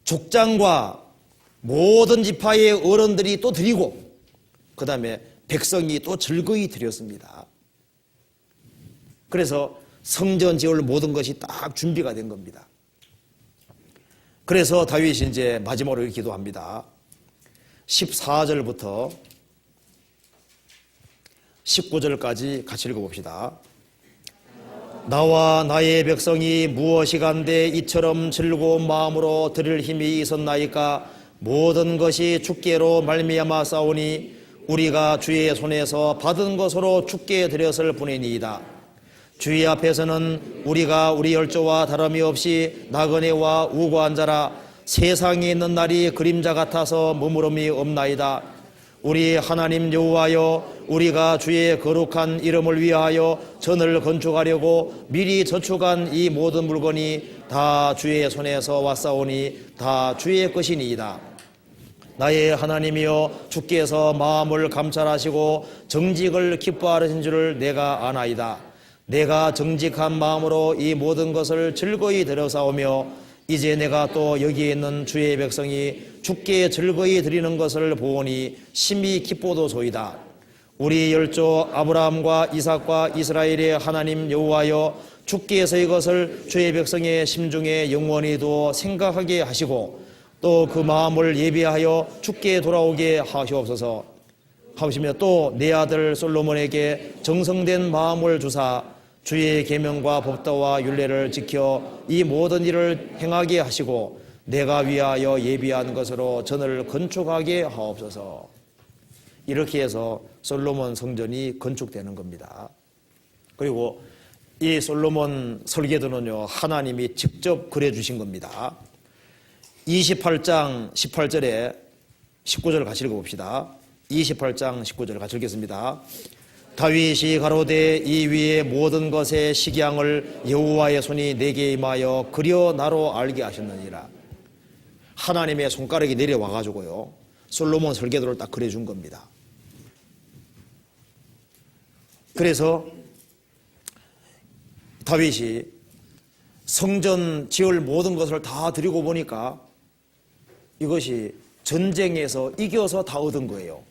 족장과 모든 지파의 어른들이 또 드리고 그 다음에 백성이 또 즐거이 드렸습니다. 그래서 성전 지을 모든 것이 딱 준비가 된 겁니다. 그래서 다윗이 이제 마지막으로 이렇게 기도합니다. 14절부터 19절까지 같이 읽어봅시다. 나와 나의 백성이 무엇이간데 이처럼 즐거운 마음으로 드릴 힘이 있었나이까. 모든 것이 주께로 말미암아 싸우니 우리가 주의 손에서 받은 것으로 주께 드렸을 뿐이니이다. 주의 앞에서는 우리가 우리 열조와 다름이 없이 나그네와 우고한 자라. 세상에 있는 날이 그림자 같아서 머무름이 없나이다. 우리 하나님 여호와여, 우리가 주의 거룩한 이름을 위하여 전을 건축하려고 미리 저축한 이 모든 물건이 다 주의 손에서 왔사오니 다 주의 것이니이다. 나의 하나님이여, 주께서 마음을 감찰하시고 정직을 기뻐하시는 줄을 내가 아나이다. 내가 정직한 마음으로 이 모든 것을 즐거이 드려사오며 이제 내가 또 여기에 있는 주의 백성이 주께 즐거이 드리는 것을 보오니 심히 기뻐도소이다. 우리 열조 아브라함과 이삭과 이스라엘의 하나님 여호와여, 주께서 이것을 주의 백성의 심중에 영원히 두어 생각하게 하시고 또 그 마음을 예비하여 주께 돌아오게 하시옵소서. 하시며 또 내 아들 솔로몬에게 정성된 마음을 주사 주의 계명과 법도와 율례를 지켜 이 모든 일을 행하게 하시고 내가 위하여 예비한 것으로 전을 건축하게 하옵소서. 이렇게 해서 솔로몬 성전이 건축되는 겁니다. 그리고 이 솔로몬 설계도는요, 하나님이 직접 그려주신 겁니다. 28장 18절에 19절 같이 읽어봅시다. 28장 19절 같이 읽겠습니다. 다윗이 가로되 이 위의 모든 것의 식양을 여호와의 손이 내게 임하여 그려 나로 알게 하셨느니라. 하나님의 손가락이 내려와 가지고요, 솔로몬 설계도를 딱 그려준 겁니다. 그래서 다윗이 성전 지을 모든 것을 다 드리고 보니까 이것이 전쟁에서 이겨서 다 얻은 거예요.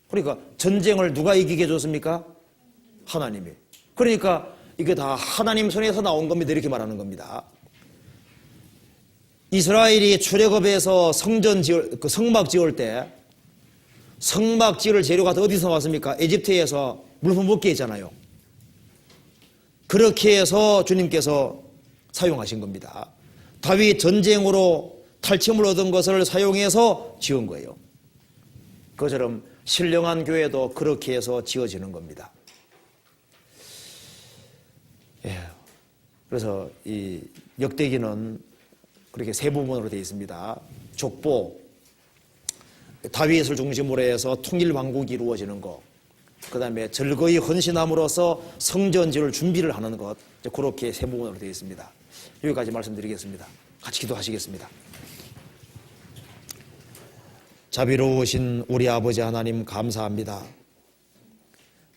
그러니까 전쟁을 누가 이기게 해줬습니까? 하나님이. 그러니까 이게 다 하나님 손에서 나온 겁니다. 이렇게 말하는 겁니다. 이스라엘이 출애굽에서 성막 지을 때 성막 지을 재료가 어디서 왔습니까? 에집트에서 물품 먹게 했잖아요. 그렇게 해서 주님께서 사용하신 겁니다. 다윗 전쟁으로 탈취물 얻은 것을 사용해서 지은 거예요. 그것처럼 신령한 교회도 그렇게 해서 지어지는 겁니다. 예. 그래서 이 역대기는 그렇게 세 부분으로 되어 있습니다. 족보, 다윗을 중심으로 해서 통일 왕국이 이루어지는 것, 그 다음에 즐거이 헌신함으로써 성전 지을 준비를 하는 것, 그렇게 세 부분으로 되어 있습니다. 여기까지 말씀드리겠습니다. 같이 기도하시겠습니다. 자비로우신 우리 아버지 하나님, 감사합니다.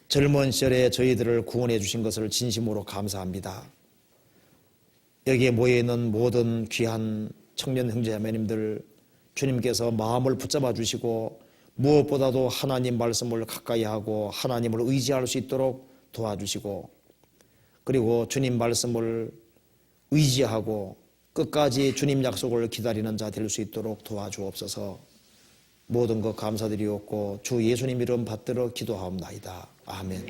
젊은 시절에 저희들을 구원해 주신 것을 진심으로 감사합니다. 여기에 모여있는 모든 귀한 청년 형제자매님들, 주님께서 마음을 붙잡아 주시고 무엇보다도 하나님 말씀을 가까이 하고 하나님을 의지할 수 있도록 도와주시고, 그리고 주님 말씀을 의지하고 끝까지 주님 약속을 기다리는 자 될 수 있도록 도와주옵소서. 모든 것 감사드리옵고 주 예수님 이름 받들어 기도하옵나이다. 아멘.